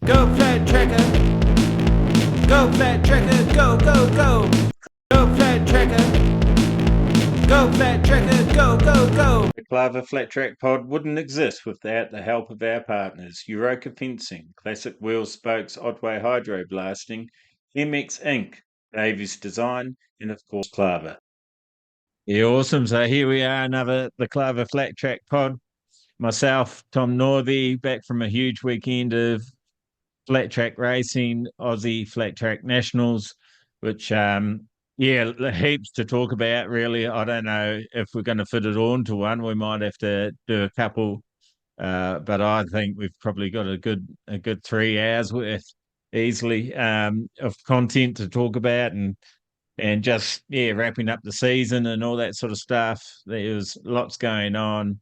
Go flat tracker. Go flat tracker. Go, go, go. Go flat tracker. Go flat tracker. Go, go, go. The Klavr Flat Track Pod wouldn't exist without the help of our partners, Euroka Fencing, Classic Wheel Spokes, Otway Hydro Blasting, MX Inc., Davies Design, and of course Klavr. Yeah, awesome. So here we are, the Klavr Flat Track Pod. Myself, Tom Northey, back from a huge weekend of flat track racing, Aussie Flat Track Nationals, which heaps to talk about. Really, I don't know if we're going to fit it all into one. We might have to do a couple, but I think we've probably got a good 3 hours worth easily of content to talk about, and just wrapping up the season and all that sort of stuff. There was lots going on.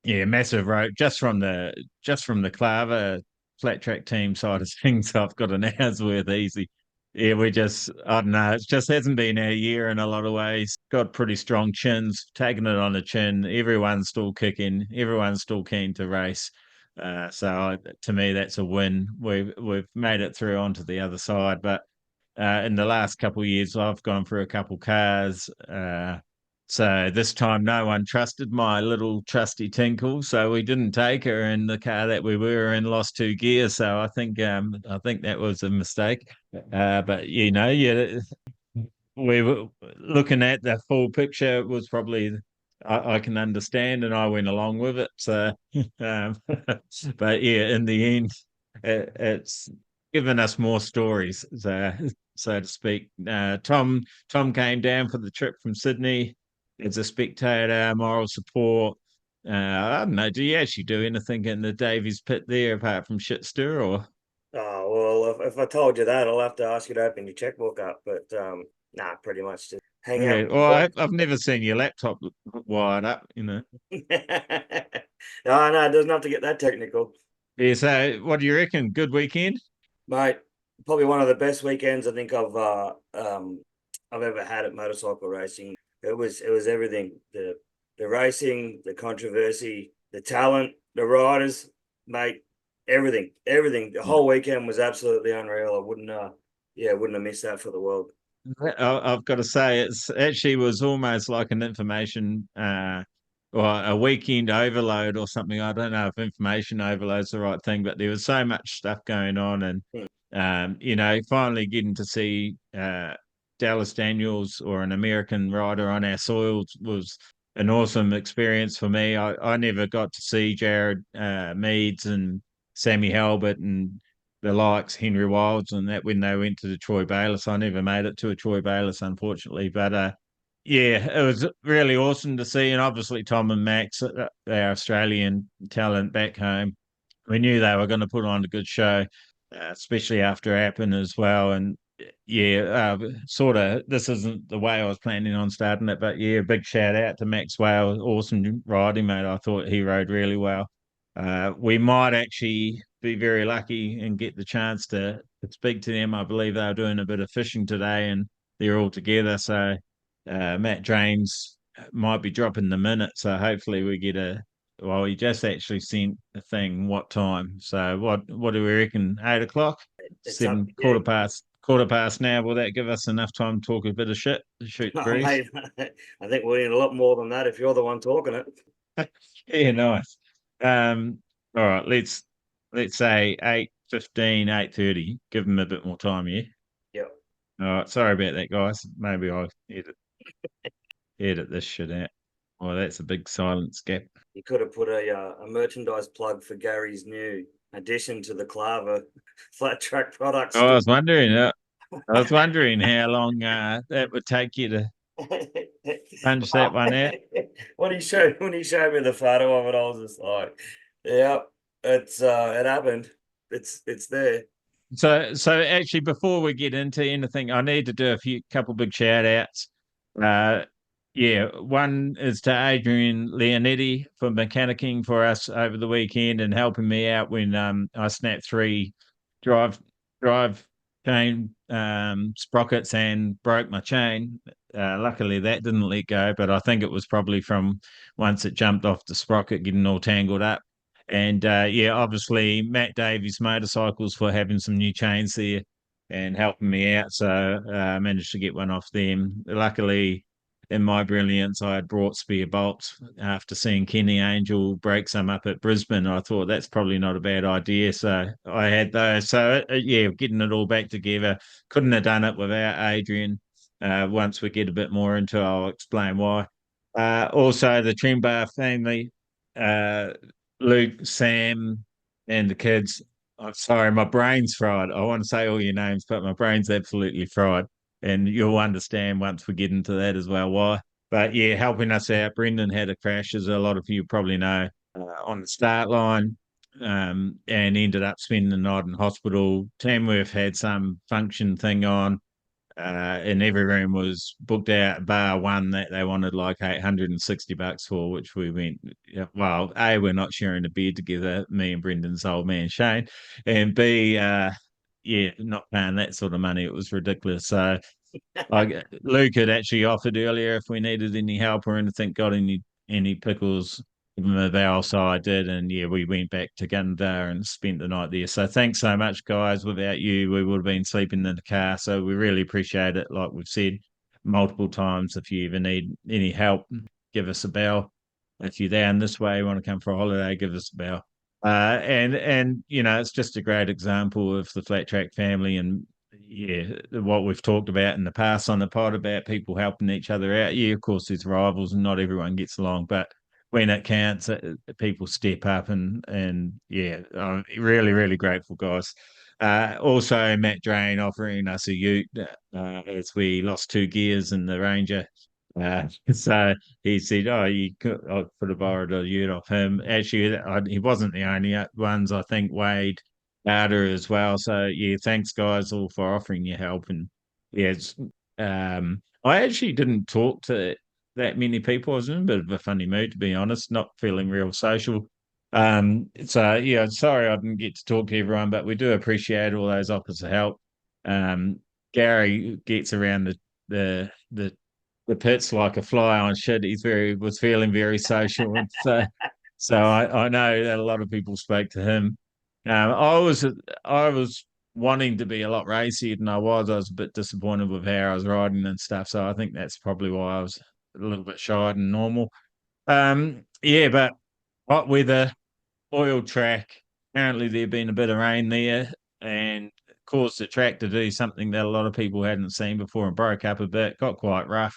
Massive road just from the Klavr flat track team side of things. I've got an hour's worth easy. Yeah, I don't know. It just hasn't been our year in a lot of ways. Got pretty strong chins, taking it on the chin. Everyone's still kicking. Everyone's still keen to race. To me, that's a win. We've made it through onto the other side. But in the last couple of years, I've gone through a couple cars. So this time, no one trusted my little trusty Tinkle, so we didn't take her, and the car that we were in lost 2 gears. So I think that was a mistake. But we were looking at the full picture. It was probably I can understand, and I went along with it. So, but yeah, in the end, it's given us more stories, so to speak. Tom came down for the trip from Sydney as a spectator, moral support. I don't know. Do you actually do anything in the Davies pit there apart from shit stir, or? Oh, well, if I told you that, I'll have to ask you to open your checkbook up. But nah, pretty much just hang Yeah, out. well, I've never seen your laptop wired up, No, no, it doesn't have to get that technical. Yeah, so what do you reckon? Good weekend? Mate, probably one of the best weekends I think I've ever had at motorcycle racing. It was everything. The racing, the controversy, the talent, the riders, mate, everything. The whole weekend was absolutely unreal. I wouldn't have missed that for the world. I've got to say, it's actually was almost like an information or a weekend overload or something. I don't know if information overload's the right thing, but there was so much stuff going on, and finally getting to see Dallas Daniels or an American rider on our soil was an awesome experience for me. I never got to see Jared Meads and Sammy Halbert and the likes, Henry Wilds, and that when they went to the Troy Bayliss. I never made it to a Troy Bayliss, unfortunately, but it was really awesome to see. And obviously, Tom and Max, our Australian talent back home, we knew they were going to put on a good show, especially after Appen as well. And sort of, this isn't the way I was planning on starting it, but yeah, big shout out to Max Whale. Awesome riding, mate. I thought he rode really well. We might actually be very lucky and get the chance to speak to them. I believe they were doing a bit of fishing today, and they're all together. So Matt Drames might be dropping the minute. So hopefully we get well, he just actually sent a thing. What time? So what do we reckon? 8 o'clock? It's Seven, quarter past now. Will that give us enough time to talk a bit of shit to shoot the breeze? Mate, I think we need a lot more than that if you're the one talking it. Yeah, nice. All right, let's say 8:15, 8:30. Give them a bit more time, yeah? Yep. All right, sorry about that, guys. Maybe I'll edit this shit out. Oh, that's a big silence gap. You could have put a merchandise plug for Gary's new addition to the Klavr flat track products. I was wondering how long that would take you to punch that one out. When he showed me the photo of it, I was just like, "Yeah, it happened. It's there." So actually, before we get into anything, I need to do couple big shout outs. One is to Adrian Leonetti for mechanicking for us over the weekend and helping me out when I snapped 3 drive chain sprockets and broke my chain. Luckily, that didn't let go, but I think it was probably from once it jumped off the sprocket getting all tangled up. And yeah, obviously Matt Davies Motorcycles for having some new chains there and helping me out. So I managed to get one off them. Luckily, in my brilliance, I had brought spare bolts after seeing Kenny Angel break some up at Brisbane. I thought that's probably not a bad idea. So I had those. So yeah, getting it all back together. Couldn't have done it without Adrian. Once we get a bit more into it, I'll explain why. Also, the Trimbar family, uh, Luke, Sam, and the kids. I'm sorry, my brain's fried. I want to say all your names, but my brain's absolutely fried. And you'll understand once we get into that as well why. But yeah, helping us out. Brendan had a crash, as a lot of you probably know, on the start line, and ended up spending the night in hospital. Tamworth had some function thing on, and every room was booked out, bar one that they wanted like $860 for, which we went, yeah, well, A, we're not sharing a bed together, me and Brendan's old man Shane, and B, yeah, not paying that sort of money. It was ridiculous. So Luke had actually offered earlier if we needed any help or anything, got any pickles from the valve, so I did, and yeah, we went back to Gunnedah and spent the night there. So thanks so much, guys. Without you, we would have been sleeping in the car. So we really appreciate it. Like we've said multiple times, if you ever need any help, give us a bell. If you're down this way, want to come for a holiday, give us a bell. And you know, it's just a great example of the flat track family, and yeah, what we've talked about in the past on the pod about people helping each other out. Yeah, of course, there's rivals and not everyone gets along, but when it counts, people step up, and yeah, I'm really, really grateful, guys. Also, Matt Drane offering us a ute as we lost 2 gears in the Ranger. So he said, "Oh, I could have borrowed a ute off him." Actually, he wasn't the only ones. I think Wade Carter as well. So yeah, thanks guys all for offering your help. And yeah, I actually didn't talk to that many people. I was in a bit of a funny mood, to be honest, not feeling real social. So yeah, sorry I didn't get to talk to everyone, but we do appreciate all those offers of help. Um, Gary gets around the the pits like a fly on shit. Was feeling very social, and so I know that a lot of people spoke to him. I was wanting to be a lot racier than I was. I was a bit disappointed with how I was riding and stuff. So I think that's probably why I was a little bit shy than normal. Yeah, but hot weather, oil track. Apparently, there been a bit of rain there and caused the track to do something that a lot of people hadn't seen before and broke up a bit. Got quite rough.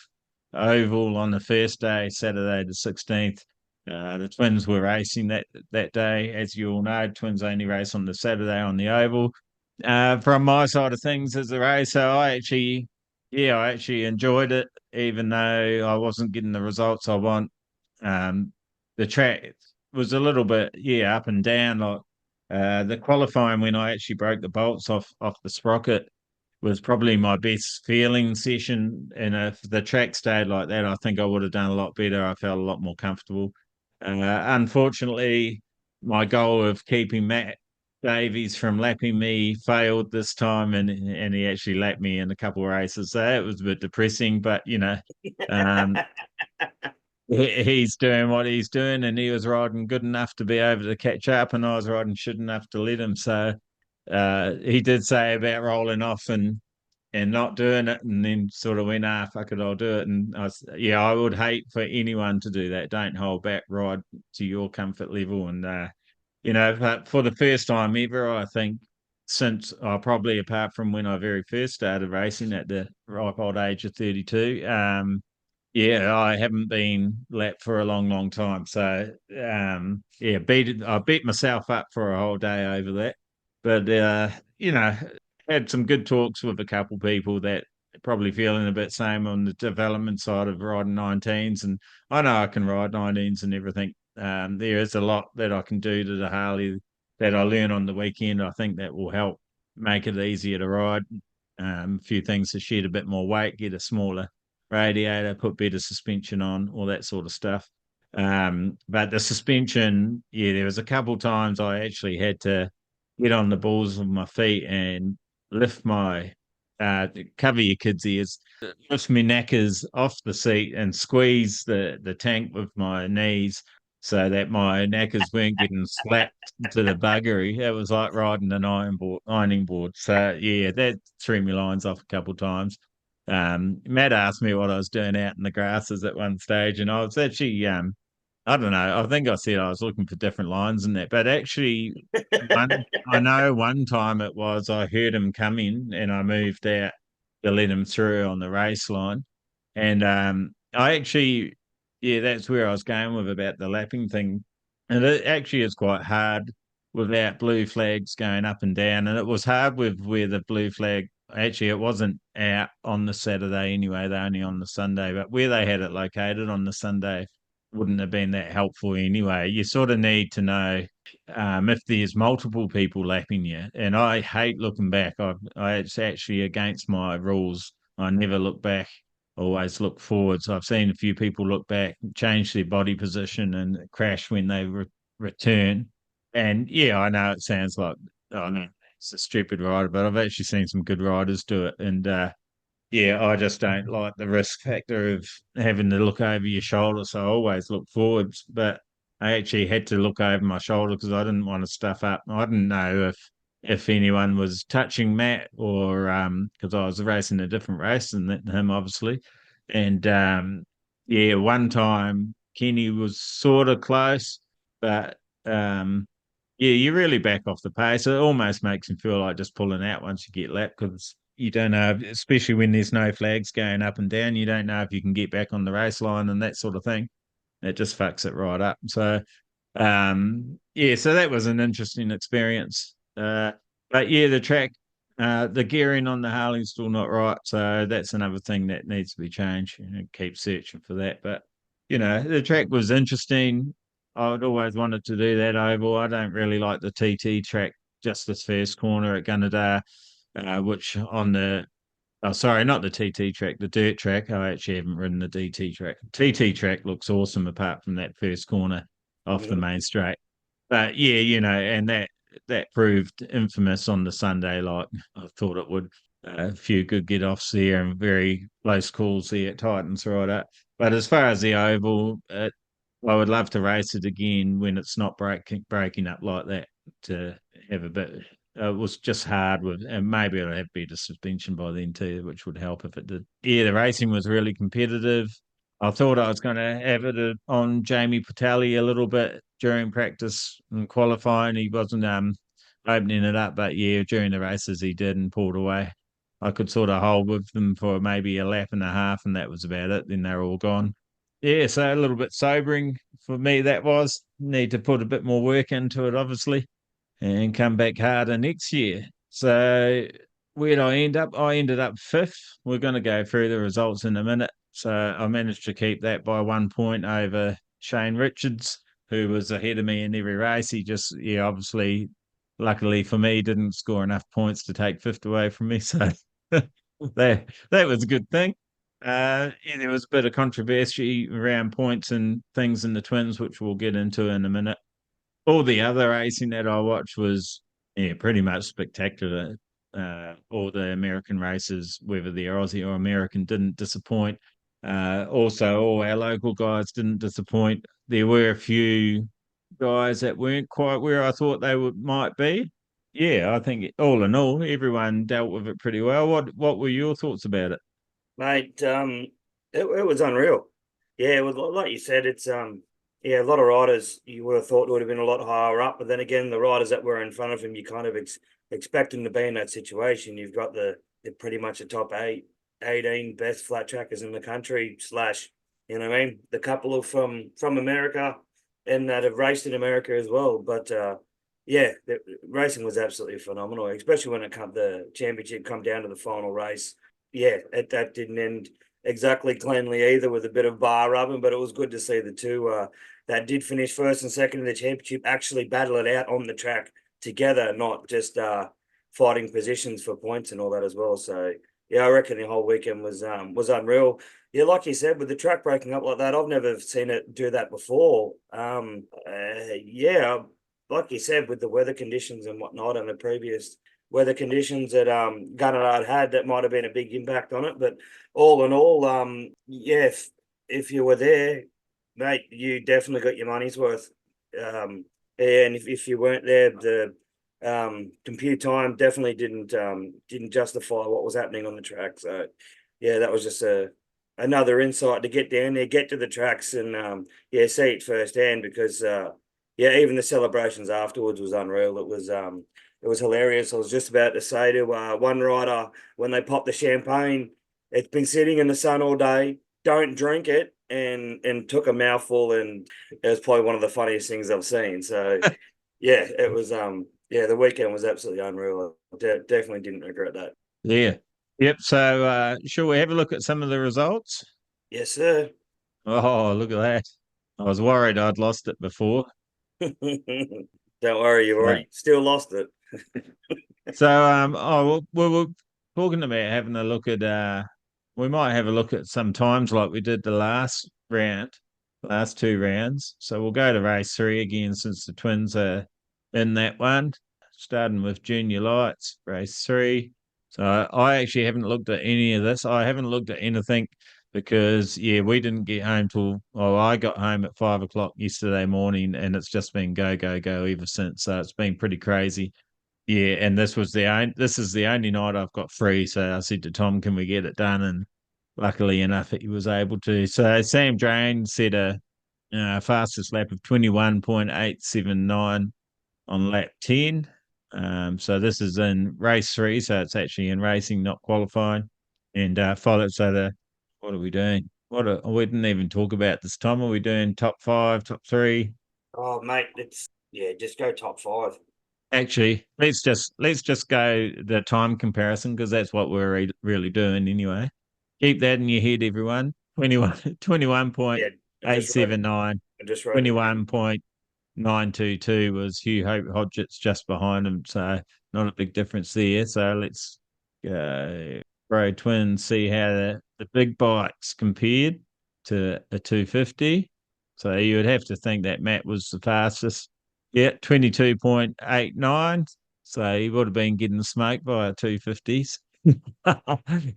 Oval on the first day, Saturday the 16th. The Twins were racing that day, as you all know. Twins only race on the Saturday on the oval. From my side of things as a racer, I actually enjoyed it, even though I wasn't getting the results I want. The track was a little bit, yeah, up and down. Like the qualifying when I actually broke the bolts off the sprocket was probably my best feeling session. And if the track stayed like that, I think I would have done a lot better. I felt a lot more comfortable. Unfortunately, my goal of keeping Matt Davies from lapping me failed this time, and he actually lapped me in a couple of races. So it was a bit depressing, but you know, um, he's doing what he's doing, and he was riding good enough to be able to catch up, and I was riding shit enough to let him. So he did say about rolling off and not doing it, and then sort of went, fuck it, I'll do it. And yeah, I would hate for anyone to do that. Don't hold back, ride to your comfort level. And you know, but for the first time ever, I think since probably apart from when I very first started racing at the ripe old age of 32, yeah, I haven't been lapped for a long, long time. So yeah, I beat myself up for a whole day over that. But you know, had some good talks with a couple people that are probably feeling a bit same on the development side of riding 19s, and I know I can ride 19s and everything. There is a lot that I can do to the Harley that I learn on the weekend. I think that will help make it easier to ride. A few things to shed a bit more weight, get a smaller radiator, put better suspension on, all that sort of stuff. But the suspension, yeah, there was a couple times I actually had to get on the balls of my feet and lift my cover your kids' ears, lift my knackers off the seat and squeeze the tank with my knees so that my knackers weren't getting slapped to the buggery. It was like riding an ironing board. So yeah, that threw me lines off a couple of times. Matt asked me what I was doing out in the grasses at one stage, and I was actually I don't know. I think I said I was looking for different lines in that, but actually, I know one time it was I heard him come in, and I moved out to let him through on the race line, and I actually, yeah, that's where I was going with about the lapping thing, and it actually is quite hard without blue flags going up and down, and it was hard with where the blue flag. Actually, it wasn't out on the Saturday anyway. They're only on the Sunday, but where they had it located on the Sunday wouldn't have been that helpful anyway. You sort of need to know if there's multiple people lapping you. And I hate looking back. It's actually against my rules. I never look back. Always look forwards. I've seen a few people look back, change their body position, and crash when they return. And yeah, I know it sounds like oh no, it's a stupid rider, but I've actually seen some good riders do it. And yeah, I just don't like the risk factor of having to look over your shoulder. So I always look forwards, but I actually had to look over my shoulder because I didn't want to stuff up. I didn't know if anyone was touching Matt or because I was racing a different race than him, obviously. And yeah, one time Kenny was sort of close, but yeah, you really back off the pace. It almost makes him feel like just pulling out once you get lapped because you don't know, especially when there's no flags going up and down, you don't know if you can get back on the race line and that sort of thing. It just fucks it right up. So, yeah, so that was an interesting experience. But yeah, the track, the gearing on the Harley's still not right. So that's another thing that needs to be changed. Keep searching for that. But, the track was interesting. I'd always wanted to do that oval. I don't really like the TT track, just this first corner at Gunnedah, which on the oh, sorry, not the TT track, the dirt track. I actually haven't ridden the DT track. TT track looks awesome apart from that first corner off the main straight. But yeah, and that proved infamous on the Sunday, like I thought it would. A few good get offs there and very close calls there at Titans right up. But as far as the oval, I would love to race it again when it's not breaking up like that to have a bit. It was just hard with, and maybe it'll have better suspension by then too, which would help if it did. Yeah, the racing was really competitive. I thought I was going to have it on Jamie Patelli a little bit during practice and qualifying. He wasn't opening it up, but yeah, during the races he did and pulled away. I could sort of hold with them for maybe a lap and a half, and that was about it. Then they're all gone. Yeah, so a little bit sobering for me. That was need to put a bit more work into it, obviously, and come back harder next year. So where did I end up? I ended up fifth. We're going to go through the results in a minute. So I managed to keep that by 1 point over Shane Richards, who was ahead of me in every race. He just, yeah, obviously, luckily for me, didn't score enough points to take fifth away from me. So that was a good thing. Yeah, there was a bit of controversy around points and things in the twins, which we'll get into in a minute. All the other racing that I watched was pretty much spectacular. All the American races, whether they're Aussie or American, didn't disappoint. Also, all our local guys didn't disappoint. There were a few guys that weren't quite where I thought they might be. Yeah, I think all in all, everyone dealt with it pretty well. What were your thoughts about it? Mate, it was unreal. Yeah, it was like you said, it's yeah, a lot of riders you would have thought would have been a lot higher up, but then again, the riders that were in front of him, you kind of expect them to be in that situation. You've got the pretty much the top 18 best flat trackers in the country, slash, you know what I mean? The couple of from America and that have raced in America as well. But yeah, the racing was absolutely phenomenal, especially when the championship come down to the final race. Yeah, that didn't end exactly cleanly either, with a bit of bar rubbing, but it was good to see the two that did finish first and second in the championship actually battle it out on the track together, not just fighting positions for points and all that as well. So yeah, I reckon the whole weekend was unreal. Yeah, like you said, with the track breaking up like that, I've never seen it do that before. Yeah, like you said, with the weather conditions and whatnot and the previous weather conditions that Gunnedah had, that might have been a big impact on it. But all in all, yeah, if you were there, mate, you definitely got your money's worth. And if you weren't there, the computer time definitely didn't justify what was happening on the track. So yeah, that was just another insight to get down there, get to the tracks, and see it firsthand. Because even the celebrations afterwards was unreal. It was hilarious. I was just about to say to one rider when they popped the champagne, it's been sitting in the sun all day. Don't drink it. And took a mouthful, and it was probably one of the funniest things I've seen. So yeah, it was the weekend was absolutely unreal. I definitely didn't regret that. Yeah. Yep. So shall we have a look at some of the results? Yes, sir. Oh, look at that. I was worried I'd lost it before. Don't worry, you've So, already still lost it. we were talking about having a look at we might have a look at some times like we did the last round, last two rounds. So we'll go to race 3 again since the twins are in that one, starting with junior lights, race 3. So I actually haven't looked at any of this. I haven't looked at anything because we didn't get home till I got home at 5 o'clock yesterday morning, and it's just been go go go ever since. So it's been pretty crazy. Yeah, and this is the only night I've got free. So I said to Tom, "Can we get it done?" And luckily enough, he was able to. So Sam Drane set a fastest lap of 21.879 on lap 10. So this is in race 3, so it's actually in racing, not qualifying. And followed. What are we doing? We didn't even talk about this time. Are we doing top 5, top 3? Oh, mate, just go top 5. Actually, let's just go the time comparison because that's what we're really doing anyway. Keep that in your head, everyone. 21 I just wrote it. 21.879, I just wrote it down. 21.922 was Hugh Hodgett's just behind him, so not a big difference there. So let's go Pro Twins, see how the big bikes compared to a 250. So you would have to think that Matt was the fastest. Yeah, 22.89. So he would have been getting smoked by a 250s.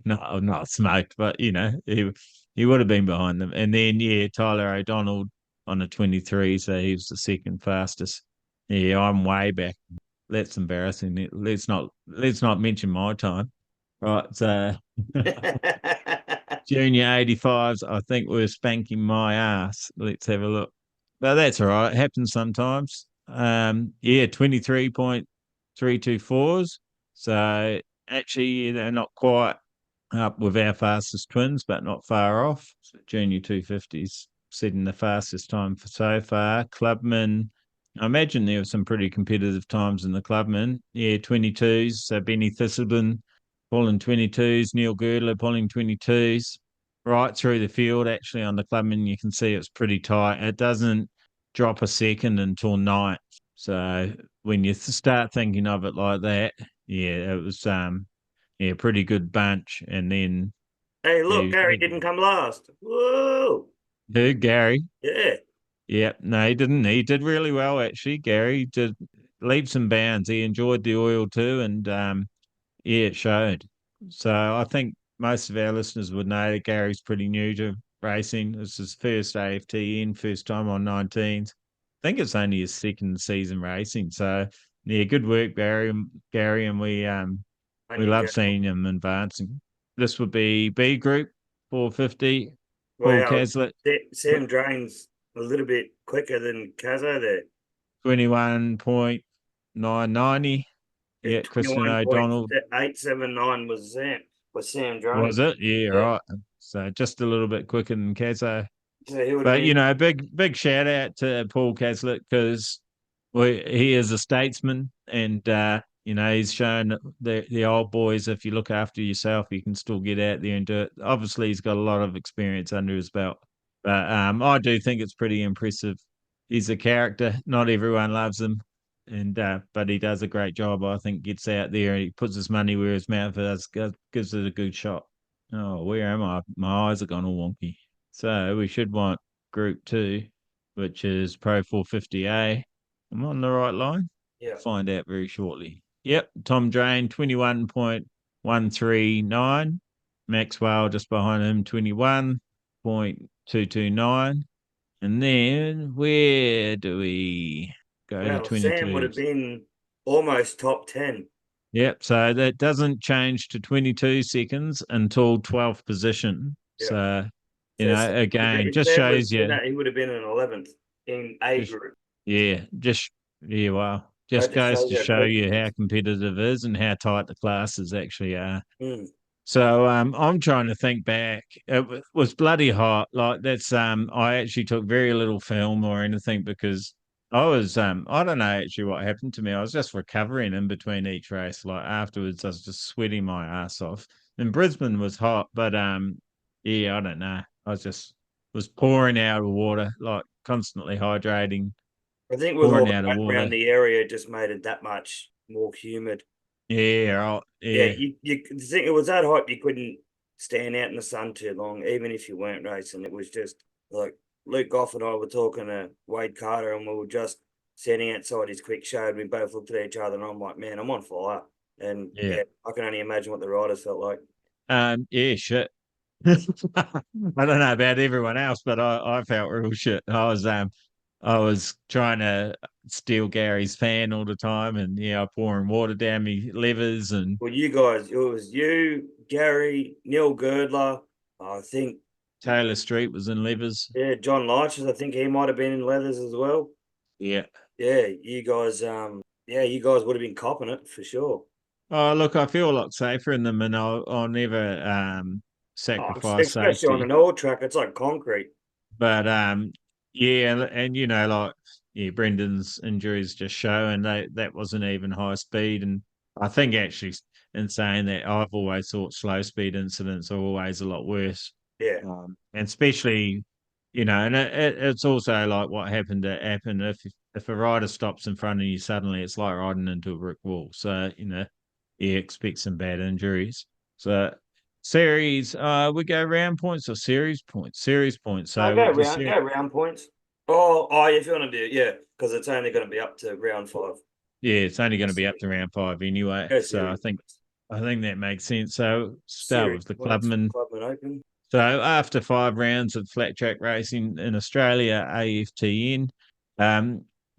No, not smoked, but he would have been behind them. And then Tyler O'Donnell on a 23, so he was the second fastest. Yeah, I'm way back. That's embarrassing. Let's not mention my time. Right, so junior 85s, I think we're spanking my ass. Let's have a look. But that's all right. It happens sometimes. 23.324s. So actually, they're not quite up with our fastest twins, but not far off. So junior 250s setting the fastest time for so far. Clubman, I imagine there were some pretty competitive times in the Clubman. Yeah, 22s. So Benny Thistleton pulling 22s, Neil Girdler pulling 22s. Right through the field, actually, on the Clubman, you can see it's pretty tight. It doesn't drop a second until ninth. So when you start thinking of it like that, it was pretty good bunch. And then Hey, look, Gary didn't come last. Whoa. who Gary? Yeah. Yeah, no, he didn't. He did really well actually. Gary did leaps and bounds. He enjoyed the oil too, and it showed. So I think most of our listeners would know that Gary's pretty new to racing. This is his first AFTN, first time on 19s. I think it's only his second season racing. So yeah, good work, Gary, and we love seeing him advancing. This would be B group 450. Paul Wow. Caslett, Sam Drane's a little bit quicker than Kazo there. 21.990. Yeah, Kristen O'Donnell. 21.879 was Sam Drane. Was it? Yeah, Yeah. right. So just a little bit quicker than Kazo. So he would have But been big shout out to Paul Caslett because he is a statesman, and he's shown the old boys, if you look after yourself, you can still get out there and do it. Obviously, he's got a lot of experience under his belt, but I do think it's pretty impressive. He's a character. Not everyone loves him, and but he does a great job. I think gets out there and he puts his money where his mouth is, gives it a good shot. Oh, where am I? My eyes are gone all wonky. So we should want Group 2, which is Pro 450A. I'm on the right line. yeah. Find out very shortly. Yep, Tom Drane, 21.139. Maxwell just behind him, 21.229. And then where do we go to Well, Sam would have 22s? been almost top 10. Yep. So that doesn't change to 22 seconds until 12th position. Yeah. So, So Sam would have again, been, just Sam shows was, you, he would have been an 11th in A just, group. yeah, well, That just just goes shows to you how show close you it how is. competitive it is and how tight the classes actually are. Mm. So I'm trying to think back. Was bloody hot. Like that's I actually took very little film or anything because I was I don't know actually what happened to me. I was just recovering in between each race. Like afterwards I was just sweating my ass off. And Brisbane was hot, but yeah, I don't know. Was pouring out of water, like constantly hydrating, I think with all pouring the out of wet water. around the area, it just made it that much more humid. Yeah, right, Yeah, yeah, you think it was that hot you couldn't stand out in the sun too long, even if you weren't racing. It was just like Luke Goff and I were talking to Wade Carter, and we were just standing outside his quick show, and we both looked at each other, and I'm like, man, I'm on fire. And yeah. yeah, I can only imagine what the riders felt like. Yeah, shit. I don't know about everyone else, but I felt real shit. I was trying to steal Gary's fan all the time and pouring water down me levers and Well, you guys, it was you, Gary, Neil Girdler, I think, Taylor Street was in levers. yeah, John Lighters, I think he might have been in leathers as well. Yeah. Yeah, you guys would have been copping it for sure. Oh, look, I feel a lot safer in them and I'll never Oh, sacrifice especially on safety. an oil track, it's like concrete. But yeah, and like Brendan's injuries just show, and that wasn't even high speed. And I think actually, in saying that, I've always thought slow speed incidents are always a lot worse. Yeah, And especially, and it's also like what happened to happen if a rider stops in front of you suddenly, it's like riding into a brick wall. So you expect some bad injuries. So series, we go round points or series points? Series points. no, So go round points. Oh, if you want to do, yeah, because it's only going to be up to round 5. yeah, it's only going Go to be up series, to round 5 anyway. go So series, I think that makes sense. So start series with the points for clubman. Clubman Open. So after 5 rounds of flat track racing in Australia, AFTN,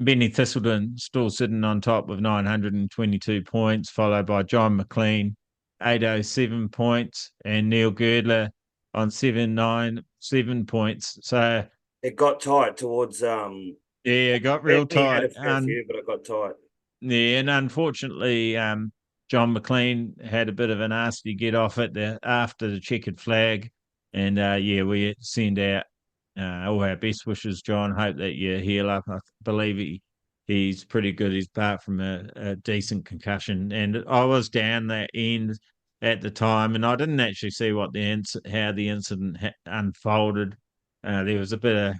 Benny Thistleton still sitting on top with 922 points, followed by John McLean, 807 points, and Neil Girdler on 797 points. So It got tight towards yeah, it got real Anthony had tight. a fair few, but it got tight. Yeah, and unfortunately, John McLean had a bit of a nasty get off at the after the checkered flag, and yeah, we send out all our best wishes, John. Hope that you heal up. I believe he's pretty good. He's apart from a decent concussion, and I was down that end at the time, and I didn't actually see how the incident unfolded. There was a bit of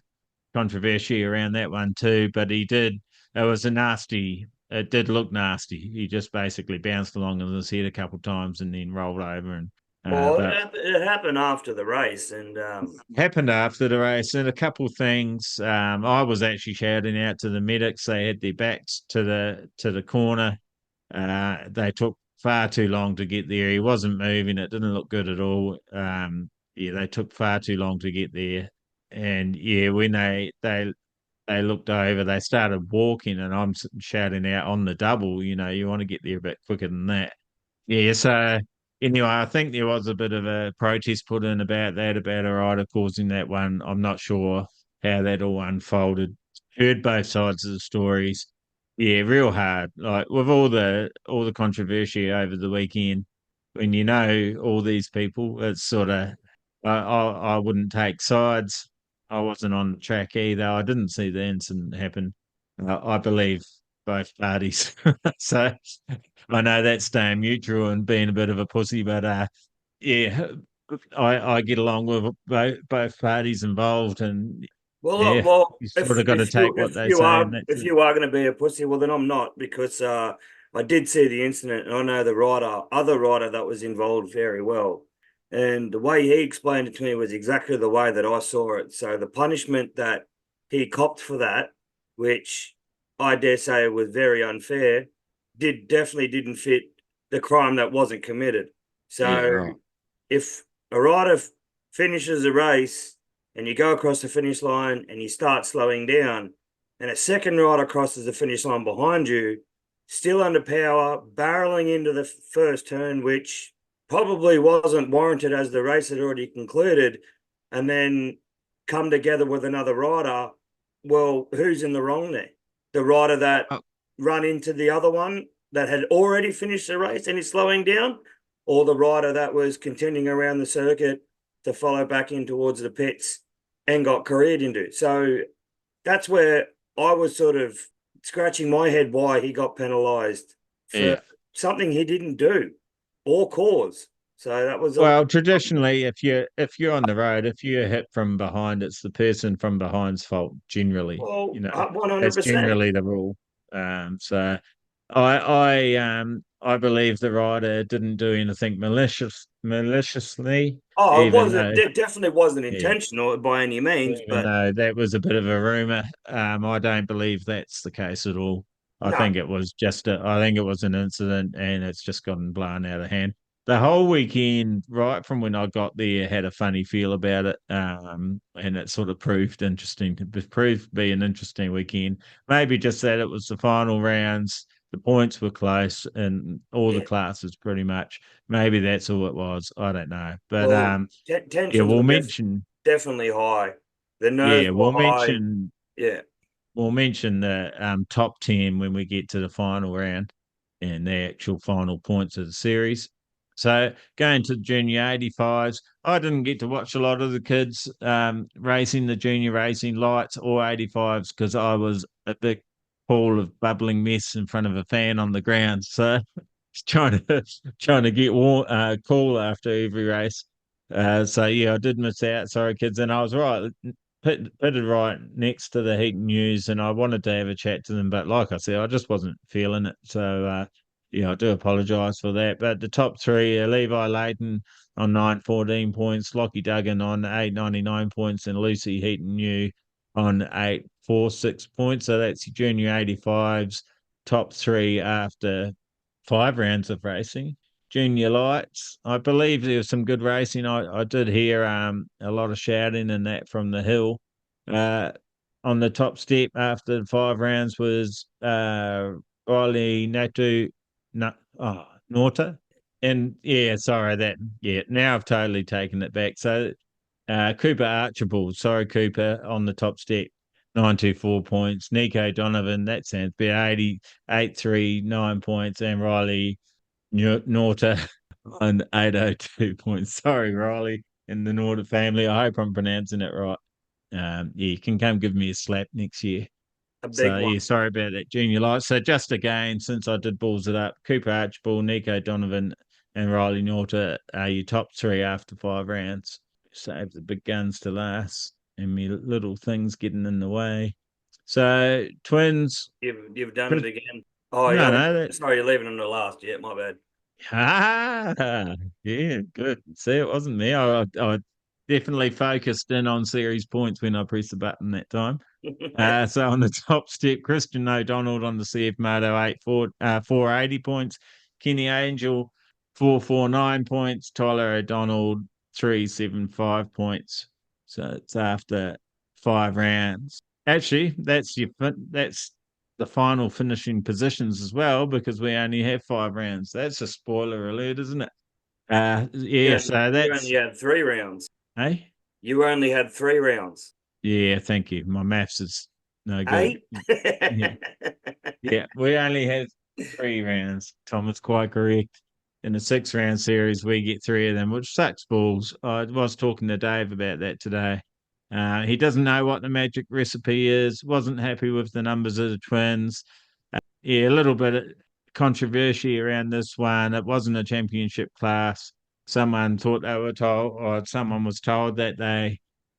controversy around that one too, but he did. It was a nasty. It did look nasty. He just basically bounced along on his head a couple of times and then rolled over. And Well, but it happened after the race, and happened after the race and a couple of things. I was actually shouting out to the medics. They had their backs to the corner. They took far too long to get there. He wasn't moving. It didn't look good at all. Yeah, they took far too long to get there. And yeah, when they looked over, they started walking, and I'm shouting out on the double, you want to get there a bit quicker than that. Yeah, so anyway, I think there was a bit of a protest put in about that, about a rider causing that one. I'm not sure how that all unfolded. Heard both sides of the stories. Yeah, real hard. Like with all the controversy over the weekend, when you know all these people, it's sort of I wouldn't take sides. I wasn't on the track either. I didn't see the incident happen. I believe both parties. So I know that's staying neutral and being a bit of a pussy, but yeah, I get along with both parties involved, and yeah, you sort of got to take what they say, and that's if it. you are going to be a pussy, well then I'm not, because I did see the incident, and I know the other rider that was involved very well, and the way he explained it to me was exactly the way that I saw it. So the punishment that he copped for that, which I dare say was very unfair, definitely didn't fit the crime that wasn't committed. Yeah, So right. if a rider finishes a race and you go across the finish line and you start slowing down, and a second rider crosses the finish line behind you, still under power, barreling into the first turn, which probably wasn't warranted as the race had already concluded, and then come together with another rider, well, who's in the wrong there? The rider that run into the other one that had already finished the race and is slowing down, or the rider that was continuing around the circuit to follow back in towards the pits and got careered into. So that's where I was sort of scratching my head why he got penalised for something he didn't do or cause. So that was well, traditionally, if you're on the road, if you're hit from behind, it's the person from behind's fault. Generally, well, you know, 100%. that's generally the rule. So I believe the rider didn't do anything maliciously. Oh, it Even wasn't. though, It definitely wasn't yeah, intentional by any means. even But though that was a bit of a rumor, I don't believe that's the case at all. I no, think it was I think it was an incident, and it's just gotten blown out of hand. The whole weekend, right from when I got there, had a funny feel about it, and it sort of proved interesting. It proved to be an interesting weekend. Maybe just that it was the final rounds. The points were close in all the yeah. classes, pretty much. Maybe that's all it was. I don't know, but Well, yeah, tensions were definitely high. The nerves were we'll high. mention Yeah, the top 10 when we get to the final round and the actual final points of the series. So going to the junior 85s, I didn't get to watch a lot of the kids racing the junior racing lights or 85s because I was a big pool of bubbling mess in front of a fan on the ground. So trying to get cool after every race. So yeah, I did miss out. Sorry, kids, and I was right pitted right next to the Heat News, and I wanted to have a chat to them, but like I said, I just wasn't feeling it. So yeah, I do apologise for that. But the top three are Levi Leighton on 914 points, Lockie Duggan on 899 points, and Lucy Heaton New on 846 points. So that's your junior 85s top three after 5 rounds of racing. Junior lights, I believe there was some good racing. I did hear a lot of shouting and that from the hill. Uh, on the top step after the 5 rounds was Riley Norta. And yeah, sorry, now I've totally taken it back. So Cooper Archibald, sorry, Cooper, on the top step, 924 points. Nico Donovan, that sounds better, 839 points. And Riley Norta on 802 points. Sorry, Riley, in the Norta family. I hope I'm pronouncing it right. Yeah, you can come give me a slap next year. a big So one. yeah, sorry about that, junior light. So just again, since I did balls it up, Cooper Archibald, Nico Donovan, and Riley Norta are your top three after 5 rounds. Save the big guns to last, and me little things getting in the way. So twins. You've done it again. Oh, No, no, sorry, you're leaving them to last. Yeah, my bad. yeah, good. See, it wasn't me. I definitely focused in on series points when I pressed the button that time. So on the top step, Christian O'Donnell on the CF Moto 480 points, Kenny Angel 449 points, Tyler O'Donnell 375 points. So it's after 5 rounds. Actually, that's the final finishing positions as well because we only have 5 rounds. That's a spoiler alert, isn't it? Yeah. So You only that's had 3 rounds. hey. You only had 3 rounds. Yeah, thank you. My maths is no good. 8. Yeah. Yeah, we only have 3 rounds. Tom is quite correct. In a 6 round series, we get three of them, which sucks balls. I was talking to Dave about that today. He doesn't know what the magic recipe is, wasn't happy with the numbers of the twins. Yeah, a little bit of controversy around this one. It wasn't a championship class. Someone thought they were told, or someone was told that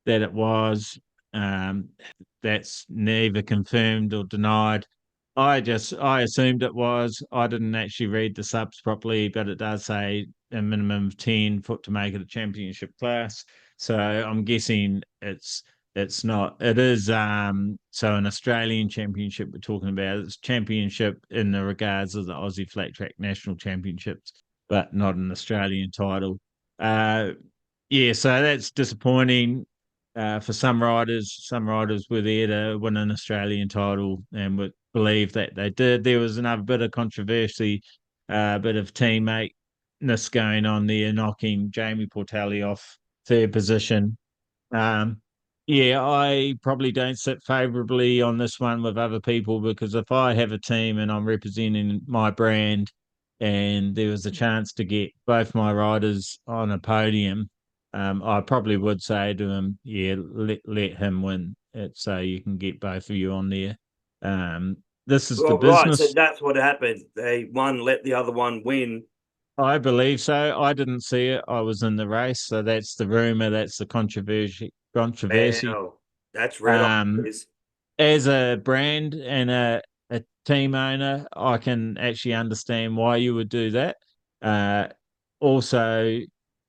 it was. Um, that's neither confirmed or denied. I assumed it was. I didn't actually read the subs properly, but it does say a minimum of 10 foot to make it a championship class. So I'm guessing it's not. It is so an Australian championship we're talking about. It's championship in the regards of the Aussie Flat Track National Championships, but not an Australian title. Yeah, so that's disappointing. for some riders were there to win an Australian title and would believe that they did. There was another bit of controversy, a bit of teammateness going on there, knocking Jamie Portelli off third position. Um, yeah, I probably don't sit favourably on this one with other people, because if I have a team and I'm representing my brand and there was a chance to get both my riders on a podium, I probably would say to him, yeah, let him win it so you can get both of you on there. This is the Well, right. So business. that's what happened. They one let the other one win. I believe so. I didn't see it. I was in the race, so that's the rumor. That's the controversy. Controversy. Wow, that's red hot. Um, as a brand and a team owner, I can actually understand why you would do that. Uh, Also,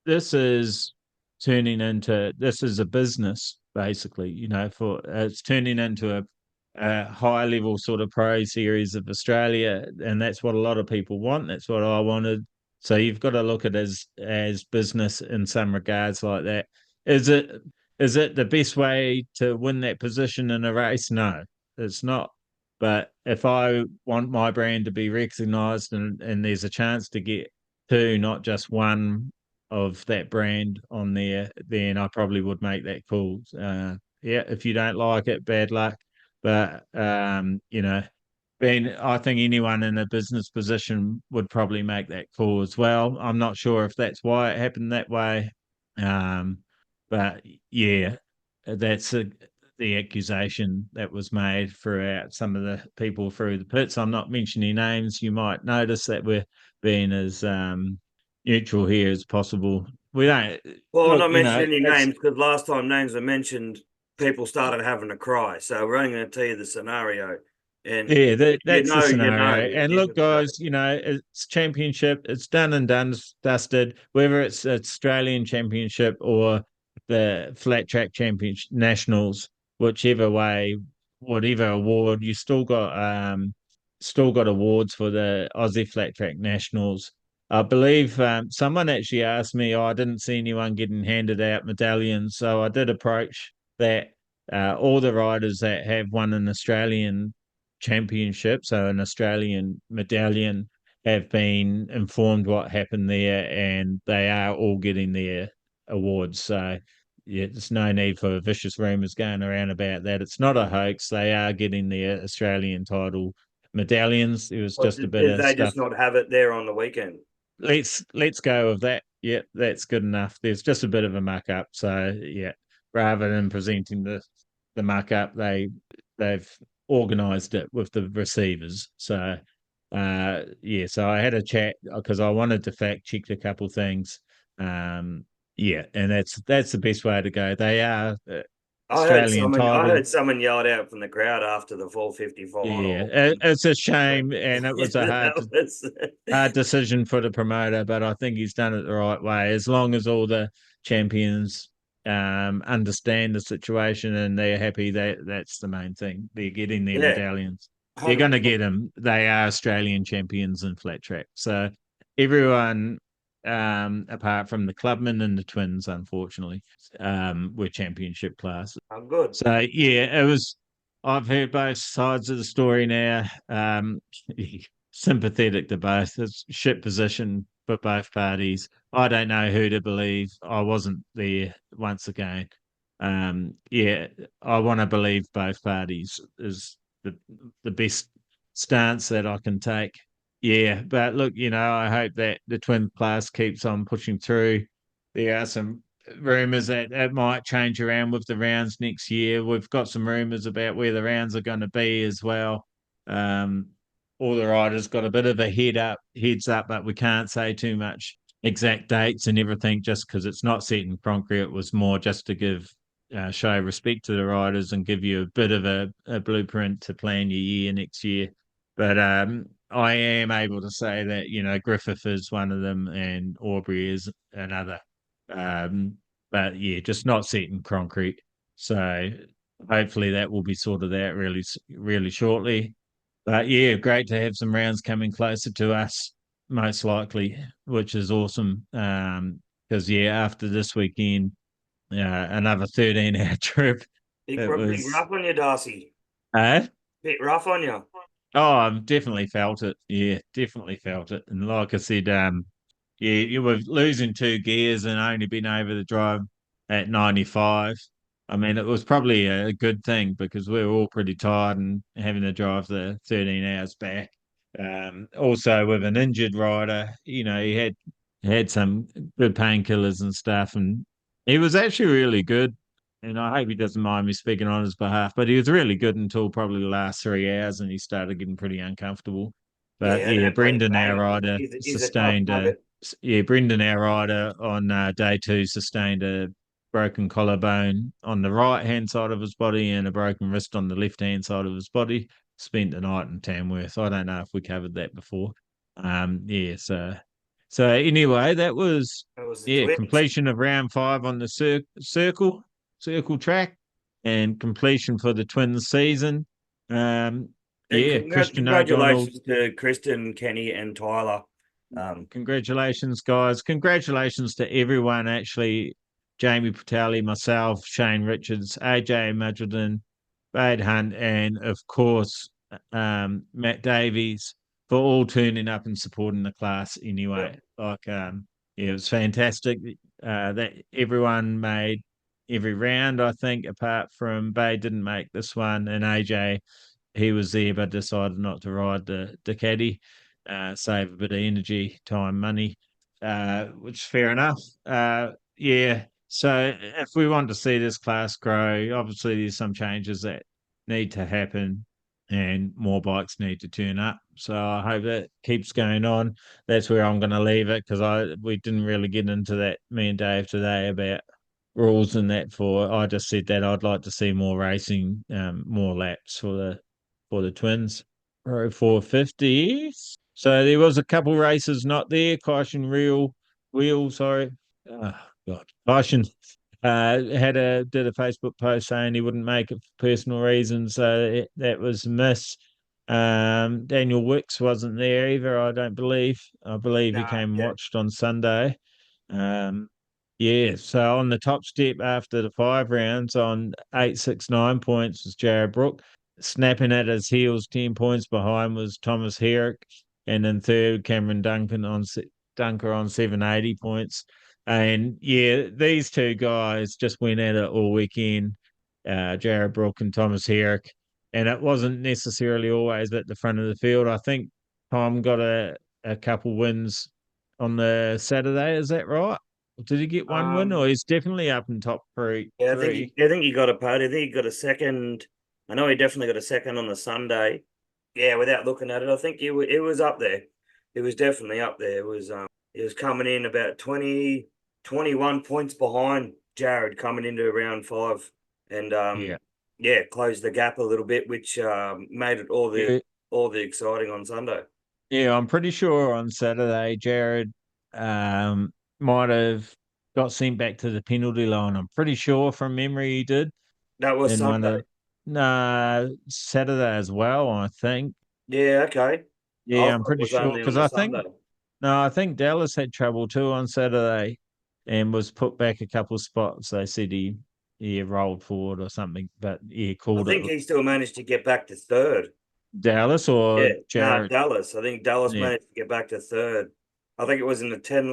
this is a business basically. For it's turning into a high level sort of pro series of Australia, and that's what a lot of people want. That's what I wanted. So you've got to look at it as business in some regards like that. Is it is it the best way to win that position in a race? No, it's not. But if I want my brand to be recognised and there's a chance to get two, not just one of that brand on there, then I probably would make that call. Yeah, if you don't like it, bad luck. But I think anyone in a business position would probably make that call as well. I'm not sure if that's why it happened that way. Um, but yeah, that's the accusation that was made throughout some of the people through the pits. I'm not mentioning names. You might notice that we're being as neutral here as possible. We don't Well, I'm look, not mentioning any names because last time names were mentioned, people started having a cry. So we're only going to tell you the scenario. And Yeah, that's the you know, scenario. And look, know. guys, it's championship. It's done and dusted. Whether it's Australian championship or the flat track championship nationals, whichever way, whatever award, you still got awards for the Aussie flat track nationals. I believe someone actually asked me. Oh, I didn't see anyone getting handed out medallions, so I did approach that. All the riders that have won an Australian championship, so an Australian medallion, have been informed what happened there, and they are all getting their awards. So yeah, there's no need for vicious rumours going around about that. It's not a hoax. They are getting their Australian title medallions. It was Or just a bit did of they stuff. just not have it there on the weekend? Let's go with that. Yeah, that's good enough. There's just a bit of a muck up. So yeah, rather than presenting the muck up, they've organised it with the receivers. So yeah, so I had a chat because I wanted to fact check a couple things. Yeah, and that's the best way to go. They are Australian I title. heard someone yelled out from the crowd after the 450 Yeah, final. it's a shame, and it was a That hard decision for the promoter, but I think he's done it the right way. As long as all the champions understand the situation and they're happy, that's the main thing. They're getting their yeah, medallions. They're going to 100%. get them. They are Australian champions in flat track. So everyone, apart from the clubmen and the twins, unfortunately, were championship class. I'm good. So yeah, it was. I've heard both sides of the story now. Sympathetic to both. It's shit position for both parties. I don't know who to believe. I wasn't there once again. Yeah, I want to believe both parties is the best stance that I can take. Yeah, but look, I hope that the twin class keeps on pushing through. There are some rumors that it might change around with the rounds next year. We've got some rumors about where the rounds are going to be as well. Um, all the riders got a bit of a heads up, but we can't say too much exact dates and everything just because it's not set in concrete. It was more just to give show respect to the riders and give you a bit of a blueprint to plan your year next year. But I am able to say that Griffith is one of them and Aubrey is another. But yeah, just not set in concrete. So hopefully that will be sorted out really, really shortly. But yeah, great to have some rounds coming closer to us, most likely, which is awesome. Because yeah, after this weekend, another 13-hour trip. It Big was, rough on you, Darcy. eh? Bit rough on you. Oh, I've definitely felt it. Yeah, definitely felt it. And like I said, yeah, you were losing two gears and only being able to drive at 95. I mean, it was probably a good thing because we were all pretty tired and having to drive the 13 hours back. Also with an injured rider, he had some good painkillers and stuff, and he was actually really good. And I hope he doesn't mind me speaking on his behalf, but he was really good until probably the last 3 hours, and he started getting pretty uncomfortable. But Yeah, yeah, that bloody Brendan, our pain. rider, He's a tough sustained a nugget. yeah, Brendan, our rider on day two, sustained a broken collarbone on the right hand side of his body and a broken wrist on the left hand side of his body. Spent the night in Tamworth. I don't know if we covered that before. Yeah, so anyway, that was That was the yeah, twins. completion of round 5 on the circle track, and completion for the twins season. And Yeah, Christian O'Donnell. congratulations to Kristen, Kenny, and Tyler. Congratulations, guys. Congratulations to everyone, actually. Jamie Patali, myself, Shane Richards, AJ Madridin, Bade Hunt, and of course, Matt Davies for all turning up and supporting the class Yeah. anyway. Yeah, it was fantastic that everyone made every round, I think, apart from Bade didn't make this one, and AJ, he was there but decided not to ride the caddy, save a bit of energy, time, money, which is fair enough. Yeah. So if we want to see this class grow, obviously there's some changes that need to happen and more bikes need to turn up. So I hope that keeps going on. That's where I'm going to leave it because we didn't really get into that, me and Dave, today about rules and that. I just said that I'd like to see more racing, more laps for the twins. Pro 450. So there was a couple races not there. Caution wheel, sorry. Oh God. Caution did a Facebook post saying he wouldn't make it for personal reasons. So that was a miss. Daniel Wicks wasn't there either, I don't believe. I believe he Nah, came and yeah. watched on Sunday. Yeah, so on the top step after the 5 rounds on 869 points was Jared Brook. Snapping at his heels, 10 points behind was Thomas Herrick. And in third, Cameron Dunker on 780 points. And yeah, these two guys just went at it all weekend, Jared Brook and Thomas Herrick. And it wasn't necessarily always at the front of the field. I think Tom got a couple wins on the Saturday. Is that right? Did he get one win, or Um, he's definitely up in top three? yeah, Three. I think he got a podium. I think he got a second. I know he definitely got a second on the Sunday. Yeah, without looking at it, I think it was up there. It was definitely up there. It was coming in about 21 points behind Jared coming into round 5, and Yeah. yeah, closed the gap a little bit, which made it Yeah, all the exciting on Sunday. yeah, I'm pretty sure on Saturday Jared might have got sent back to the penalty line. I'm pretty sure from memory he did That was in one Sunday. of Saturday as well, I think. Yeah, okay. I Yeah, I'm thought it pretty was sure only on because the I think Sunday. no, I think Dallas had trouble too on Saturday and was put back a couple of spots. They said he rolled forward or something, but he I called it think he still managed to get back to third. Dallas or Yeah, no, Jared. Dallas. I think Dallas Yeah, managed to get back to third. I think it was in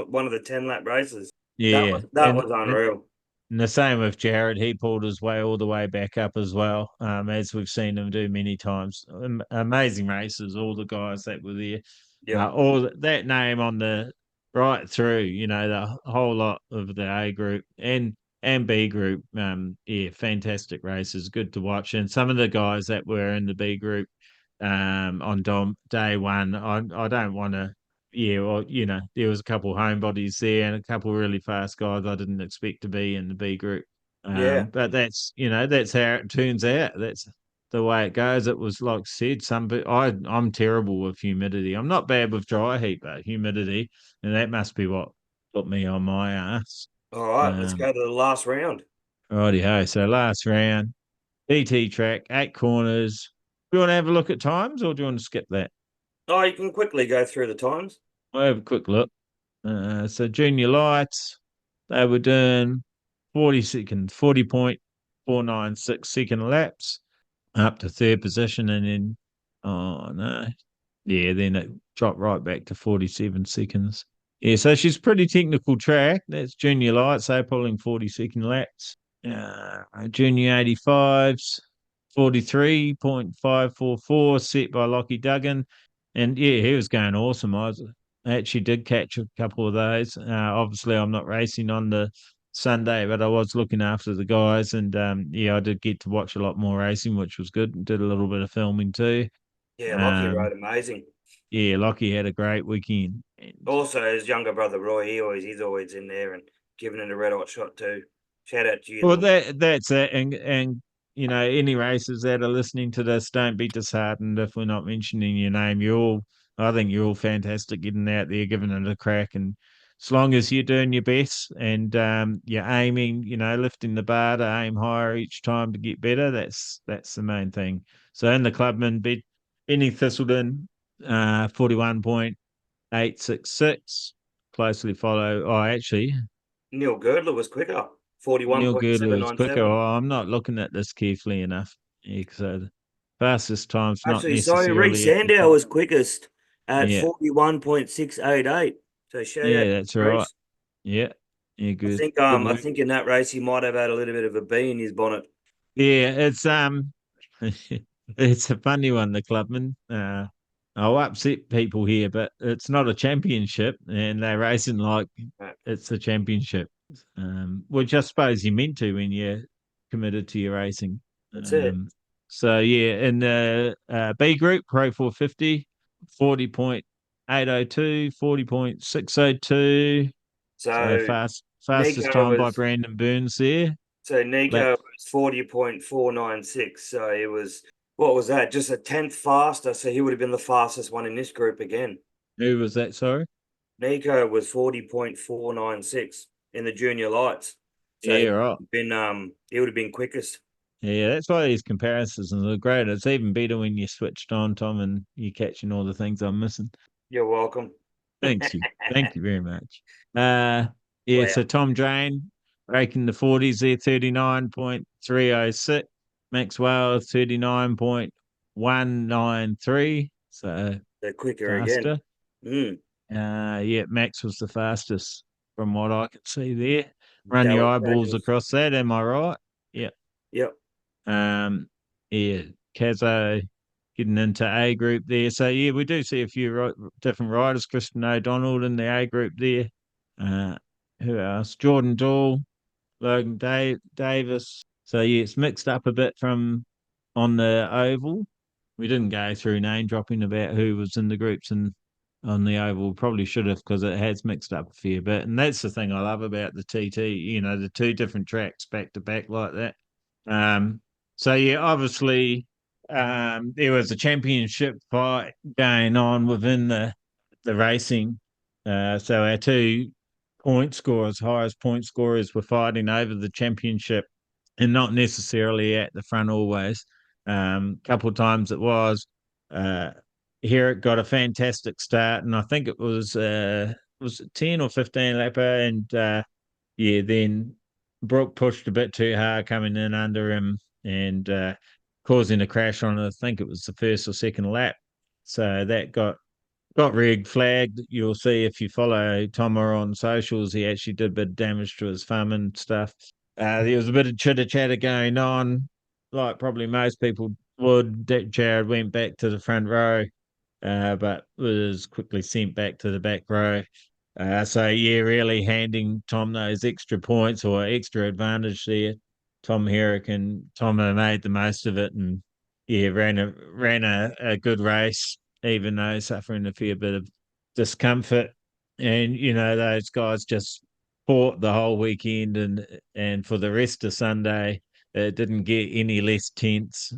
one of the 10 lap races. yeah, That was unreal. and the same with Jared. He pulled his way all the way back up as well, as we've seen him do many times. Amazing races, all the guys that were there. Yep. All that name on the right through, the whole lot of the A group and B group. Yeah, fantastic races, good to watch. And some of the guys that were in the B group, on day one, I don't want to. Yeah, well, there was a couple homebodies there and a couple really fast guys I didn't expect to be in the B group. Yeah. But that's how it turns out. That's the way it goes. It was like I said, I'm terrible with humidity. I'm not bad with dry heat, but humidity, and that must be what put me on my ass. All right, let's Um, go to the last round. Righty-ho. So last round, PT track, 8 corners. Do you want to have a look at times, or do you want to skip that? Oh, you can quickly go through the times. I'll have a quick look. So junior lights, they were doing 40 seconds, 40.496 second laps up to third position. And then, oh no, yeah, then it dropped right back to 47 seconds. Yeah, so she's pretty technical track. That's junior light, so pulling 40-second laps. Junior 85s, 43.544 set by Lockie Duggan. And yeah, he was going awesome. I actually did catch a couple of those. Obviously, I'm not racing on the Sunday, but I was looking after the guys. And yeah, I did get to watch a lot more racing, which was good. Did a little bit of filming too. Yeah, Lockie Um, rode amazing. yeah, Lockie had a great weekend. And Also, his younger brother Roy, he's always in there and giving it a red hot shot too. Shout out to you, well, little. that's it, and you know, any racers that are listening to this, don't be disheartened if we're not mentioning your name. I think you're all fantastic getting out there, giving it a crack, and as long as you're doing your best and you're aiming, you know, lifting the bar to aim higher each time to get better, that's the main thing. So in the clubman, Benny Thistleton, 41.866, closely follow. Oh, actually, Neil Girdler was quicker, Neil Girdler was quicker. 41.797. Oh, I'm not looking at this carefully enough. Yeah, so the fastest time's not Actually, sorry, Reece necessarily at the Sandow top. was quickest at Yeah, 41.688. So shout out yeah, to that's right. Reece. Yeah, yeah, I good, think good I work. think in that race he might have had a little bit of a bee in his bonnet. Yeah, it's a funny one, the clubman. I'll upset people here, but it's not a championship, and they're racing like Right. it's a championship. Which I suppose you meant to when you're committed to your racing. That's it. So yeah, in the B group, Pro 450, 40.802, 40.602. So So fastest Nico time by was Brandon Burns there. Nico Lap, was 40.496. So it was, what was that? Just a tenth faster. So he would have been the fastest one in this group again. who was that? Sorry. Nico was 40.496 in the junior lights. So Yeah, right. he would have been quickest. Yeah, that's why these comparisons are great. It's even better when you're switched on, Tom, and you're catching all the things I'm missing. You're welcome. Thanks you. Thank you very much. Uh yeah, Wow. so Tom Drane breaking the 40s there, 39.306. Max Wales 39.193. So They're quicker again. faster. Mm, Yeah, Max was the fastest from what I could see there. Run that your was eyeballs practice. across that, am I right? Yeah. Yep. Um, yeah, Kazo getting into A group there. So yeah, we do see a few different riders. Kristen O'Donnell in the A group there. Uh, who else? Jordan Dool, Logan Davis. So yeah, it's mixed up a bit from on the oval. We didn't go through name dropping about who was in the groups and on the oval. Probably should have because it has mixed up a fair bit. And that's the thing I love about the TT. You know, the two different tracks back to back like that. Um, so yeah, obviously, there was a championship fight going on within the racing. So our two point scorers, highest point scorers, were fighting over the championship, and not necessarily at the front always. Couple of times it was. Uh, Here it got a fantastic start, and I think it was 10 or 15 lapper, and yeah, then Brooke pushed a bit too hard coming in under him and causing a crash on, I think it was the first or second lap. So that got red flagged. You'll see if you follow Tomer on socials, he actually did a bit of damage to his thumb and stuff. There was a bit of chitter chatter going on, like probably most people would. Jared went back to the front row, but was quickly sent back to the back row. So yeah, really handing Tom those extra points or extra advantage there. Tom Herrick and Tom made the most of it, and yeah, ran a good race, even though suffering a fair bit of discomfort. And you know, those guys just fought the whole weekend, and for the rest of Sunday, it didn't get any less tense.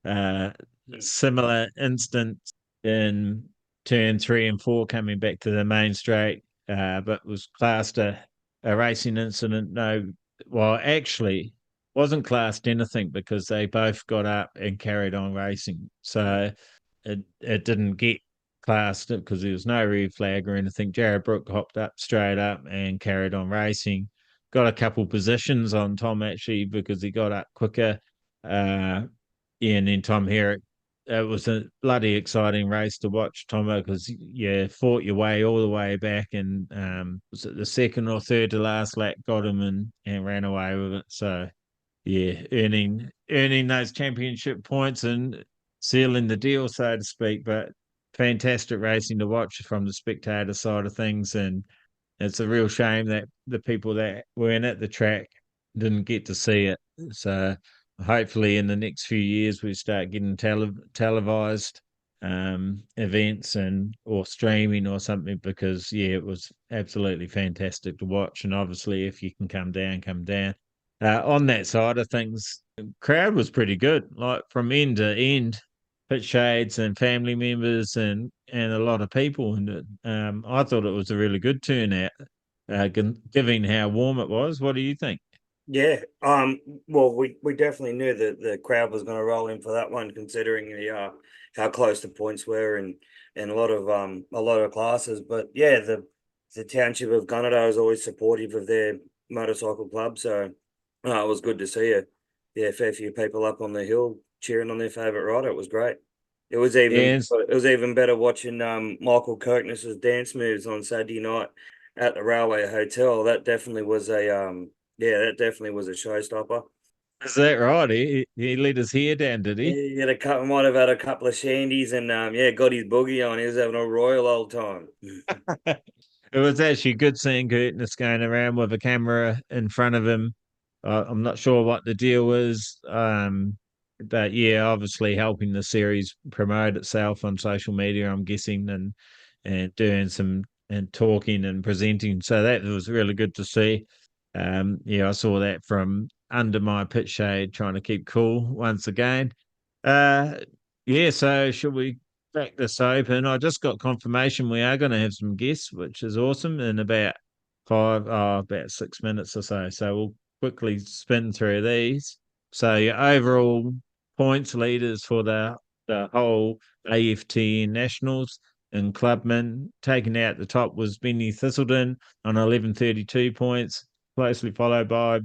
Uh, Similar instance in turn 3 and 4 coming back to the main straight, but was classed a racing incident. No, well, actually, wasn't classed anything because they both got up and carried on racing. So it didn't get classed because there was no red flag or anything. Jared Brook hopped up straight up and carried on racing. got a couple positions on Tom actually because he got up quicker. Yeah, and then Tom Herrick. It was a bloody exciting race to watch, Tomo, because you fought your way all the way back, and was it the second or third to last lap got him and ran away with it. So yeah, earning those championship points and sealing the deal, so to speak. But fantastic racing to watch from the spectator side of things, and it's a real shame that the people that were in at the track didn't get to see it. So hopefully in the next few years we start getting televised events and or streaming or something, because yeah, it was absolutely fantastic to watch. And obviously if you can come down, come down. On that side of things, the crowd was pretty good, like from end to end, pit shades and family members and a lot of people. And I thought it was a really good turnout, given how warm it was. What do you think? Yeah. Well, we definitely knew that the crowd was going to roll in for that one, considering the how close the points were and a lot of classes. But yeah, the township of Gunnedah is always supportive of their motorcycle club, so it was good to see a fair few people up on the hill cheering on their favourite rider. It was great. And It was even better watching Michael Kirkness's dance moves on Saturday night at the Railway Hotel. That definitely was a showstopper. is that right? He let his hair down, did he? He had a couple, might have had a couple of shandies and got his boogie on. He was having a royal old time. It was actually good seeing Curtis going around with a camera in front of him. I'm not sure what the deal was, but yeah, obviously helping the series promote itself on social media, I'm guessing, and doing some and talking and presenting. So that was really good to see. Yeah, I saw that from under my pit shade, trying to keep cool once again. Uh, yeah, so should we crack this open? I just got confirmation we are going to have some guests, which is awesome, in about 6 minutes or so. So we'll quickly spin through these. So your overall points leaders for the whole AFTN Nationals and Clubman, taking out the top was Benny Thistleton on 1132 points, closely followed by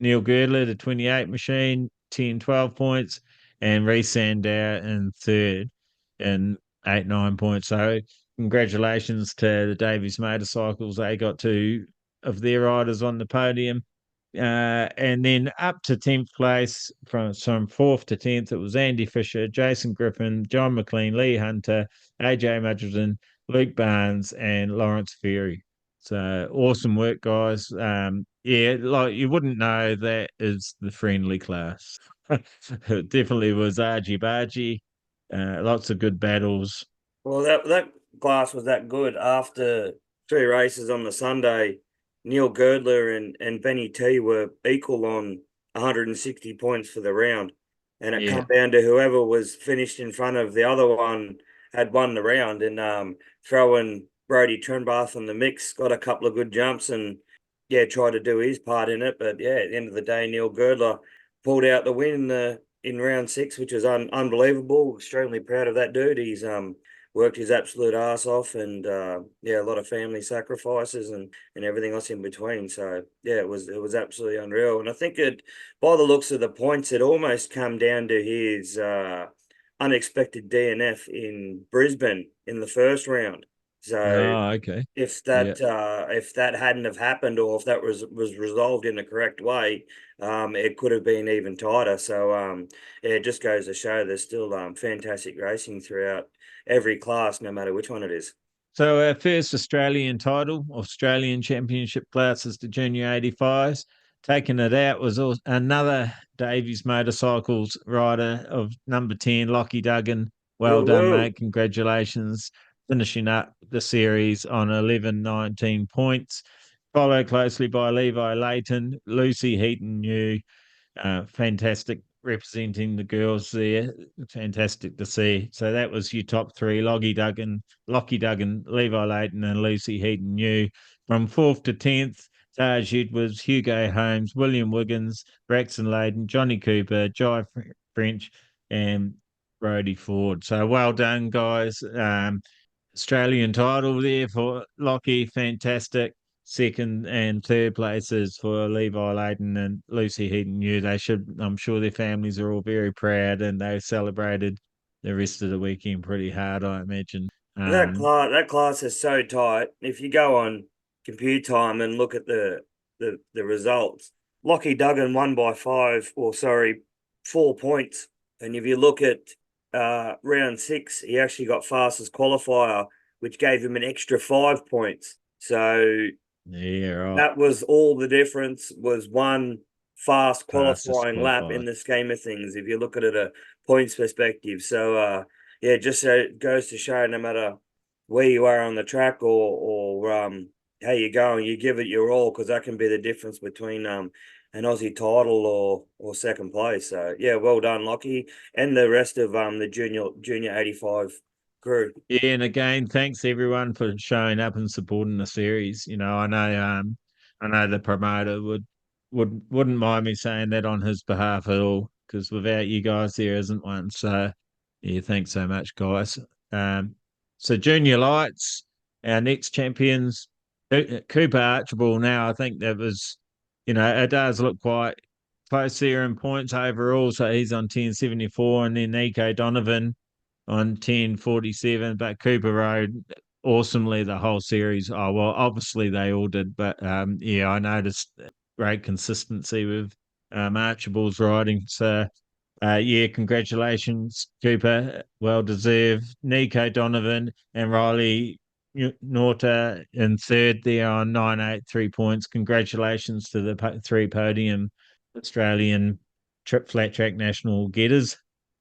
Neil Girdler, the 28 machine, 10-12 points, and Reece Sandow in third and 8-9 points. So congratulations to the Davies motorcycles. They got two of their riders on the podium. And then up to 10th place, from 4th to 10th, it was Andy Fisher, Jason Griffin, John McLean, Lee Hunter, AJ Mudgerton, Luke Barnes, and Lawrence Ferry. So awesome work, guys. Yeah, like you wouldn't know that is the friendly class. It definitely was argy bargy. Lots of good battles. Well, that class was that good. After three races on the Sunday, Neil Girdler and Benny T were equal on 160 points for the round. And it Yeah. come down to whoever was finished in front of the other one had won the round. And throwing Brody Turnbath on the mix, got a couple of good jumps and yeah, tried to do his part in it. But yeah, at the end of the day, Neil Girdler pulled out the win in round six, which was unbelievable. Extremely proud of that dude. He's worked his absolute ass off, and a lot of family sacrifices and everything else in between. So yeah, it was absolutely unreal. And I think it, by the looks of the points, it almost come down to his unexpected DNF in Brisbane in the first round. So Oh, okay. Yeah. if that hadn't have happened, or if that was resolved in the correct way, it could have been even tighter. So yeah, it just goes to show there's still fantastic racing throughout every class, no matter which one it is. So our first Australian title, Australian Championship class, is the Junior 85s. Taking it out was another Davies Motorcycles rider of number 10, Lockie Duggan. Well Woo done, woo. mate. Congratulations. Finishing up the series on 11-19 points. Followed closely by Levi Layton, Lucy Heaton New, fantastic representing the girls there. Fantastic to see. So that was your top three: Lockie Duggan, Levi Layton, and Lucy Heaton New. From 4th to 10th, Taj Edwards, Hugo Holmes, William Wiggins, Braxton Layden, Johnny Cooper, Jai French, and Brody Ford. So well done, guys. Australian title there for Lockie, fantastic. second and third places for Levi Layton and Lucy Heaton-New. I'm sure their families are all very proud, and they celebrated the rest of the weekend pretty hard, I imagine. That class is so tight. If you go on Compute Time and look at the results, Lockie Duggan won by 4 points. And if you look at round 6, he actually got fastest qualifier, which gave him an extra 5 points. So yeah, right. that was all the difference, was one fast qualifying lap qualified. in the scheme of things, if you look at it a points perspective. So just goes to show, no matter where you are on the track or how you're going, you give it your all, because that can be the difference between an Aussie title or second place. So yeah, well done, Lockie, and the rest of the junior 85 crew. Yeah, and again, thanks everyone for showing up and supporting the series. I know the promoter wouldn't mind me saying that on his behalf at all, because without you guys, there isn't one. So yeah, thanks so much, guys. So junior lights, our next champions, Cooper Archibald. Now I think that was, it does look quite close there in points overall. So he's on 1074, and then Nico Donovan on 1047, but Cooper rode awesomely the whole series. Oh, well, obviously they all did, but yeah, I noticed great consistency with Archibald's riding. So yeah, congratulations, Cooper. Well deserved. Nico Donovan and Riley Norta in third there on 983 points. Congratulations to the 3 podium Australian flat track national getters.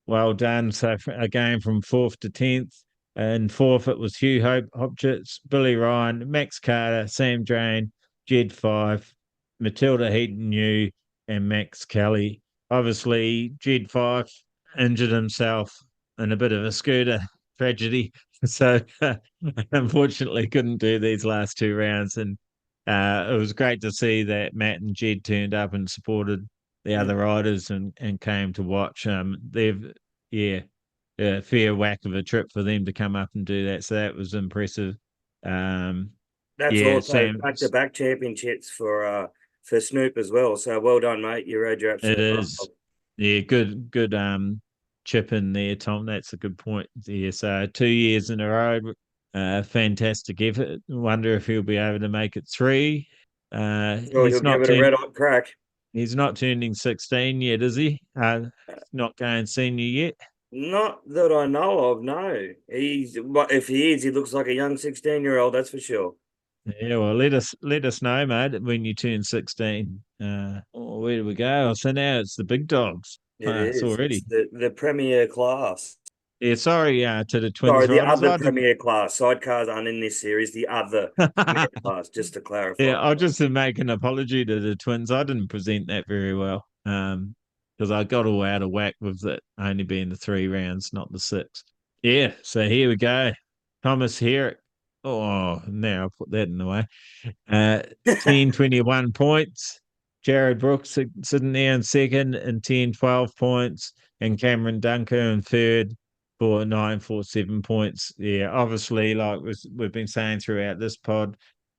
Well done. So again, from 4th to 10th. And 4th, it was Hugh Hopchitz, Billy Ryan, Max Carter, Sam Drane, Jed Fife, Matilda Heaton-New, and Max Kelly. Obviously, Jed Fife injured himself in a bit of a scooter tragedy. So unfortunately couldn't do these last 2 rounds. And it was great to see that Matt and Jed turned up and supported the other riders and came to watch. They've a fair whack of a trip for them to come up and do that. So that was impressive. That's Yeah, also Sam, back-to-back championships for Snoop as well. So well done, mate. You rode your it absolute is. butt. Yeah, good chip in there, Tom. That's a good point. Yeah, so 2 years in a row, fantastic effort. Wonder if he'll be able to make it 3. Sure, he'll give it a red-hot crack. He's not turning 16 yet, is he? Not going senior yet. Not that I know of, no. If he is, he looks like a young 16-year-old, that's for sure. Yeah, well, let us know, mate, when you turn 16. Where do we go? So now it's the big dogs. It It's is. already. It's the premier class. Yeah, sorry to the twins Sorry, the riders. other premier class. Sidecars aren't in this series. The other premier class, just to clarify. Yeah, I'll just make an apology to the twins. I didn't present that very well. Because I got all out of whack with it only being the 3 rounds, not the 6. Yeah, so here we go. Thomas Herrick. Oh, now I'll put that in the way. 1021 points. Jared Brooks sitting there in second and 1012 points. And Cameron Dunker in third for 947 points. Yeah, obviously, like we've been saying throughout this pod,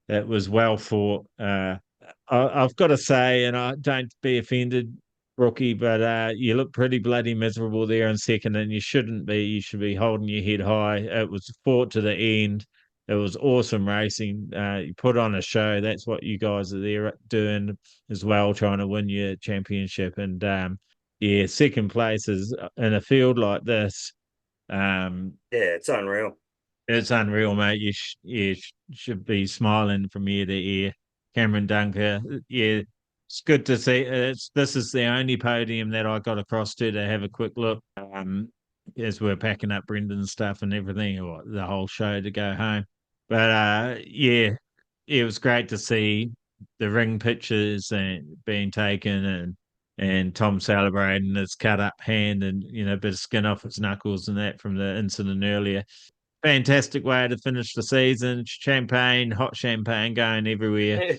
it was well fought. I've got to say, and I don't be offended, Rookie, but you look pretty bloody miserable there in second, and you shouldn't be. You should be holding your head high. It was fought to the end. It was awesome racing. You put on a show. That's what you guys are there doing as well, trying to win your championship. And yeah, second place is in a field like this. Yeah, it's unreal. It's unreal, mate. You should be smiling from ear to ear. Cameron Dunker, yeah, it's good to see. This is the only podium that I got across to have a quick look. As we're packing up Brendan's stuff and everything, or the whole show to go home. But yeah, it was great to see the ring pictures and being taken and Tom celebrating his cut up hand and a bit of skin off his knuckles and that from the incident earlier. Fantastic way to finish the season. Hot champagne going everywhere.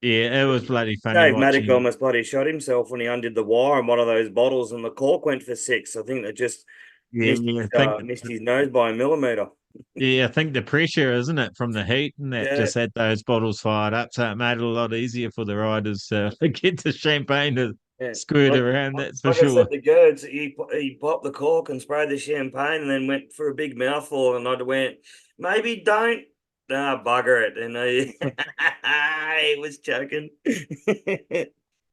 Yeah, it was bloody funny Dave watching. Maddock almost bloody shot himself when he undid the wire on one of those bottles, and the cork went for 6. I think that just missed his nose by a millimetre. Yeah, I think the pressure, isn't it, from the heat and that Yeah. just had those bottles fired up. So it made it a lot easier for the riders to get the champagne to Yeah. squirt Like, around, that's for like I sure. said to Gerds, he popped the cork and sprayed the champagne and then went for a big mouthful. And I went, maybe don't. Nah, bugger it. And he was choking.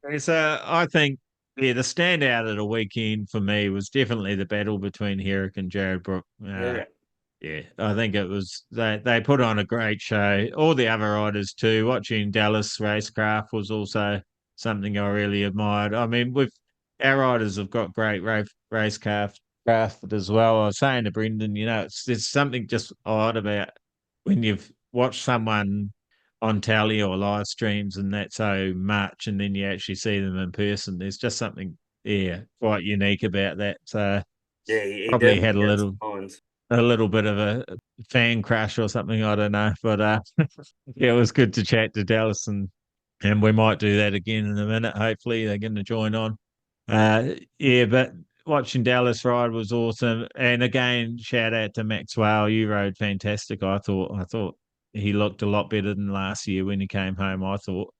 And so I think, yeah, the standout of the weekend for me was definitely the battle between Herrick and Jared Brook. Yeah. Yeah, I think it was they put on a great show. All the other riders too. Watching Dallas racecraft was also something I really admired. I mean, with our riders have got great racecraft as well. I was saying to Brendan, there's something just odd about when you've watched someone on tally or live streams and that so much, and then you actually see them in person. There's just something, yeah, quite unique about that. So Yeah, he probably definitely had gets signs. a little bit of a fan crash or something. I don't know, but yeah, it was good to chat to Dallas, and we might do that again in a minute. Hopefully, they're going to join on. Yeah, but watching Dallas ride was awesome, and again, shout out to Maxwell. You rode fantastic. I thought he looked a lot better than last year when he came home. I thought.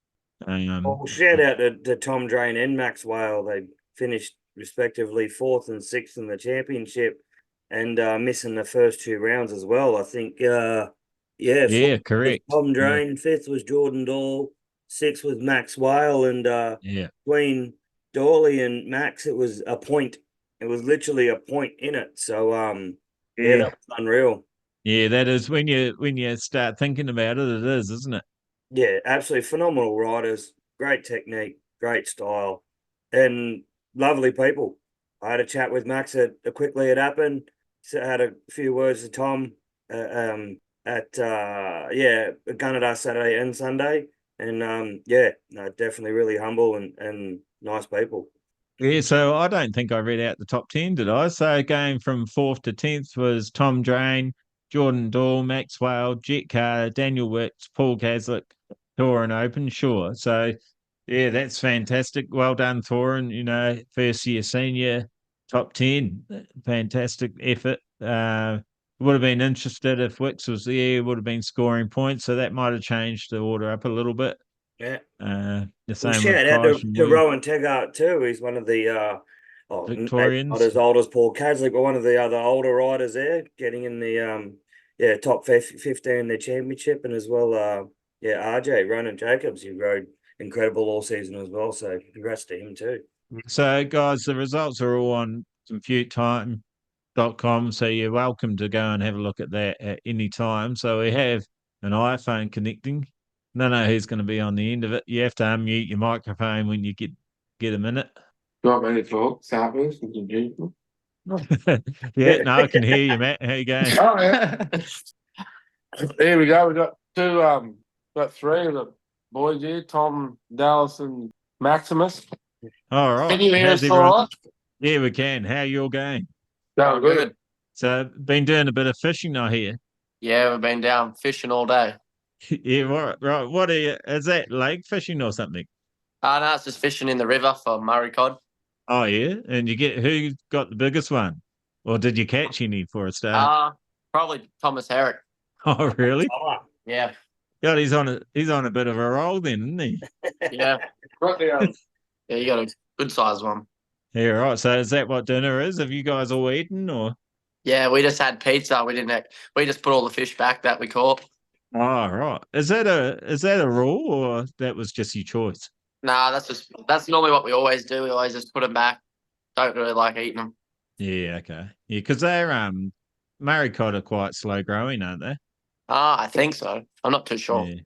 Well, shout out to Tom Drane and Max Whale. They finished respectively fourth and sixth in the championship and missing the first two rounds as well. I think, fourth Yeah, was correct. Tom Yeah, Drane, fifth was Jordan Doyle, sixth was Max Whale, and yeah, between Dawley and Max, it was a point. It was literally a point in it. So, yeah, that yeah, was unreal. yeah. That is when you start thinking about it, it is, isn't it? Yeah, absolutely phenomenal riders, great technique, great style, and lovely people. I had a chat with Max quickly it happened. So I had a few words to Tom at Gunnedah Saturday and Sunday, and no, definitely really humble and nice people. Yeah, so I don't think I read out the top 10, did I? So going from 4th to 10th was Tom Drane, Jordan Doyle, Maxwell, Jet Carter, Daniel Wicks, Paul Caslick, Torin Open, sure. So, yeah, that's fantastic. Well done, Torin. First year senior, top 10. Fantastic effort. Would have been interested if Wicks was there, would have been scoring points. So that might have changed the order up a little bit. Yeah. The Well, same with shout out Price and to Will. Rowan Tegart too. He's one of the maybe not Victorians. as old as Paul Caslick, but one of the other older riders there, getting in the top 15 in the championship, and as well RJ Ronan Jacobs, who rode incredible all season as well. So congrats to him too. So, guys, the results are all on computetime.com. So, you're welcome to go and have a look at that at any time. So, we have an iPhone connecting. Don't know who's going to be on the end of it. You have to unmute your microphone when you get a minute. Do you want me to talk? Sabbath and people? Yeah, no, I can hear you, Matt. How you going? Oh, yeah. Here we go. We got three of the boys here, Tom, Dallas, and Maximus. All right. Can you hear How's us all everyone? right? Yeah, we can. How you all going? Going good. So, been doing a bit of fishing, I hear. Yeah, we've been down fishing all day. Yeah, right, right. What are you? Is that lake fishing or something? No, it's just fishing in the river for Murray cod. Oh yeah, and who got the biggest one, or did you catch any for a start? Probably Thomas Herrick. Oh really? Yeah, God, he's on a bit of a roll then, isn't he? yeah, Right there. yeah. You got a good sized one. Yeah, right. So is that what dinner is? Have you guys all eaten or? Yeah, we just had pizza. We just put all the fish back that we caught. Oh right. Is that a rule or that was just your choice? Nah, that's normally what we always do. We always just put them back. Don't really like eating them. Yeah, okay. Yeah, because they're Murray cod are quite slow growing, aren't they? I think so. I'm not too sure. Yeah.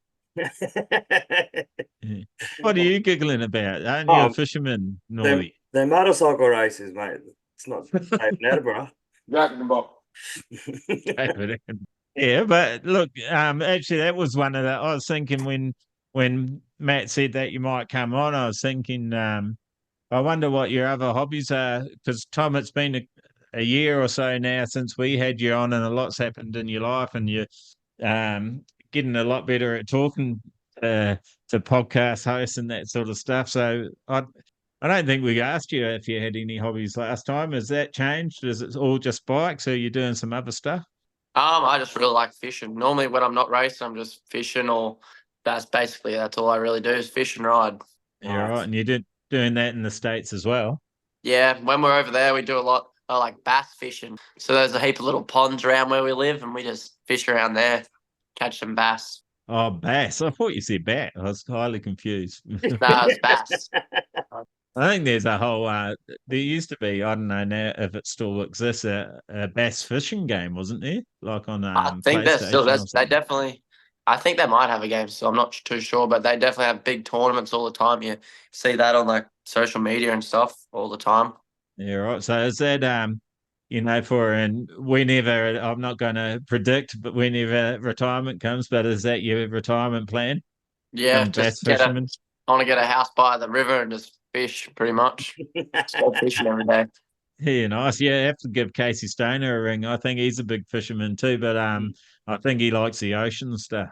Yeah. What are you giggling about? Aren't you a fisherman, Norby? They're motorcycle races, mate. It's not Dave Edinburgh. Back in the box. Yeah, but look, actually, that was one of the. I was thinking when Matt said that you might come on, I was thinking, I wonder what your other hobbies are, because Tom, it's been a year or so now since we had you on, and a lot's happened in your life, and you're getting a lot better at talking to podcast hosts and that sort of stuff. So I don't think we asked you if you had any hobbies last time. Has that changed? Is it all just bikes, or are you doing some other stuff? I just really like fishing. Normally when I'm not racing, I'm just fishing, or that's all I really do is fish and ride. Yeah, right. And you did doing that in the States as well. Yeah, when we're over there, we do a lot of like bass fishing. So there's a heap of little ponds around where we live, and we just fish around there, catch some bass. Oh, bass. I thought you said bat. I was highly confused. Nah, it's bass. I think there's a whole there used to be, I don't know now if it still exists, a bass fishing game, wasn't there? Like on I think they're still. PlayStation or They something. definitely. I think they might have a game, so I'm not too sure, but they definitely have big tournaments all the time. You see that on like social media and stuff all the time. Yeah, right. So is that for and whenever I'm not gonna predict, but whenever retirement comes, but is that your retirement plan? Yeah, Become just bass fisherman? I want to get a house by the river and just fish pretty much. Just go fishing every day. Yeah, nice. Yeah, I have to give Casey Stoner a ring. I think he's a big fisherman too, but I think he likes the ocean stuff.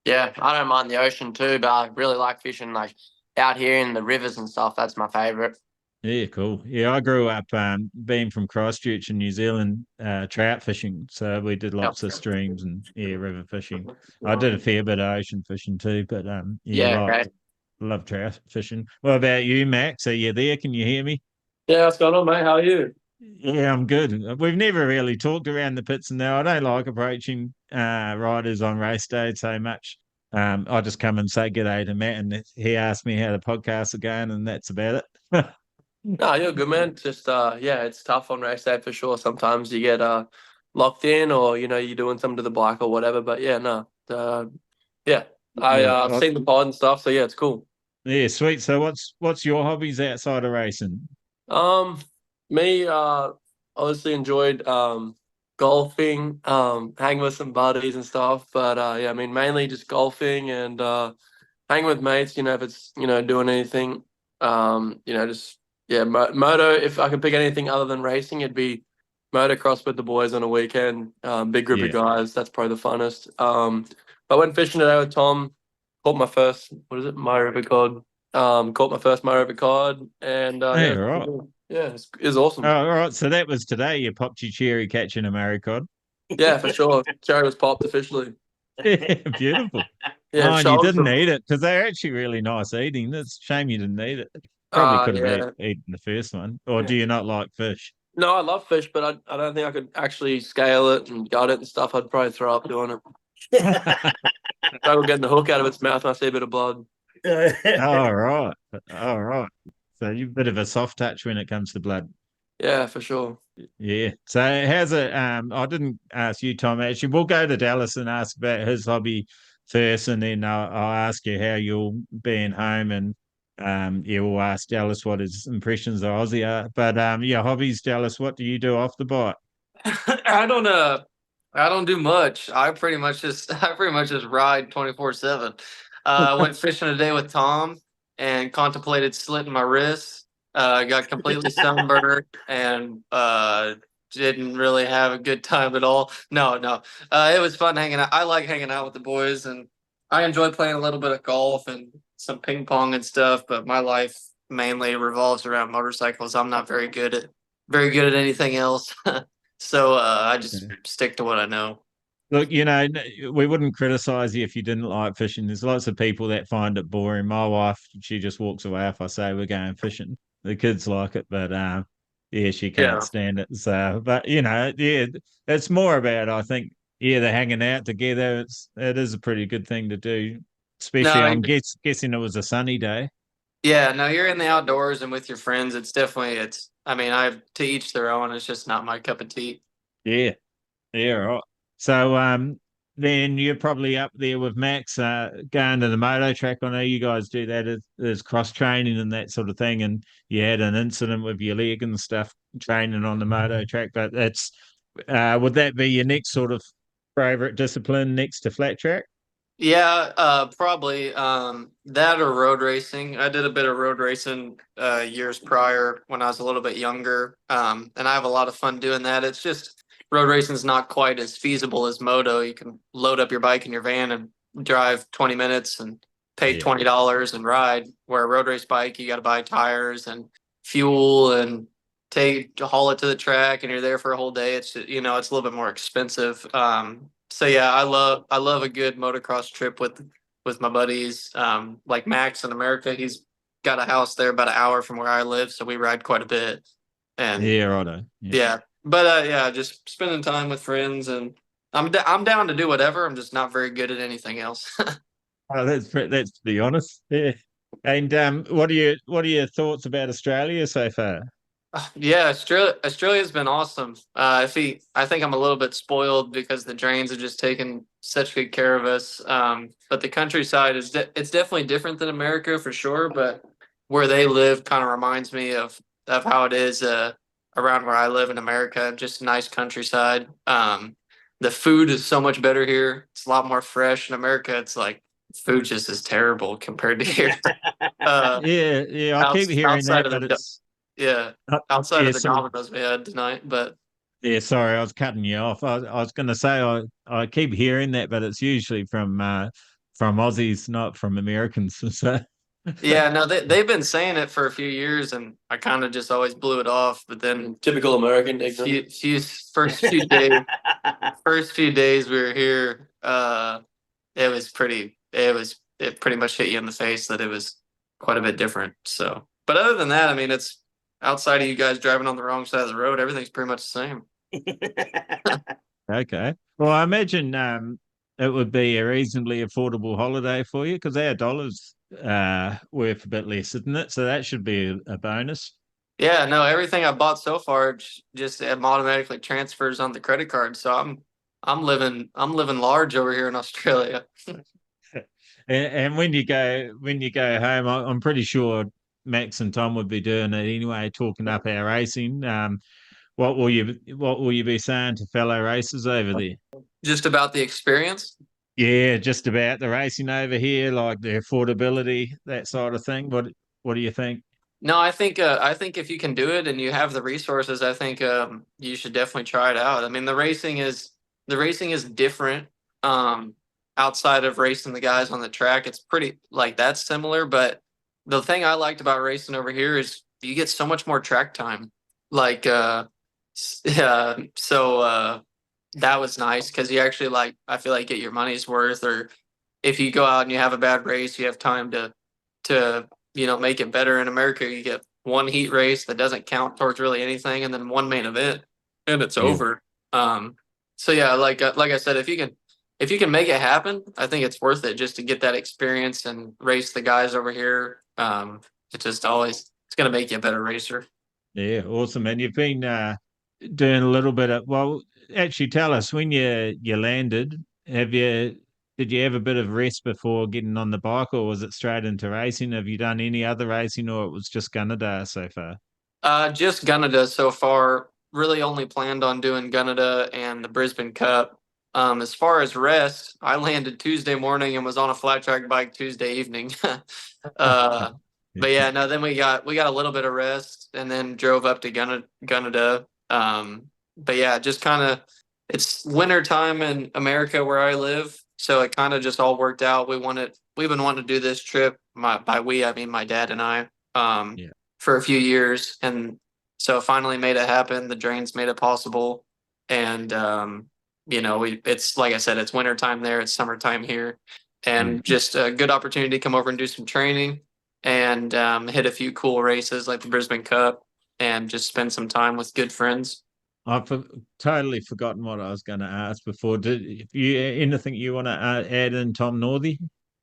Yeah, I don't mind the ocean too, but I really like fishing like out here in the rivers and stuff. That's my favorite. Yeah, cool. Yeah, I grew up being from Christchurch in New Zealand, trout fishing. So we did Yep. lots of streams and river fishing. I did a fair bit of ocean fishing too, but Yeah, great. love trout fishing. What about you, Max? Are you there? Can you hear me? Yeah, what's going on, mate? How are you? Yeah, I'm good. We've never really talked around the pits and now. I don't like approaching riders on race day so much. I just come and say g'day to Matt, and he asked me how the podcasts are going, and that's about it. No, you're good, man. Just yeah, it's tough on race day for sure. Sometimes you get locked in, or you're doing something to the bike or whatever. But yeah, no, yeah, I've Uh, seen the pod and stuff, so yeah, it's cool. Yeah, sweet. So what's your hobbies outside of racing? Um, me, obviously enjoyed golfing, hanging with some buddies and stuff. But yeah, I mean mainly just golfing and hanging with mates. If it's doing anything, just yeah, moto. If I could pick anything other than racing, it'd be motocross with the boys on a weekend. Big group of Yeah. guys. That's probably the funnest. I went fishing today with Tom. Caught my first, what is it, Myra cod. Caught my first Myra cod, and Hey, yeah, all right. yeah, it's awesome. Oh, all right. So that was today. You popped your cherry catching a maricod. Yeah, for sure. Cherry was popped officially. Yeah, beautiful. Yeah, Oh, and you shows didn't them. eat it because they're actually really nice eating. It's a shame you didn't eat it. Probably could have Yeah. eaten the first one. Or Yeah. do you not like fish? No, I love fish, but I don't think I could actually scale it and gut it and stuff. I'd probably throw up doing it. I would get the hook out of its mouth when I see a bit of blood. All right. All right. So you're a bit of a soft touch when it comes to blood. Yeah, for sure. Yeah. So how's it? I didn't ask you, Tom. Actually, we'll go to Dallas and ask about his hobby first, and then I'll ask you how you'll being home, and yeah, we'll ask Dallas what his impressions of Aussie are. But your hobbies, Dallas. What do you do off the bike? I don't do much. I pretty much just ride 24/7. I went fishing today with Tom and contemplated slitting my wrists. Got completely sunburned and didn't really have a good time at all. No, no. It was fun hanging out. I like hanging out with the boys, and I enjoy playing a little bit of golf and some ping pong and stuff, but my life mainly revolves around motorcycles. I'm not very good at anything else. So I just stick to what I know. Look, we wouldn't criticize you if you didn't like fishing. There's lots of people that find it boring. My wife, she just walks away if I say we're going fishing. The kids like it, but yeah, she can't Yeah. stand it. So, but yeah, it's more about I think they're hanging out together. It is a pretty good thing to do, especially No, guessing it was a sunny day. yeah, no, you're in the outdoors and with your friends. I mean, I to each their own. It's just not my cup of tea. Yeah, yeah, right. So then you're probably up there with Max going to the moto track. I know you guys do that as cross training and that sort of thing. And you had an incident with your leg and stuff training on the moto track. But that's would that be your next sort of favorite discipline next to flat track? Yeah, probably that or road racing. I did a bit of road racing years prior when I was a little bit younger, and I have a lot of fun doing that. It's just road racing is not quite as feasible as moto. You can load up your bike in your van and drive 20 minutes and pay Yeah. $20 and ride. Where a road race bike, you got to buy tires and fuel and haul it to the track and you're there for a whole day, it's it's a little bit more expensive. So yeah, I love a good motocross trip with my buddies. Like Max in America, he's got a house there about an hour from where I live, so we ride quite a bit. And Yeah, righto. yeah, but yeah, just spending time with friends, and I'm down to do whatever. I'm just not very good at anything else. Oh, that's to be honest. Yeah. And what are your thoughts about Australia so far? Yeah, Australia's been awesome. I think I'm a little bit spoiled because the Dranes have just taken such good care of us. But the countryside it's definitely different than America for sure. But where they live kind of reminds me of how it is around where I live in America. Just a nice countryside. The food is so much better here. It's a lot more fresh. In America, it's like food just is terrible compared to here. Yeah, I keep hearing Outside that, of but it's yeah, outside yeah, of the sorry. Domino's we had tonight, but Yeah, sorry, I was cutting you off. I was going to say I keep hearing that, but it's usually from Aussies, not from Americans. So yeah, no, they've been saying it for a few years, and I kind of just always blew it off. But then Typical American. first few days we were here, it pretty much hit you in the face that it was quite a bit different. So, but other than that, I mean, it's outside of you guys driving on the wrong side of the road, everything's pretty much the same. okay. Well, I imagine it would be a reasonably affordable holiday for you because our dollars worth a bit less, isn't it? So that should be a bonus. Yeah, no, everything I bought so far just automatically transfers on the credit card. So I'm living large over here in Australia. And when you go home, I'm pretty sure Max and Tom would be doing it anyway, talking up our racing. What will you be saying to fellow racers over there? Just about the experience. Yeah, just about the racing over here, like the affordability, that sort of thing. What do you think? No, I think if you can do it and you have the resources, I think you should definitely try it out. I mean, the racing is different. Outside of racing the guys on the track, it's pretty like that's similar. But the thing I liked about racing over here is you get so much more track time. Like, yeah, so that was nice because you actually I feel like get your money's worth. Or if you go out and you have a bad race, you have time to make it better. In America, you get one heat race that doesn't count towards really anything, and then one main event, and it's over. So yeah, like I said, if you can make it happen, I think it's worth it just to get that experience and race the guys over here. It's going to make you a better racer. Yeah, awesome. And you've been doing a little bit of actually tell us when you landed, did you have a bit of rest before getting on the bike, or was it straight into racing? Have you done any other racing, or it was just Gunnedah so far? Just Gunnedah so far. Really only planned on doing Gunnedah and the Brisbane Cup. As far as rest, I landed Tuesday morning and was on a flat track bike Tuesday evening. But yeah, no, then we got a little bit of rest and then drove up to Gunnedah. But yeah, just kind of it's winter time in America where I live, so it kind of just all worked out. We've been wanting to do this trip. By we, I mean my dad and I. For a few years, and so finally made it happen. The Dranes made it possible, and it's like I said, it's wintertime there, it's summertime here, and just a good opportunity to come over and do some training and hit a few cool races like the Brisbane Cup and just spend some time with good friends. I've totally forgotten what I was going to ask before. If you anything you want to add in, Tom Northey?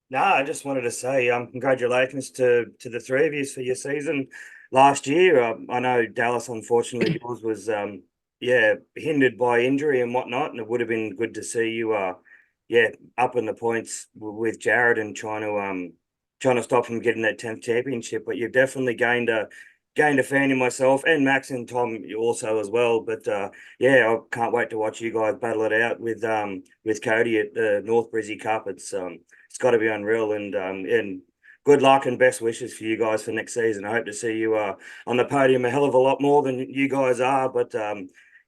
No, I just wanted to say congratulations to the three of you for your season last year. I know Dallas, unfortunately, yours was hindered by injury and whatnot, and it would have been good to see you up in the points with Jared and trying to stop him getting that 10th championship. But you've definitely gained a fan in myself and Max and Tom also as well. But I can't wait to watch you guys battle it out with Cody at the North Brizzy Cup. It's got to be unreal, and good luck and best wishes for you guys for next season. I hope to see you on the podium a hell of a lot more than you guys are. But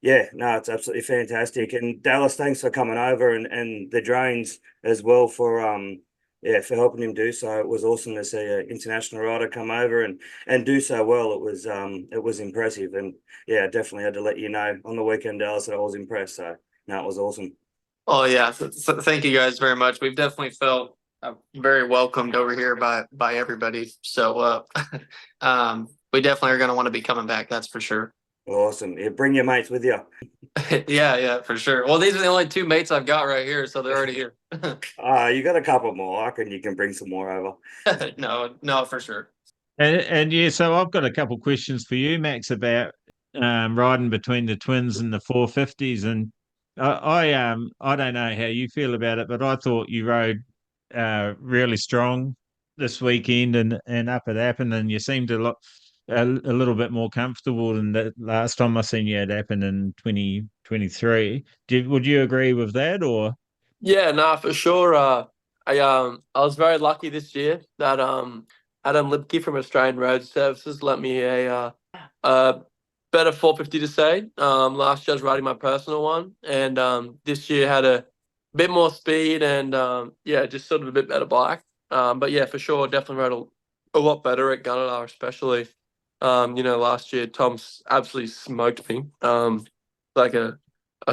it's absolutely fantastic. And Dallas, thanks for coming over, and the Dranes as well for yeah, for helping him do so. It was awesome to see an international rider come over and do so well. It was impressive, and yeah, definitely had to let you know on the weekend, Dallas, that I was impressed. So no, it was awesome. Oh yeah, thank you guys very much. We've definitely felt very welcomed over here by everybody. So we definitely are going to want to be coming back. That's for sure. Awesome. Yeah, bring your mates with you. Yeah, for sure. Well, these are the only 2 mates I've got right here, so they're already here. You got a couple more. I reckon you can bring some more over. No, for sure. And yeah, so I've got a couple questions for you, Max, about riding between the twins and the 450s. And I don't know how you feel about it, but I thought you rode really strong this weekend and up at Appin, and you seemed a little bit more comfortable than the last time I seen you at Appin in 2023. Would you agree with that, or? Yeah, no, for sure. I was very lucky this year that Adam Lipke from Australian Road Services lent me a better 450 to say. Last year I was riding my personal one, and this year had a bit more speed and yeah, just sort of a bit better bike. But yeah, for sure, definitely rode a lot better at Gunnedah, especially. Last year Tom's absolutely smoked me. Like a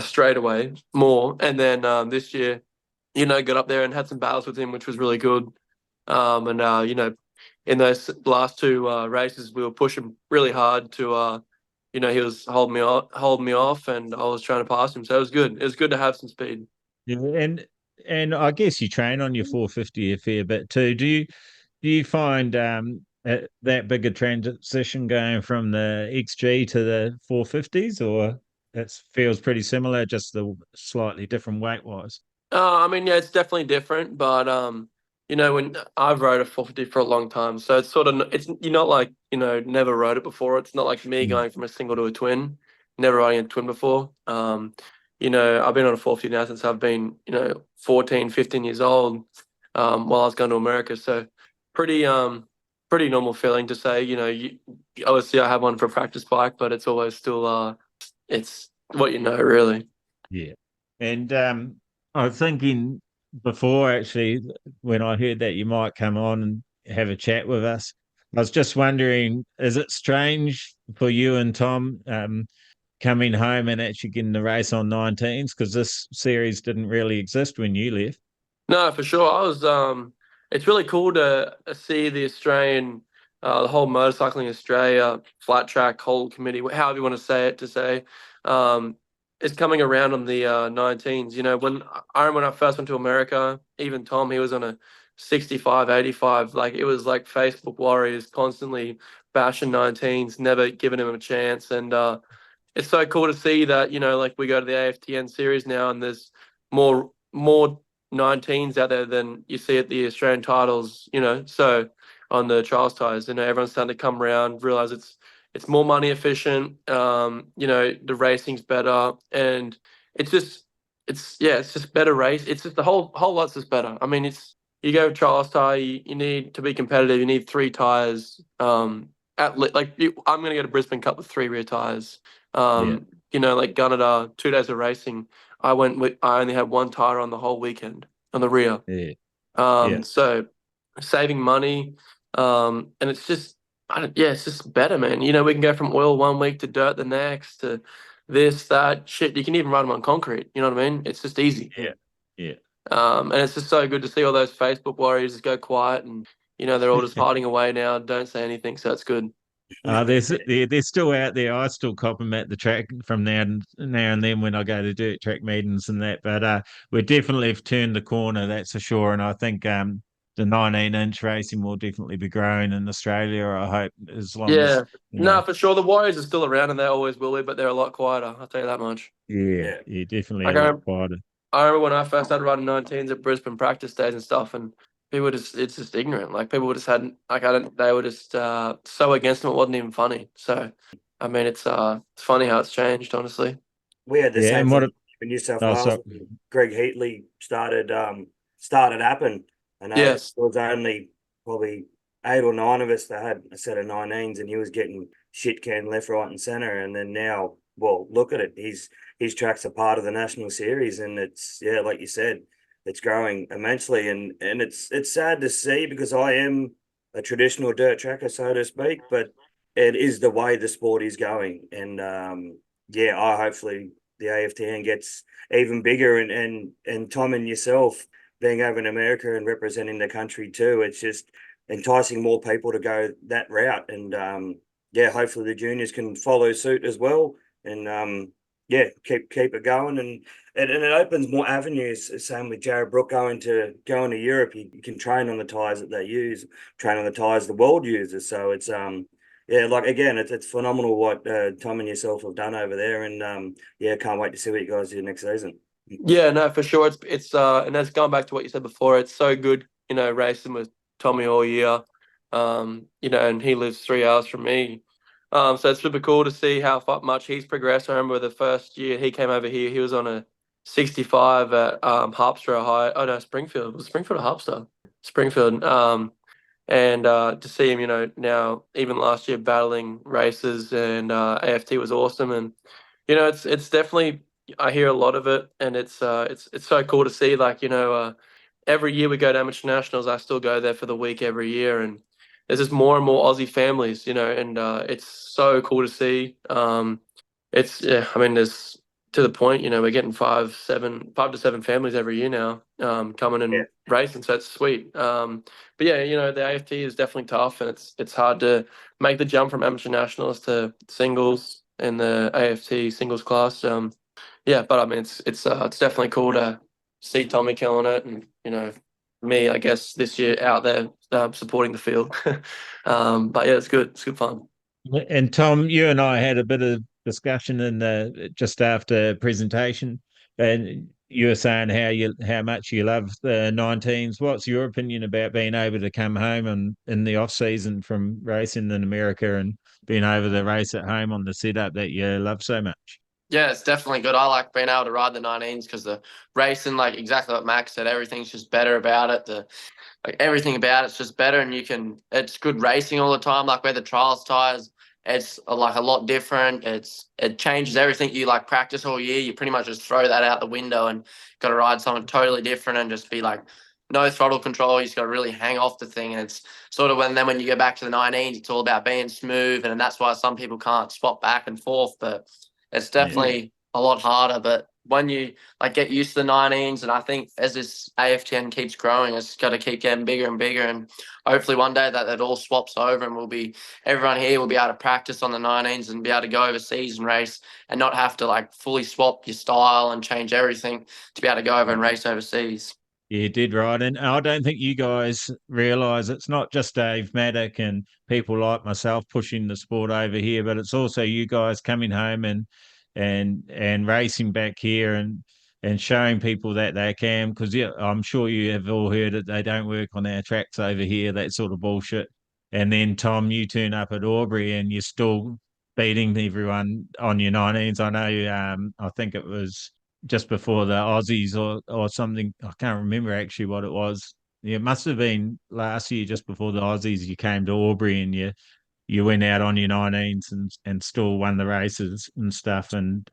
straightaway more, and then this year, got up there and had some battles with him, which was really good. In those last 2 races, we were pushing really hard to he was holding me off, and I was trying to pass him. So it was good. It was good to have some speed. Yeah, and I guess you train on your 450 a fair bit too. Do you find that bigger transition going from the XG to the 450s, or it feels pretty similar, just the slightly different weight wise? I mean, yeah, it's definitely different, but when I've rode a 450 for a long time, so it's sort of you're not like never rode it before. It's not like me going from a single to a twin, never riding a twin before. I've been on a 450 now since I've been 14, 15 years old. While I was going to America, so pretty normal feeling to say. Obviously I have one for a practice bike, but it's always still it's what really. Yeah. And I was thinking before, actually, when I heard that you might come on and have a chat with us, I was just wondering, is it strange for you and Tom coming home and actually getting the race on 19s? Because this series didn't really exist when you left. No, for sure. I was it's really cool to see the Australian the whole Motorcycling Australia flat track whole committee, however you want to say it, is coming around on the 19s. When I first went to America, even Tom, he was on a 65, 85. Like, it was like Facebook warriors constantly bashing 19s, never giving him a chance. And it's so cool to see that, like, we go to the AFTN series now, and there's more 19s out there than you see at the Australian titles, so on the trials tires, everyone's starting to come around, realize it's more money efficient. The racing's better, and it's just better race. It's just the whole lot's just better. I mean, you go trials tire, you need to be competitive. You need 3 tires. I'm gonna go to Brisbane Cup with 3 rear tires. Like Gunnedah, 2 days of racing, I only had 1 tire on the whole weekend on the rear. So saving money, and it's just it's just better, man. We can go from oil one week to dirt the next, to this, that, shit. You can even ride them on concrete. You know what I mean? It's just easy. Yeah. And it's just so good to see all those Facebook warriors just go quiet, and they're all just hiding away now, don't say anything. So it's good. They're still out there. I still cop them at the track from now and then when I go to dirt track meetings and that. But we definitely have turned the corner, that's for sure. And I think the 19-inch racing will definitely be growing in Australia, I hope, as long as. For sure. The Warriors are still around, and they always will be, but they're a lot quieter. I'll tell you that much. Yeah, definitely Like, a lot quieter. I remember when I first started riding 19s at Brisbane practice days and stuff, and people it's just ignorant. Like, people just hadn't, they were just so against them, it wasn't even funny. So, I mean, it's funny how it's changed, honestly. We had the same thing in New South Wales. Sorry. Greg Heatley started happening. And it was only probably 8 or 9 of us that had a set of 19s, and he was getting shit canned left, right, and center. And then now, well, look at it. His tracks are part of the national series, and it's like you said, it's growing immensely, and it's sad to see because I am a traditional dirt tracker, so to speak, but it is the way the sport is going, and yeah, I hopefully the AFTN gets even bigger, and Tom and yourself being over in America and representing the country too, it's just enticing more people to go that route, and yeah, hopefully the juniors can follow suit as well, and yeah, keep it going, and it opens more avenues. Same with Jared Brook going to Europe, you can train on the tires that they use, train on the tires the world uses. So it's yeah, like again, it's phenomenal what Tom and yourself have done over there, and yeah, can't wait to see what you guys do next season. Yeah, no, for sure. It's and that's going back to what you said before. It's so good, racing with Tommy all year. And he lives 3 hours from me. So it's super cool to see how much he's progressed. I remember the first year he came over here, he was on a 65 at Harpster High. Oh no, Springfield. Was Springfield or Harpster? Springfield. And to see him, now even last year battling races and AFT was awesome. And it's definitely, I hear a lot of it, and it's so cool to see. Like every year we go to amateur nationals, I still go there for the week every year, and there's just more and more Aussie families, and it's so cool to see. It's I mean, there's to the point, we're getting 5 to 7 families every year now, coming and racing, so it's sweet. But yeah, the AFT is definitely tough, and it's hard to make the jump from amateur nationals to singles in the AFT singles class. Yeah, but I mean, it's definitely cool to see Tommy killing it, and me, I guess, this year out there supporting the field. But yeah, it's good. It's good fun. And Tom, you and I had a bit of discussion in the just after presentation, and you were saying how much you love the 19s. What's your opinion about being able to come home and in the off season from racing in America and being able to race at home on the setup that you love so much? Yeah, it's definitely good. I like being able to ride the 19s because the racing, like exactly what Max said, everything's just better about it. Everything about it's just better, and it's good racing all the time. Like where the trials tires, it's like a lot different. It changes everything. You like practice all year, you pretty much just throw that out the window and got to ride something totally different and just be like no throttle control. You just got to really hang off the thing, and it's sort of when you go back to the 19s, it's all about being smooth, and that's why some people can't swap back and forth. But it's definitely a lot harder. But when you get used to the 19s, and I think as this AFTN keeps growing, it's got to keep getting bigger and bigger, and hopefully one day that all swaps over, and everyone here will be able to practice on the 19s and be able to go overseas and race and not have to fully swap your style and change everything to be able to go over and race overseas. You did right. And I don't think you guys realise it's not just Dave Maddock and people like myself pushing the sport over here, but it's also you guys coming home and racing back here and showing people that they can. Because I'm sure you have all heard it. They don't work on our tracks over here, that sort of bullshit. And then Tom, you turn up at Aubrey and you're still beating everyone on your 19s. I know. I think it was just before the Aussies or something. I can't remember actually what it was. Yeah, it must have been last year, just before the Aussies. You came to Aubrey and you went out on your 19s and still won the races and stuff. And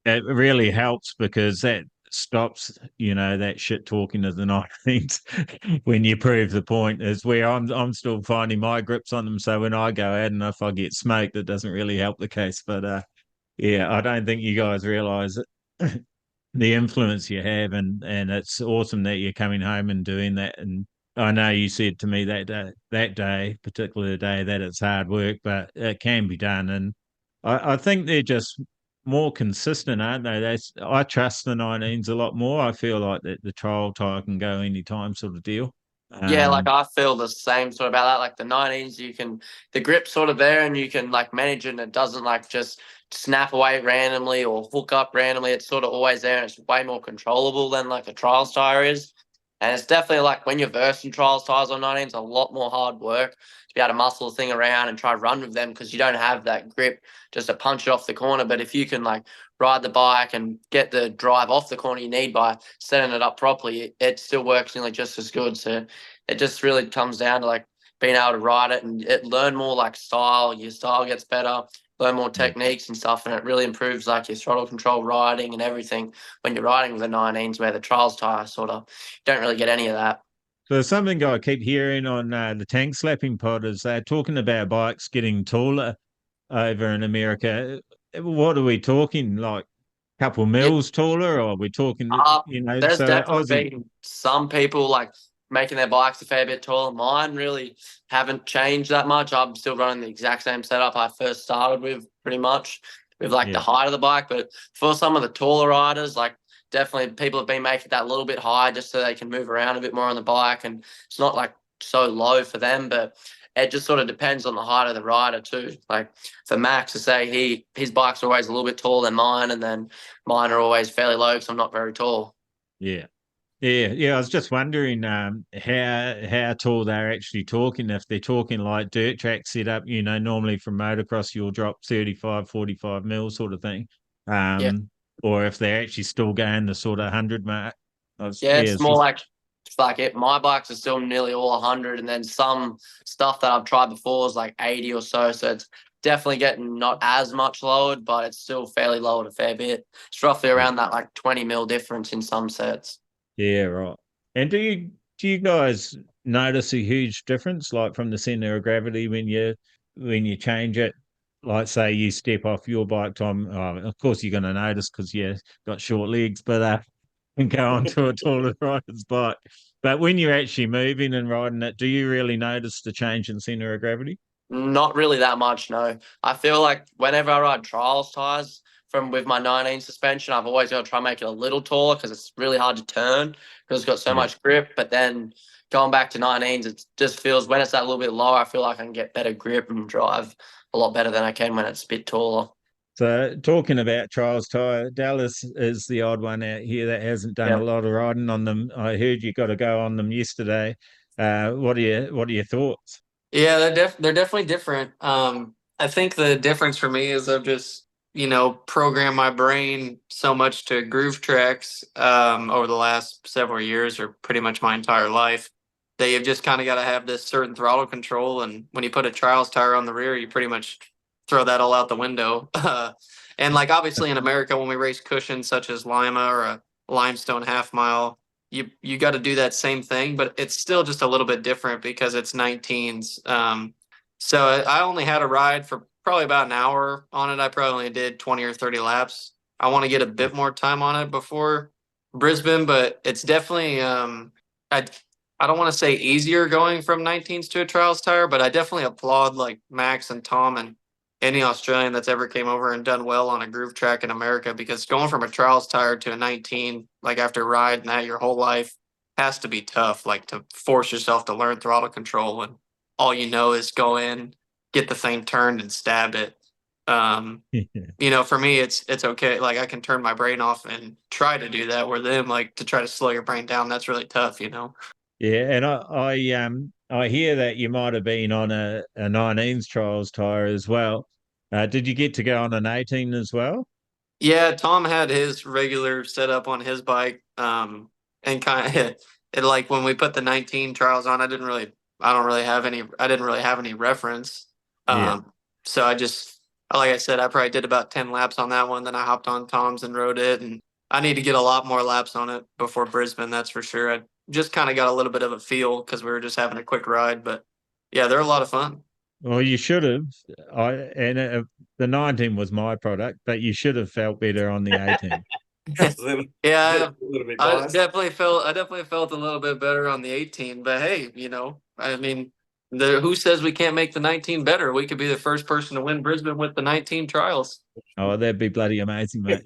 it really helps because that stops, that shit talking of the 19s when you prove the point. Is where I'm still finding my grips on them. So when I go out and if I get smoked, it doesn't really help the case. But yeah, I don't think you guys realise it. The influence you have, and it's awesome that you're coming home and doing that. And I know you said to me that day, particular day, that it's hard work, but it can be done. And I think they're just more consistent, aren't they? I trust the 19s a lot more. I feel like that the trial tire can go anytime, sort of deal. Yeah, I feel the same sort of about that. Like the 19s, the grip's sort of there and you can manage it, and it doesn't just snap away randomly or hook up randomly. It's sort of always there, and it's way more controllable than a trials tire is. And it's definitely when you're versing trials tires on 19s, a lot more hard work to be able to muscle the thing around and try to run with them because you don't have that grip just to punch it off the corner. But if you can ride the bike and get the drive off the corner you need by setting it up properly, it still works nearly just as good. So it just really comes down to being able to ride it and learn more style. Your style gets better, learn more techniques and stuff, and it really improves like your throttle control, riding, and everything when you're riding with the 19s, where the trials tire sort of don't really get any of that. So something I keep hearing on the tank slapping pod is they're talking about bikes getting taller over in America. What are we talking? Like a couple mils taller, or are we talking? There's So definitely been some people like making their bikes a fair bit taller. Mine really haven't changed that much. I'm still running the exact same setup I first started with, pretty much, with like the height of the bike. But for some of the taller riders, like definitely people have been making that a little bit higher just so they can move around a bit more on the bike, and it's not like so low for them, but it just sort of depends on the height of the rider too. Like for Max, to say his bike's always a little bit taller than mine, and then mine are always fairly low because I'm not very tall. Yeah. Yeah. I was just wondering how tall they're actually talking. If they're talking like dirt track setup, normally from motocross you'll drop 35, 45 mil sort of thing. Or if they're actually still going the sort of 100 mark. It's more like my bikes are still nearly all 100, and then some stuff that I've tried before is like 80 or so. So it's definitely getting not as much lowered, but it's still fairly lowered a fair bit. It's roughly around that like 20 mil difference in some sets. Yeah, right. And do you guys notice a huge difference, like from the center of gravity when you change it? Like say you step off your bike, Tom. Of course you're going to notice because you got short legs, but and go onto a taller rider's bike. But when you're actually moving and riding it, do you really notice the change in center of gravity? Not really that much, no. I feel like whenever I ride trials tires with my 19 suspension, I've always got to try and make it a little taller because it's really hard to turn because it's got so much grip. But then going back to 19s, it just feels when it's that little bit lower, I feel like I can get better grip and drive a lot better than I can when it's a bit taller. So talking about trials tire, Dallas is the odd one out here that hasn't done a lot of riding on them. I heard you got to go on them yesterday. What are your thoughts? Yeah, they're definitely different. I think the difference for me is I've just programmed my brain so much to groove tracks over the last several years, or pretty much my entire life, that you've just kind of got to have this certain throttle control. And when you put a trials tire on the rear, you pretty much throw that all out the window. And like obviously in America, when we race cushions such as Lima or a limestone half mile, you got to do that same thing, but it's still just a little bit different because it's 19s. So I only had a ride for probably about an hour on it. I probably only did 20 or 30 laps. I want to get a bit more time on it before Brisbane, but it's definitely I don't want to say easier going from 19s to a trials tire, but I definitely applaud like Max and Tom and any Australian that's ever came over and done well on a groove track in America, because going from a trials tire to a 19, like after riding that your whole life, has to be tough, like to force yourself to learn throttle control and all is go in, get the thing turned and stab it. For me, it's okay. Like I can turn my brain off and try to do that, where them like to try to slow your brain down, that's really tough, Yeah, and I hear that you might have been on a 19s trials tire as well. Did you get to go on an 18 as well? Yeah, Tom had his regular setup on his bike. And kind of it like when we put the 19 trials on, I didn't really have any reference. So I just, like I said, I probably did about 10 laps on that one. Then I hopped on Tom's and rode it. And I need to get a lot more laps on it before Brisbane, that's for sure. I just kind of got a little bit of a feel because we were just having a quick ride. But yeah, they're a lot of fun. Well, you should have. The 19 was my product, but you should have felt better on the 18. Yeah, I definitely felt a little bit better on the 18. But hey, I mean, who says we can't make the 19 better? We could be the first person to win Brisbane with the 19 trials. Oh, that'd be bloody amazing, mate.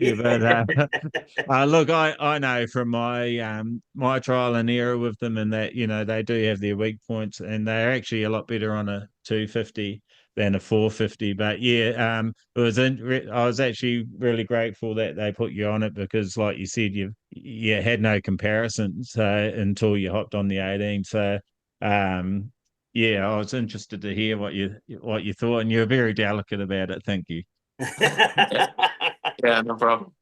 But look, I know from my trial and error with them, and that they do have their weak points, and they're actually a lot better on a 250 than a 450. But yeah, I was actually really grateful that they put you on it because, like you said, you had no comparisons until you hopped on the 18. So yeah, I was interested to hear what you thought, and you're very delicate about it. Thank you. Yeah, no problem.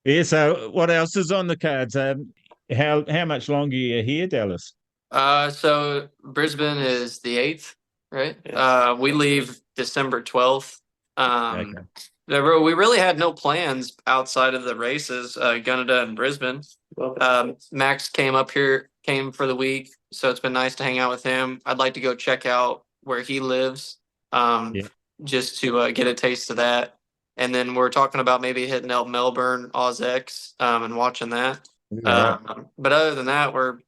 Yeah. So, what else is on the cards? How much longer are you here, Dallas? So Brisbane is the 8th, right? We leave December 12th. Um, Okay. we really had no plans outside of the races, Gunnedah and Brisbane. Max came for the week, so it's been nice to hang out with him. I'd like to go check out where he lives, Yeah. just to get a taste of that. And then we're talking about maybe hitting out Melbourne, AusX, and watching that. Right. But other than that, we're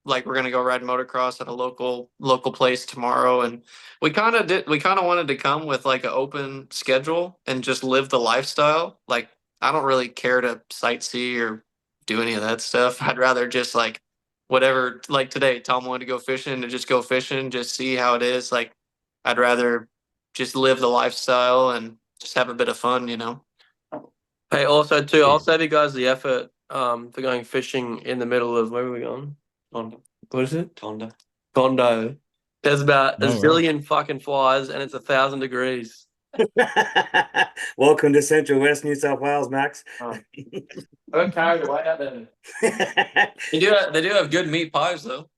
gonna go ride motocross at a local place tomorrow, and we kind of wanted to come with like an open schedule and just live the lifestyle. Like, I don't really care to sightsee or do any of that stuff. I'd rather just like whatever. Like today, Tom wanted to go fishing, to just go fishing, just see how it is. Like, I'd rather just live the lifestyle and just have a bit of fun, you know. Hey, also too, Yeah. I'll save you guys the effort for going fishing in the middle of where are we going? Tondo. What is it? Tondo. Tondo. There's about a Oh, right. zillion fucking flies and it's 1,000 degrees. Welcome to Central West New South Wales, Max. Oh. I got carried away out there. They do have good meat pies though.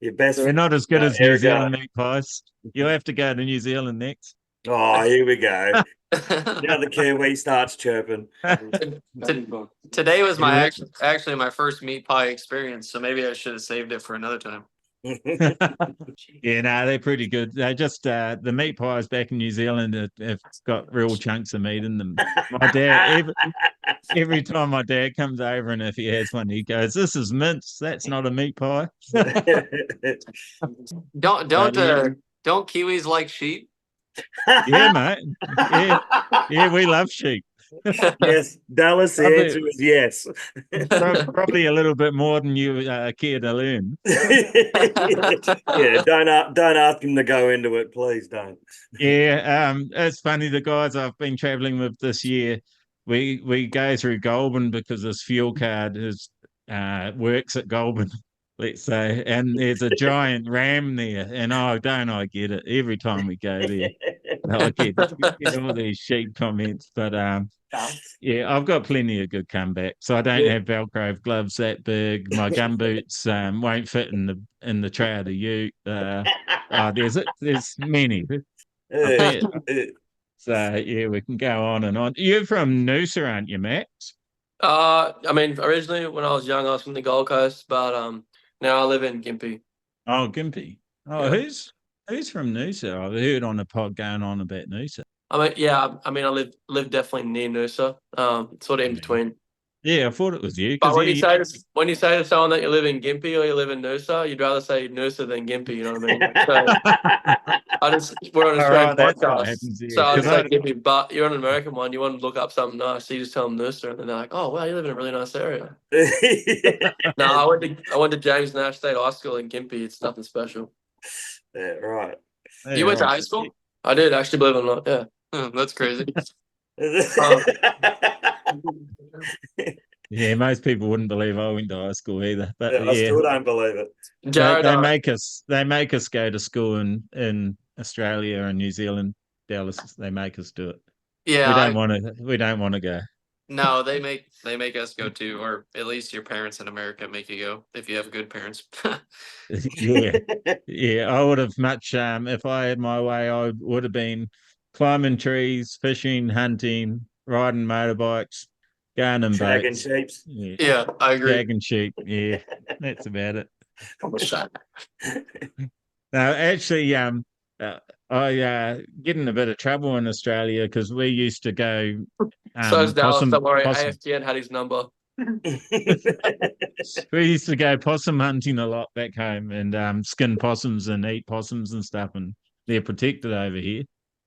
Your best. They're not as good as New Erica. Zealand meat pies. You'll have to go to New Zealand next. Oh, here we go. Now the Kiwi starts chirping. Today was my Yeah. actually my first meat pie experience, so maybe I should have saved it for another time. Yeah, no, they're pretty good. They just the meat pies back in New Zealand have got real chunks of meat in them. My dad, every time my dad comes over, and if he has one, he goes, "This is mince. That's not a meat pie." Don't yeah. don't Kiwis like sheep? Yeah, mate. Yeah, we love sheep. Yes, Dallas. The Probably- answer is yes. Probably a little bit more than you care to learn. Yeah, don't ask him to go into it, please don't. Yeah, it's funny. The guys I've been traveling with this year, we go through Goulburn because this fuel card works at Goulburn, let's say, and there's a giant ram there, and don't I get it every time we go there. I get all these sheep comments, but yeah, I've got plenty of good comebacks. So I don't have Velcro gloves that big. My gum boots won't fit in the tray of the ute. There's many. So yeah, we can go on and on. You're from Noosa, aren't you, Max? I mean, originally when I was young, I was from the Gold Coast, but now I live in Gympie. Oh, Gympie. Oh, Yeah. who's from Noosa? I've heard on the pod going on about Noosa. I live definitely near Noosa, sort of in between. Yeah, I thought it was you. But when you say to someone that you live in Gympie or you live in Noosa, you'd rather say Noosa than Gympie. You know what I mean? So we're on an Australian that's what podcast, happens here, so I 'cause just say Gympie. But you're on an American one, you want to look up something nice, so you just tell them Noosa, and then they're like, "Oh, wow, you live in a really nice area." No, I went to James Nash State High School in Gympie. It's nothing special. Yeah, right. You went to high school? I did actually, believe it or not. Yeah. That's crazy. Yeah, most people wouldn't believe I went to high school either. But I still don't believe it. Jared, they make us go to school in Australia and New Zealand, Dallas. They make us do it. Yeah, We don't want to go. no, they make us go too, or at least your parents in America make you go if you have good parents. Yeah, I would have much. If I had my way, I would have been climbing trees, fishing, hunting, riding motorbikes, going in Dragging boats. sheeps. Yeah, I agree. Dragging sheep. Yeah, that's about it. Shut. No, actually, I get in a bit of trouble in Australia because we used to go. so's Dallas. Don't worry, possum- AFTN had his number. We used to go possum hunting a lot back home and skin possums and eat possums and stuff, and they're protected over here.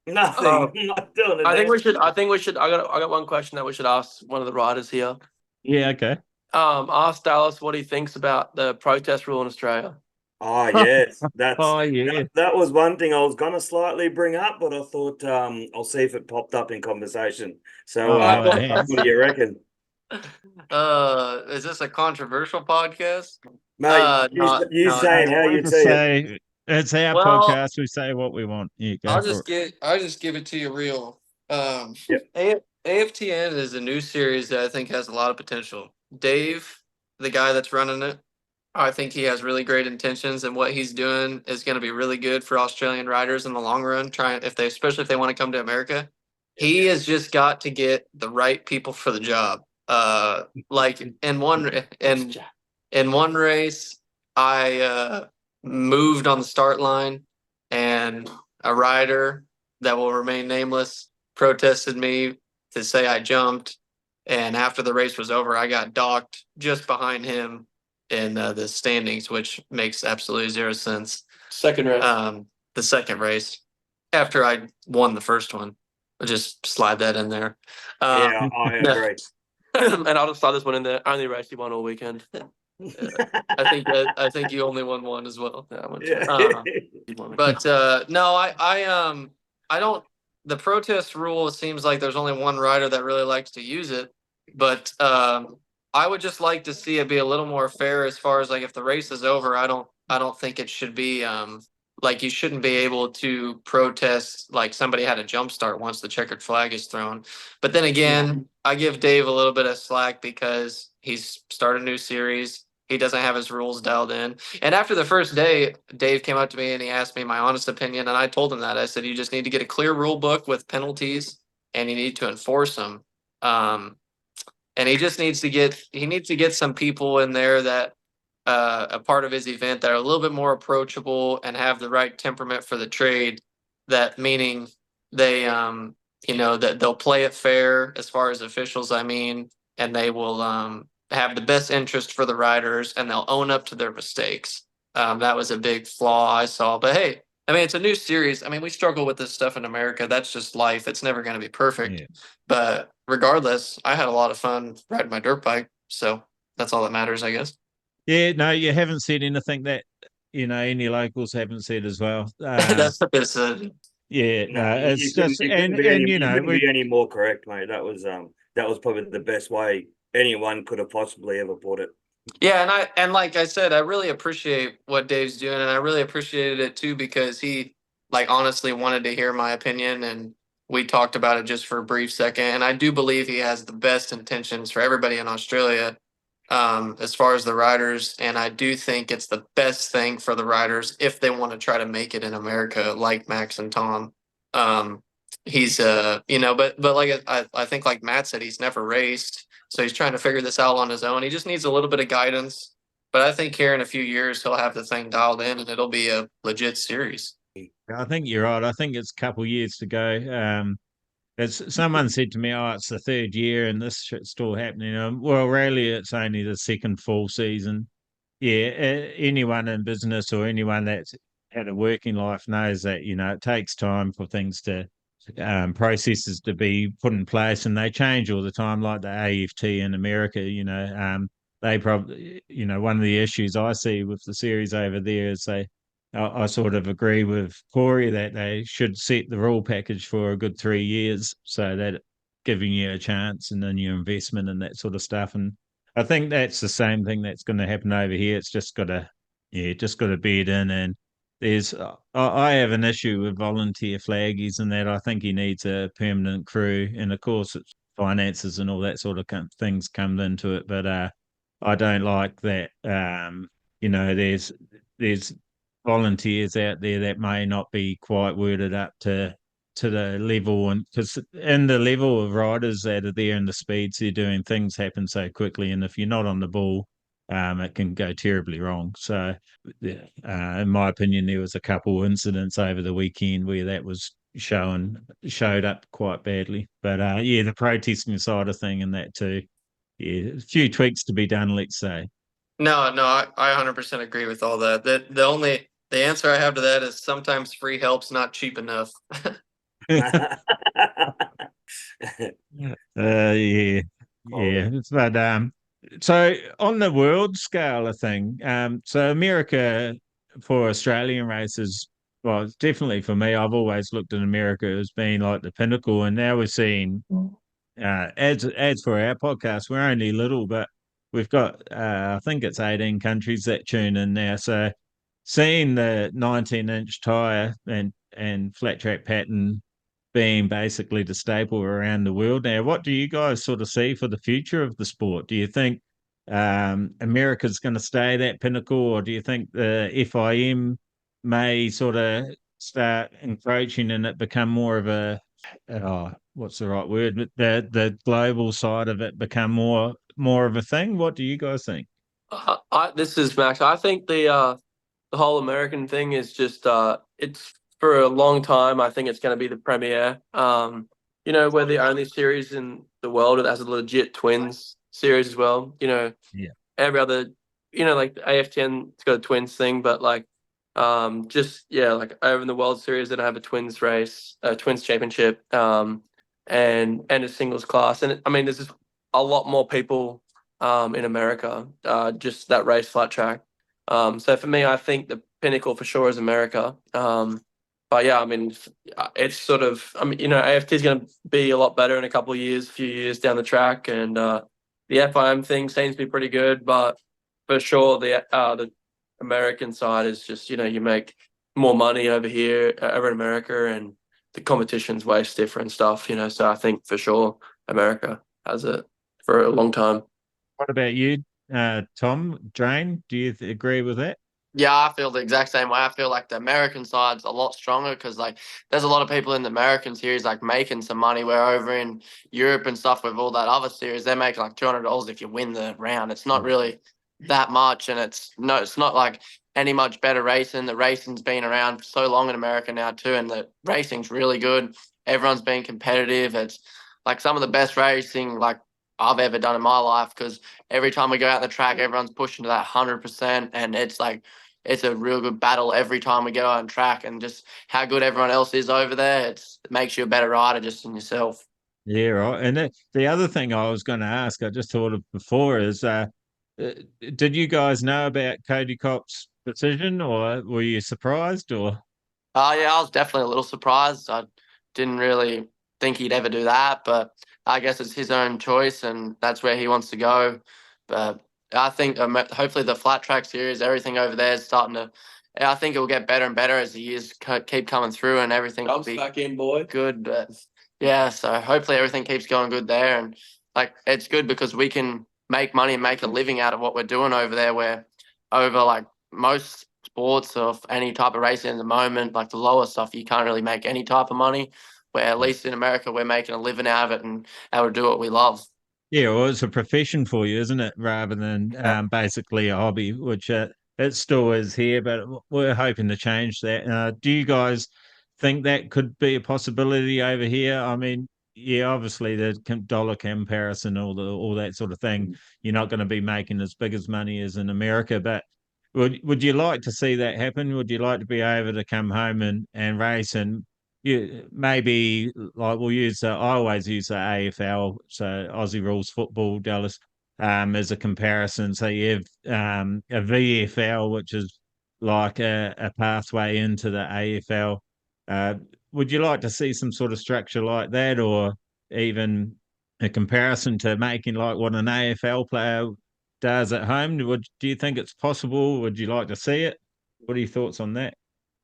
Nothing. Not doing it. I think we should. I got one question that we should ask one of the riders here. Yeah, okay. Ask Dallas what he thinks about the protest rule in Australia. Oh yes, yeah. that was one thing I was gonna slightly bring up, but I thought I'll see if it popped up in conversation. So what do you reckon? Is this a controversial podcast? Mate, you saying how you see it. It's our Well, podcast. We say what we want. Yeah, go I'll for just it. give it to you real. Yep. AFTN is a new series that I think has a lot of potential. Dave, the guy that's running it, I think he has really great intentions, and what he's doing is going to be really good for Australian riders in the long run. Especially if they want to come to America, he has just got to get the right people for the job. Like in one race, I moved on the start line, and a rider that will remain nameless protested me to say I jumped. And after the race was over, I got docked just behind him in the standings, which makes absolutely zero sense. Second race. The second race after I won the first one, I'll just slide that in there. Yeah, I agree. And I'll just slide this one in there. Only race you won all weekend. I think you only won one as well. Yeah, I won two. Yeah. You won. But no, I don't. The protest rule seems like there's only one rider that really likes to use it, but I would just like to see it be a little more fair as far as like if the race is over, I don't think it should be like you shouldn't be able to protest like somebody had a jump start once the checkered flag is thrown. But then again, I give Dave a little bit of slack because he's started a new series. He doesn't have his rules dialed in. And after the first day, Dave came up to me and he asked me my honest opinion. And I told him that. I said, you just need to get a clear rule book with penalties and you need to enforce them. And he just needs to get some people in there that a part of his event that are a little bit more approachable and have the right temperament for the trade. That meaning they, that they'll play it fair as far as officials, and they will have the best interest for the riders and they'll own up to their mistakes. That was a big flaw I saw. But hey, it's a new series. We struggle with this stuff in America. That's just life. It's never going to be perfect. Yeah. But regardless, I had a lot of fun riding my dirt bike. So that's all that matters, I guess. Yeah, no, you haven't said anything that, any locals haven't said as well. That's the best. Yeah, no, it's just, you and couldn't be any more correct, mate. That was probably the best way anyone could have possibly ever put it. Yeah, and like I said, I really appreciate what Dave's doing, and I really appreciated it too because he honestly wanted to hear my opinion, and we talked about it just for a brief second. And I do believe he has the best intentions for everybody in Australia, as far as the riders, and I do think it's the best thing for the riders if they want to try to make it in America, like Max and Tom. He's but like I think like Matt said, he's never raced. So he's trying to figure this out on his own. He just needs a little bit of guidance. But I think here in a few years, he'll have the thing dialed in and it'll be a legit series. I think you're right. I think it's a couple of years to go. Someone said to me, "Oh, it's the third year and this shit's still happening." Well, really, it's only the second full season. Yeah, anyone in business or anyone that's had a working life knows that it takes time for things to processes to be put in place, and they change all the time. Like the AFT in America, they probably, one of the issues I see with the series over there is I sort of agree with Corey that they should set the rule package for a good 3 years so that giving you a chance and then your investment and that sort of stuff. And I think that's the same thing that's going to happen over here. It's just got to, bed in. And I have an issue with volunteer flaggies and that I think he needs a permanent crew. And of course, it's finances and all that sort of things come into it. But I don't like that. There's volunteers out there that may not be quite worded up to the level, and because in the level of riders that are there and the speeds they're doing, things happen so quickly, and if you're not on the ball, it can go terribly wrong. So in my opinion, there was a couple incidents over the weekend where that was showed up quite badly. But the protesting side of thing and that too, a few tweaks to be done, let's say. No, I 100% agree with all that. The answer I have to that is sometimes free help's not cheap enough. Yeah. But so on the world scale of thing, so America for Australian races, well, definitely for me, I've always looked at America as being like the pinnacle, and now we're seeing ads for our podcast. We're only little, but we've got I think it's 18 countries that tune in now. So seeing the 19-inch tire and flat track pattern being basically the staple around the world now, what do you guys sort of see for the future of the sport? Do you think America's going to stay that pinnacle, or do you think the FIM may sort of start encroaching and it become more of a what's the right word? The global side of it become more of a thing. What do you guys think? This is Max. I think the whole American thing is just it's for a long time. I think it's going to be the premier. We're the only series in the world that has a legit twins series as well. Yeah. Every other, like the AFTN's got a twins thing, but like like over in the World Series they don't have a twins race, a twins championship, and a singles class. And I mean, there's just a lot more people in America just that race flat track. So for me, I think the pinnacle for sure is America. But yeah, I mean, it's sort of, AFT is going to be a lot better in a few years down the track, and the FIM thing seems to be pretty good. But for sure, the American side is just, you make more money over here, over in America, and the competition's way stiffer and stuff. So I think for sure America has it for a long time. What about you, Tom, Drane? Do you agree with that? Yeah, I feel the exact same way. I feel like the American side's a lot stronger because, like, there's a lot of people in the American series, like, making some money. Where over in Europe and stuff with all that other series, they're making like $200 if you win the round. It's not really that much, and it's not like any much better racing. The racing's been around for so long in America now too, and the racing's really good. Everyone's been competitive. It's like some of the best racing like I've ever done in my life, because every time we go out the track, everyone's pushing to that 100%, and it's like it's a real good battle every time we get on track. And just how good everyone else is over there, it makes you a better rider just in yourself. Yeah, right. And the other thing I was going to ask, I just thought of before, is did you guys know about Cody Kopp's decision, or were you surprised? Or Yeah, I was definitely a little surprised. I didn't really think he'd ever do that, but I guess it's his own choice, and that's where he wants to go. But I think hopefully the flat track series, everything over there is starting to. I think it will get better and better as the years keep coming through, and everything will be back in, boy. good. But yeah, so hopefully everything keeps going good there, and like it's good because we can make money and make a living out of what we're doing over there. Where over like most sports of any type of racing at the moment, like the lower stuff, you can't really make any type of money. Where at least in America, we're making a living out of it and able to do what we love. yeah, well, it's a profession for you, isn't it? Rather than basically a hobby, which it still is here, but we're hoping to change that. Do you guys think that could be a possibility over here? I mean, yeah, obviously the dollar comparison, all that sort of thing, you're not going to be making as big as money as in America, but would you like to see that happen? Would you like to be able to come home and race, and maybe like I always use the AFL, so Aussie Rules Football, Dallas, as a comparison. So you have a VFL, which is like a pathway into the AFL. Would you like to see some sort of structure like that, or even a comparison to making like what an AFL player does at home? Do you think it's possible? Would you like to see it? What are your thoughts on that?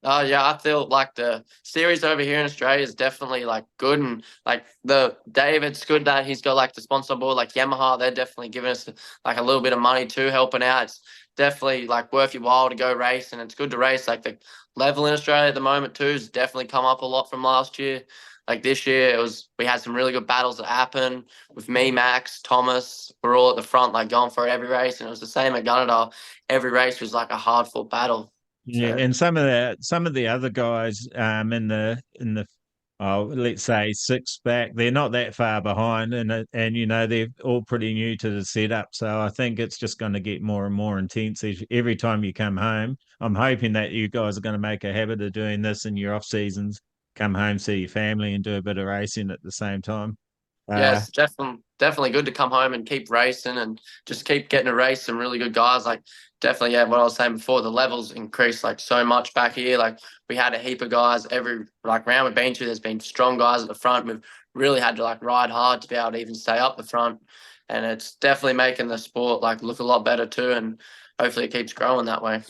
Oh yeah, I feel like the series over here in Australia is definitely like good, and like the David's good that he's got like the sponsor board like Yamaha. They're definitely giving us like a little bit of money too, helping out. It's definitely like worth your while to go race, and it's good to race. Like the level in Australia at the moment too has definitely come up a lot from last year. Like this year, we had some really good battles that happened with me, Max, Thomas. We're all at the front, like going for every race, and it was the same at Gunnedah. Every race was like a hard fought battle. Yeah, So. and some of the other guys in the let's say six back, they're not that far behind, and they're all pretty new to the setup. So I think it's just going to get more and more intense every time you come home. I'm hoping that you guys are going to make a habit of doing this in your off seasons. Come home, see your family, and do a bit of racing at the same time. Yeah, it's definitely good to come home and keep racing and just keep getting to race some really good guys. Like definitely, yeah, what I was saying before, the levels increased like so much back here. Like we had a heap of guys every like round we've been to. There's been strong guys at the front. We've really had to like ride hard to be able to even stay up the front, and it's definitely making the sport like look a lot better too. And hopefully, it keeps growing that way.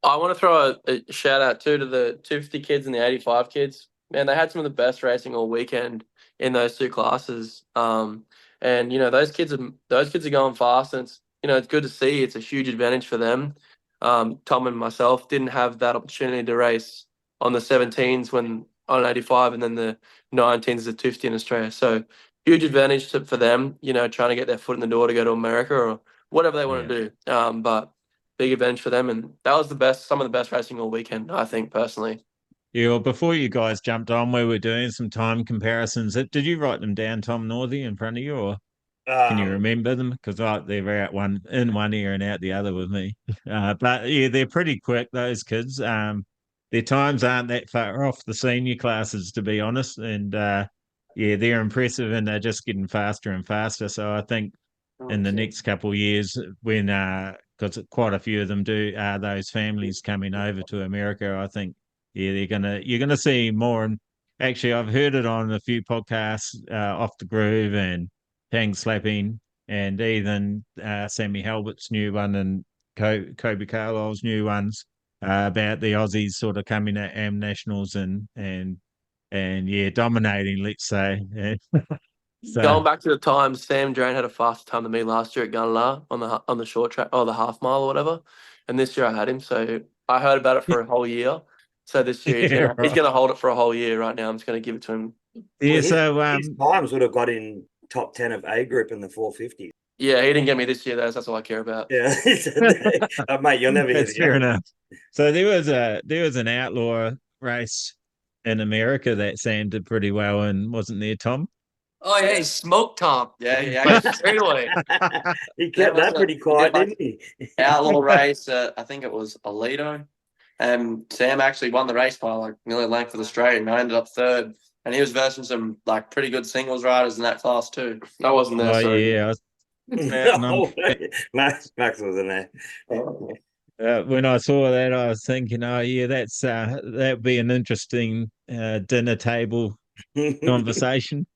I want to throw a shout out too to the 250 kids and the 85 kids. Man, they had some of the best racing all weekend in those two classes. And those kids are going fast, and it's good to see. It's a huge advantage for them. Tom and myself didn't have that opportunity to race on the 17s when on 85, and then the 19s the 250 in Australia. So huge advantage for them, trying to get their foot in the door to go to America or whatever they want to do. But big advantage for them, and that was some of the best racing all weekend, I think, personally. Yeah, well, before you guys jumped on, we were doing some time comparisons. Did you write them down, Tom Northey, in front of you, or can you remember them? Because they were out in one ear and out the other with me. But yeah, they're pretty quick, those kids. Their times aren't that far off the senior classes, to be honest. And yeah, they're impressive, and they're just getting faster and faster. So I think in the next couple of years, when because quite a few of them do, those families coming over to America, I think you're gonna see more. And actually, I've heard it on a few podcasts, Off the Groove and Tang Slapping, and even Sammy Halbert's new one and Kobe Carlisle's new ones about the Aussies sort of coming at AM Nationals and yeah, dominating, let's say. So, Going back to the times, Sam Drane had a faster time than me last year at Gunnedah on the short track or the half mile or whatever, and this year I had him. So I heard about it for a whole year. So this year he's gonna hold it for a whole year. Right now, I'm just gonna give it to him. yeah, his times would have got in top 10 of A group in the 450. Yeah, he didn't get me this year, though. So that's all I care about. Yeah, mate, you'll never hear that's fair enough. So there was an outlaw race in America that Sam did pretty well in, wasn't there, Tom? Oh yeah, he smoked Tom. Yeah, yeah, straight away. He kept that pretty quiet, didn't he? Outlaw race, I think it was Alito. And Sam actually won the race by like nearly a length of the straight, and I ended up third. And he was versing some like pretty good singles riders in that class too. I wasn't there. Oh so. yeah, No, Max wasn't there. when I saw that, I was thinking, oh yeah, that'd be an interesting dinner table conversation.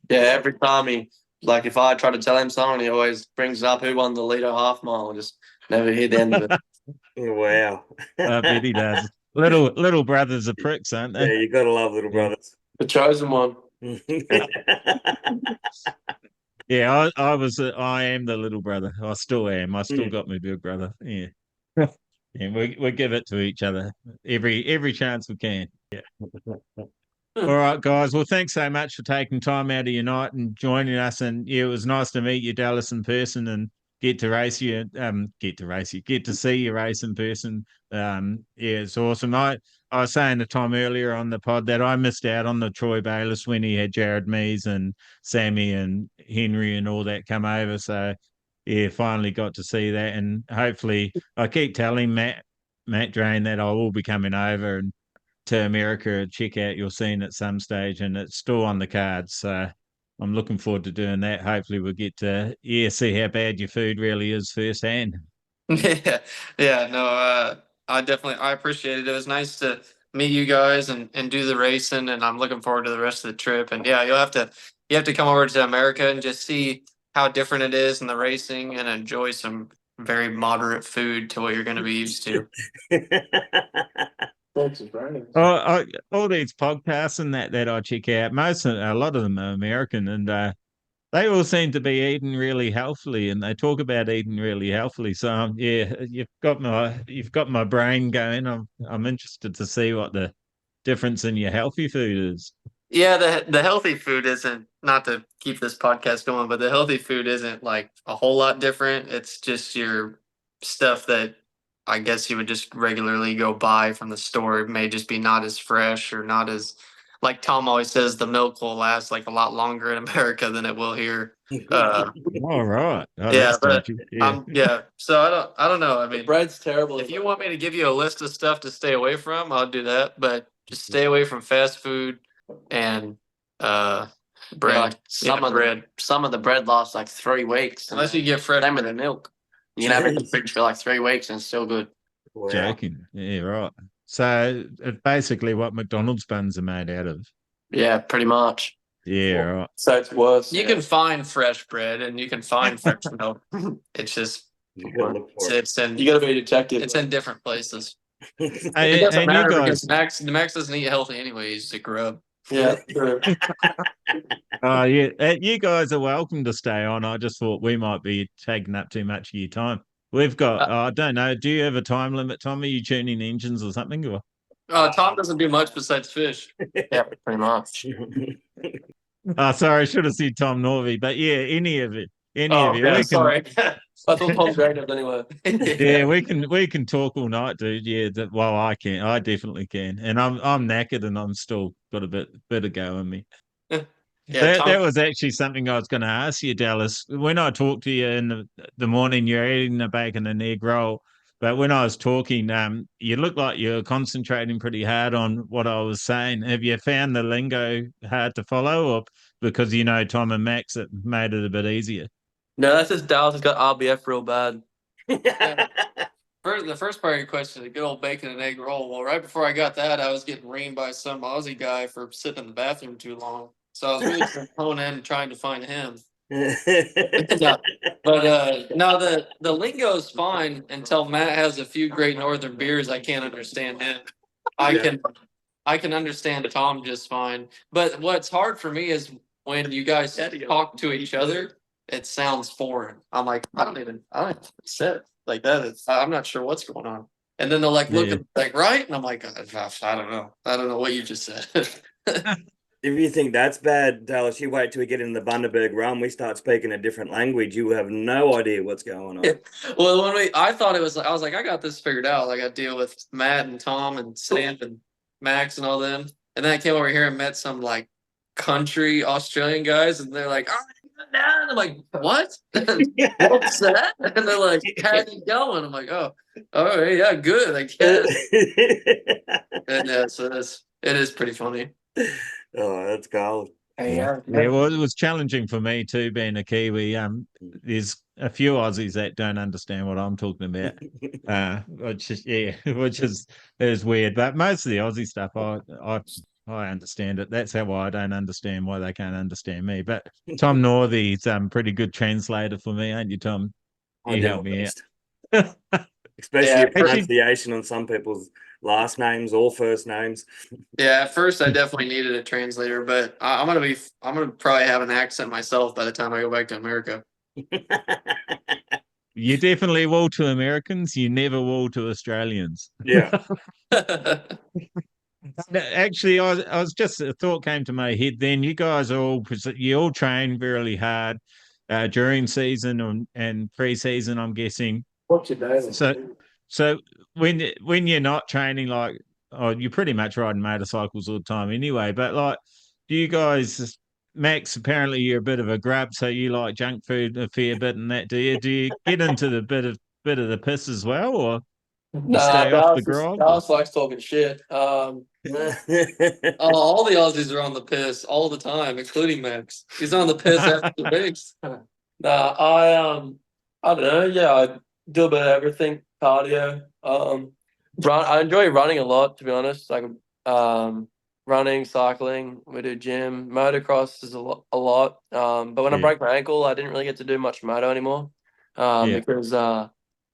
Yeah, every time if I try to tell him something, he always brings up who won the Lido half mile. And just never hear the end of it. Wow. I bet he does. Little brothers are pricks, aren't they? Yeah, you gotta love little brothers. The chosen one. Yeah, I am the little brother. I still am. I still got my big brother. Yeah. Yeah, we give it to each other every chance we can. Yeah. All right, guys. Well, thanks so much for taking time out of your night and joining us. And yeah, it was nice to meet you, Dallas, in person and get to see you race in person. Yeah, it's awesome. I was saying to Tom earlier on the pod that I missed out on the Troy Bayliss when he had Jared Mees and Sammy and Henry and all that come over. So yeah, finally got to see that. And hopefully I keep telling Matt Drane that I will be coming over and to America, check out your scene at some stage, and it's still on the cards. So I'm looking forward to doing that. Hopefully we'll get to see how bad your food really is firsthand. Yeah, no, I appreciate it. It was nice to meet you guys and do the racing, and I'm looking forward to the rest of the trip. And yeah, you have to come over to America and just see how different it is in the racing and enjoy some very moderate food to what you're going to be used to. All these podcasts and that I check out, a lot of them are American, and they all seem to be eating really healthily, and they talk about eating really healthily. So yeah, you've got my brain going. I'm interested to see what the difference in your healthy food is. Yeah, the healthy food isn't, not to keep this podcast going, but the healthy food isn't like a whole lot different. It's just your stuff that I guess you would just regularly go buy from the store. It may just be not as fresh or not as, like Tom always says, the milk will last like a lot longer in America than it will here. All right. Oh, yeah, but yeah. So I don't know. I mean, Bread's terrible. If you want me to give you a list of stuff to stay away from, I'll do that. But just stay away from fast food and bread. Like some of the bread lasts like 3 weeks. Unless you get fresh. Same with the milk. You can have it in the fridge for like 3 weeks and it's still good. Wow. Joking. Yeah, right. So it's basically what McDonald's buns are made out of. Yeah, pretty much. Yeah, right. So it's worse. You can find fresh bread and you can find fresh milk. It's just You gotta look for it. it's in You got to be a detective. it's in different places. Hey, It doesn't and matter you because guys, Max doesn't eat healthy anyway. He's a grub. Yeah, true. Oh, yeah. You guys are welcome to stay on. I just thought we might be taking up too much of your time. We've got, I don't know, do you have a time limit, Tom? Are you tuning engines or something? Or? Tom doesn't do much besides fish. Yeah, pretty much. Oh, sorry, I should have said Tom Norby, but yeah, any of it. Any Oh, of you. yeah, We can, sorry. I thought Tom Drane was anyway. yeah, we can talk all night, dude. Yeah, well, I can. I definitely can. And I'm knackered and I'm still got a bit of go in me. Yeah, That was actually something I was going to ask you, Dallas. When I talked to you in the morning, you're eating a bacon and egg roll. But when I was talking, you looked like you were concentrating pretty hard on what I was saying. Have you found the lingo hard to follow, or because you know Tom and Max, it made it a bit easier? No, that's just Dallas has got RBF real bad. The first part of your question, the good old bacon and egg roll. Well, right before I got that, I was getting reamed by some Aussie guy for sitting in the bathroom too long. So I was really trying to hone in trying to find him. No, but no, the lingo is fine until Matt has a few great northern beers. I can't understand him. I can understand Tom just fine. But what's hard for me is when you guys talk to each other, it sounds foreign. I'm like, I don't even say it like that. I'm not sure what's going on. And then they'll like look at like right, and I'm like, I don't know. I don't know what you just said. If you think that's bad, Dallas, you wait till we get in the Bundaberg run. We start speaking a different language. You have no idea what's going on. Well, I thought it was like, I was like, I got this figured out. Like I deal with Matt and Tom and Sam and Max and all them. And then I came over here and met some like country Australian guys, and they're like, and I'm like, what? What's that? And they're like, how you going? I'm like, oh, yeah, good, I guess. And so it is pretty funny. Oh, that's gold. Yeah, well, it was challenging for me too, being a Kiwi. There's a few Aussies that don't understand what I'm talking about, which is weird. But most of the Aussie stuff, I understand it. That's how I don't understand why they can't understand me. But Tom Northy's pretty good translator for me, ain't you, Tom? You help me out. Especially your pronunciation on some people's last names or first names. Yeah, at first I definitely needed a translator, but I'm gonna probably have an accent myself by the time I go back to America. You definitely will to Americans. You never will to Australians. Yeah. Actually, I was just a thought came to my head. Then you guys you all train really hard during season and pre-season. I'm guessing. What's your day? So when you're not training, like, oh, you're pretty much riding motorcycles all the time anyway. But like, do you guys, Max? Apparently, you're a bit of a grub, so you like junk food a fair bit, and that. Do you get into the bit of the piss as well, or you stay off the grog? Dallas likes talking shit. All the Aussies are on the piss all the time, including Max. He's on the piss after the race. I don't know. Yeah, I do a bit of everything. Cardio. I enjoy running a lot, to be honest. Like running, cycling. We do gym. Motocross is a lot. But when I broke my ankle, I didn't really get to do much moto anymore. Because I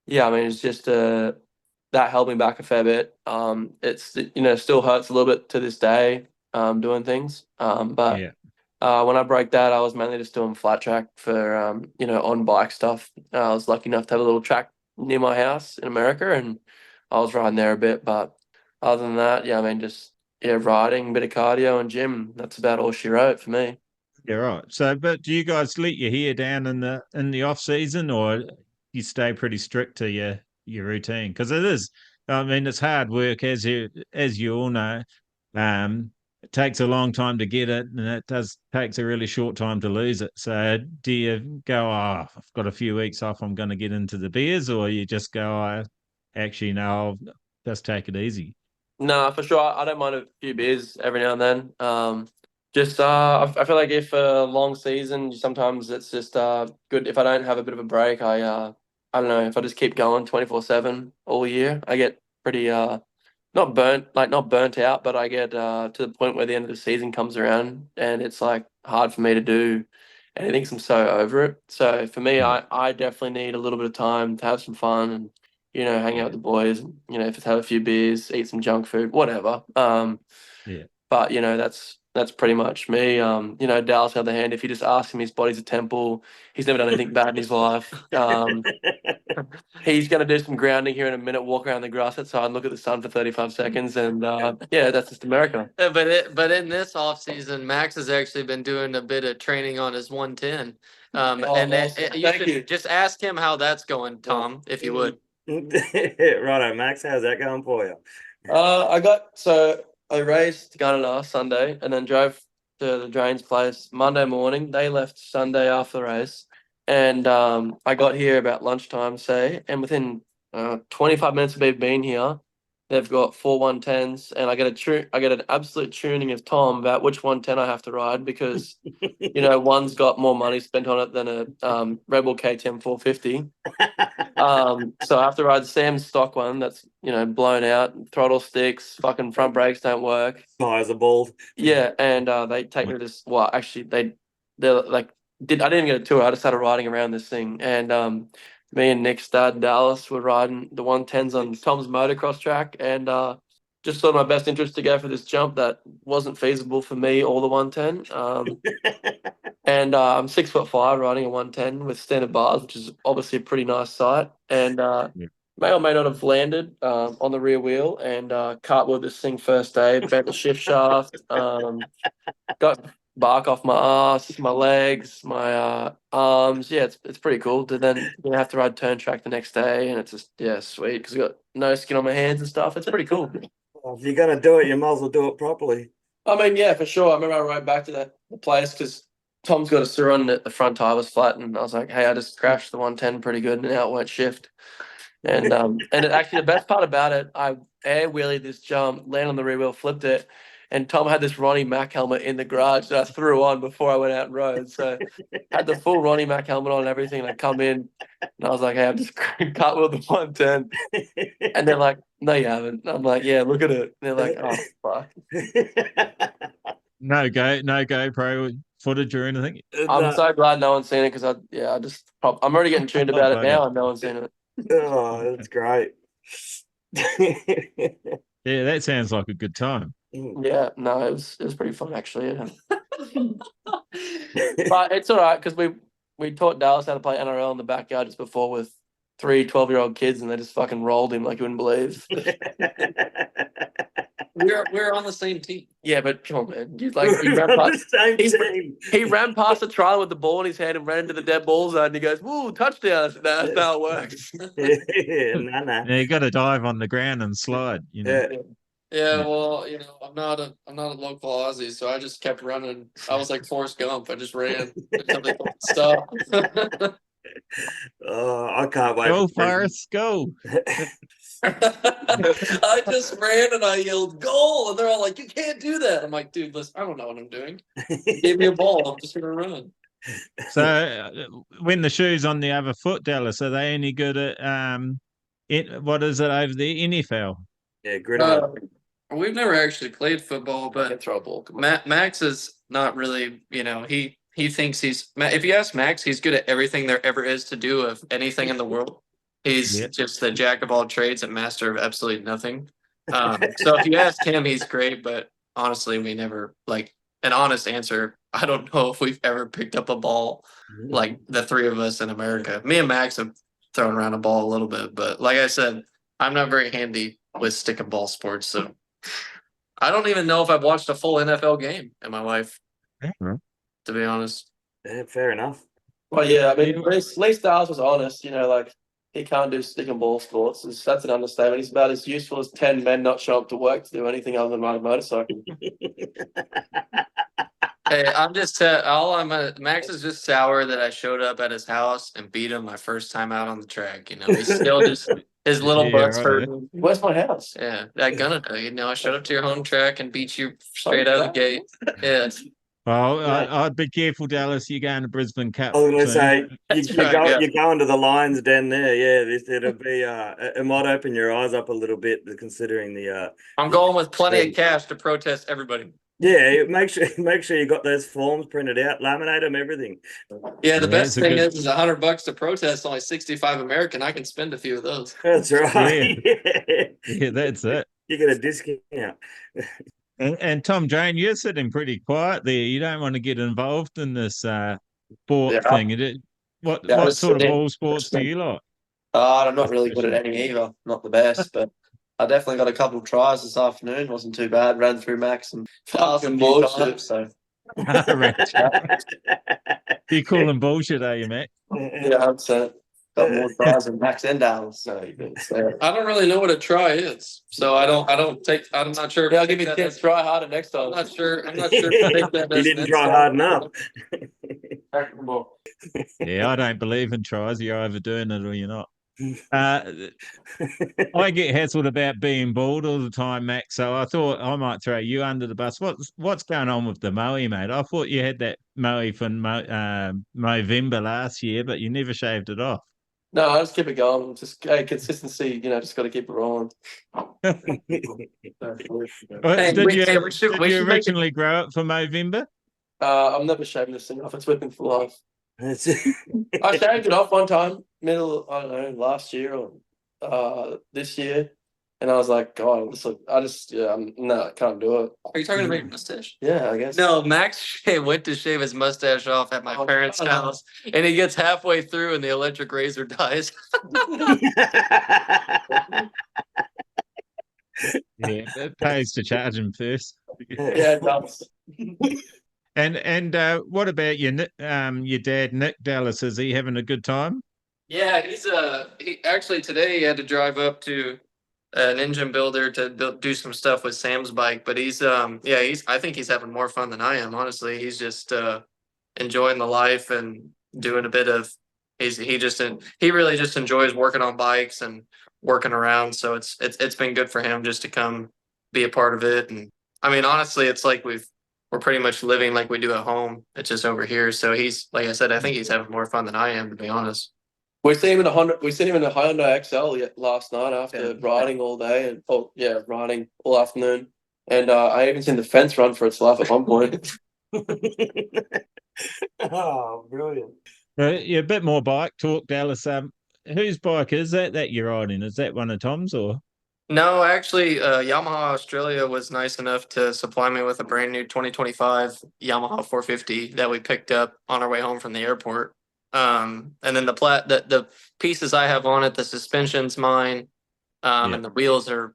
mean, it's just that held me back a fair bit. It's still hurts a little bit to this day. Doing things. But when I broke that, I was mainly just doing flat track for on bike stuff. I was lucky enough to have a little track near my house in America, and I was riding there a bit. But other than that, I mean, just riding, a bit of cardio and gym. That's about all she wrote for me. Yeah, right. So, but do you guys let your hair down in the off season, or you stay pretty strict to your routine? Because it is, I mean, it's hard work, as you all know. It takes a long time to get it, and it takes a really short time to lose it. So do you go, oh, I've got a few weeks off, I'm going to get into the beers, or you just go, actually, no, I'll just take it easy? No, for sure. I don't mind a few beers every now and then. I feel like if a long season, sometimes it's just good if I don't have a bit of a break. I don't know, if I just keep going 24/7 all year, I get pretty not burnt out, but I get to the point where the end of the season comes around and it's like hard for me to do anything. I'm so over it. So for me, I definitely need a little bit of time to have some fun and hang out with the boys. And, if it's have a few beers, eat some junk food, whatever. But that's that's pretty much me. You know, Dallas, on the other hand, if you just ask him, his body's a temple. He's never done anything bad in his life. He's going to do some grounding here in a minute, walk around the grass outside and look at the sun for 35 seconds. And yeah, that's just America. But in this off season, Max has actually been doing a bit of training on his 110. And awesome. you Thank should you. just ask him how that's going, Tom, if you would. Righto, Max, how's that going for you? I raced Gunnedah Sunday and then drove to the Drane's place Monday morning. They left Sunday after the race. And I got here about lunchtime, say, and within 25 minutes of me being here, they've got 4 110s, and I get an absolute tuning of Tom about which 110 I have to ride because you know one's got more money spent on it than a Rebel KTM 450. So I have to ride Sam's stock one that's blown out, throttle sticks, fucking front brakes don't work, Tires are bald. yeah, and they take me to this. Well, actually, they're like. I didn't even get a tour. I just started riding around this thing, and me and Nick's dad Dallas were riding the 110s on Tom's motocross track, and just thought my best interest to go for this jump that wasn't feasible for me or the 110. And I'm 6'5", riding a 110 with standard bars, which is obviously a pretty nice sight, and may or may not have landed on the rear wheel and cartwheeled this thing first day, bent the shift shaft, got bark off my ass, my legs, my arms. Yeah, it's pretty cool. To then have to ride turn track the next day, and it's just sweet because I got no skin on my hands and stuff. It's pretty cool. Well, if you're gonna do it, you might as well do it properly. I mean, yeah, for sure. I remember I rode back to the place because Tom's got a Surron that the front tire was flat, and I was like, hey, I just crashed the 110 pretty good, and now it won't shift. And actually the best part about it, I air wheelied this jump, landed on the rear wheel, flipped it. And Tom had this Ronnie Mack helmet in the garage that I threw on before I went out and rode. So I had the full Ronnie Mack helmet on and everything. And I come in and I was like, hey, I've just cartwheeled the 110. And they're like, no, you haven't. And I'm like, yeah, look at it. And they're like, oh, fuck. No GoPro footage or anything. I'm so glad no one's seen it because I'm already getting tuned about it now and no one's seen it. Oh, that's great. Yeah, that sounds like a good time. Yeah, no, it was pretty fun actually. Yeah. But it's all right because we taught Dallas how to play NRL in the backyard just before with 3 12-year-old kids, and they just fucking rolled him like you wouldn't believe. We're on the same team. Yeah, but come on, man. He ran past the trial with the ball in his hand and ran into the dead ball zone, and he goes, "Woo, touchdown!" I said, "No, that's how it works." No. Yeah, you got to dive on the ground and slide. Yeah, well, I'm not a local Aussie, so I just kept running. I was like Forrest Gump. I just ran until they told me to stop. Oh, I can't wait. Go, Forrest, go. I just ran and I yelled goal, and they're all like, "You can't do that." I'm like, "Dude, listen, I don't know what I'm doing. Give me a ball. I'm just gonna run." So when the shoe's on the other foot, Dallas, are they any good at what is it over the NFL? Yeah, gridiron. We've never actually played football, but throw a ball. Max is not really. He thinks if you ask Max, he's good at everything there ever is to do of anything in the world. He's just the jack of all trades and master of absolutely nothing. So if you ask him, he's great, but honestly, we never an honest answer. I don't know if we've ever picked up a ball like the 3 of us in America. Me and Max have thrown around a ball a little bit, but like I said, I'm not very handy with stick and ball sports, so I don't even know if I've watched a full NFL game in my life. To be honest. Yeah, fair enough. Well, yeah, I mean, at least Dallas was honest. He can't do stick and ball sports. That's an understatement. He's about as useful as 10 men not show up to work to do anything other than ride a motorcycle. Hey, Max is just sour that I showed up at his house and beat him my first time out on the track. He's still just his little butt's hurting. Where's my house? Yeah, at Gunnedah. I showed up to your home track and beat you straight out of the gate. Yeah. Well, I'd be careful, Dallas. You're going to Brisbane Cup. I was going to say, you're going to the Lions Den there. Yeah, it'll be. It might open your eyes up a little bit, considering the. I'm going with plenty of cash to protest everybody. Yeah, make sure you got those forms printed out, laminate them, everything. Yeah, the best thing is $100 to protest, only 65 American. I can spend a few of those. That's right. Yeah, that's it. You get a discount. And Tom Drane, you're sitting pretty quiet there. You don't want to get involved in this sport Yeah, thing. What yeah, I what was sort of sitting. all sports do you like? I'm not really good at any either. Not the best, but I definitely got a couple of tries this afternoon. Wasn't too bad. Ran through Max and passed a few times. So You call them bullshit, are you, Matt? yeah, I'm got more tries than Max and Dallas. So I don't really know what a try is. So I don't take. I'm not sure. Yeah, I'll give you a chance. Try harder next time. I'm not sure. I'm not sure. You didn't try hard enough. Yeah, I don't believe in tries. You're overdoing it or you're not. I get hassled about being bald all the time, Max. So I thought I might throw you under the bus. What's going on with the mow, mate? I thought you had that mow from Movember last year, but you never shaved it off. No, I just keep it going. Just consistency. Just got to keep it rolling. Did we you should make it. originally grow it for Movember? I'm never shaving this thing off. It's whipping for life. I shaved it off one time, I don't know, last year or this year, and I was like, God, no, I can't do it. Are you talking about your mustache? Yeah, I guess. No, Max went to shave his mustache off at my parents' house, and he gets halfway through, and the electric razor dies. Yeah, it pays to charge him first. Yeah, it does. And what about your dad, Nick Dallas? Is he having a good time? Yeah, he actually today he had to drive up to an engine builder to do some stuff with Sam's bike, but I think he's having more fun than I am, honestly. He's just enjoying the life and doing a bit of he really just enjoys working on bikes and working around, so it's been good for him just to come be a part of it. And I mean, honestly, it's like we're pretty much living like we do at home. It's just over here. So he's, like I said, I think he's having more fun than I am, to be honest. We seen him in a Hyundai XL last night after riding all day and riding all afternoon. And I even seen the fence run for its life at one point. Oh, brilliant! Yeah, a bit more bike talk, Dallas. Whose bike is that you're riding? Is that one of Tom's or? No, actually, Yamaha Australia was nice enough to supply me with a brand new 2025 Yamaha 450 that we picked up on our way home from the airport. And then the pieces I have on it, the suspension's mine, and the wheels are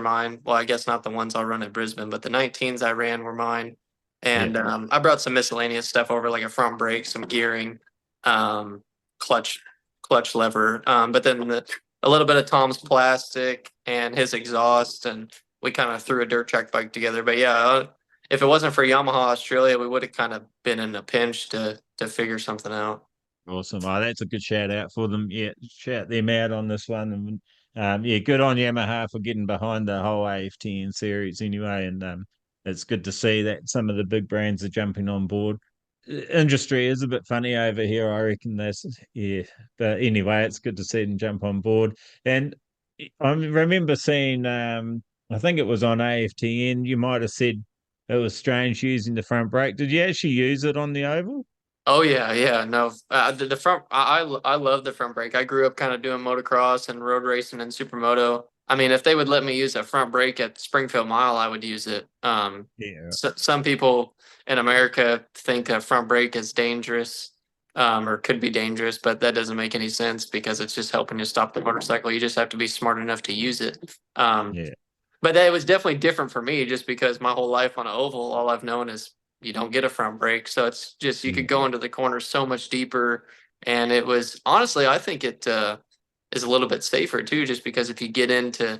mine. Well, I guess not the ones I'll run at Brisbane, but the 19s I ran were mine. And I brought some miscellaneous stuff over, like a front brake, some gearing, clutch lever, but then a little bit of Tom's plastic and his exhaust, and we kind of threw a dirt track bike together. But yeah, if it wasn't for Yamaha Australia, we would have kind of been in a pinch to figure something out. Awesome. Oh, that's a good shout out for them. Yeah, shout them out on this one. And good on Yamaha for getting behind the whole AFTN series anyway. And it's good to see that some of the big brands are jumping on board. Industry is a bit funny over here, I reckon. But anyway, it's good to see them jump on board. And I remember seeing, I think it was on AFTN, you might have said it was strange using the front brake. Did you actually use it on the oval? Oh yeah. No, the front. I love the front brake. I grew up kind of doing motocross and road racing and supermoto. I mean, if they would let me use a front brake at Springfield Mile, I would use it. Some people in America think a front brake is dangerous, or could be dangerous, but that doesn't make any sense because it's just helping you stop the motorcycle. You just have to be smart enough to use it. But it was definitely different for me, just because my whole life on an oval, all I've known is you don't get a front brake. So it's just, you could go into the corners so much deeper. And it was, honestly, I think it is a little bit safer too, just because if you get in a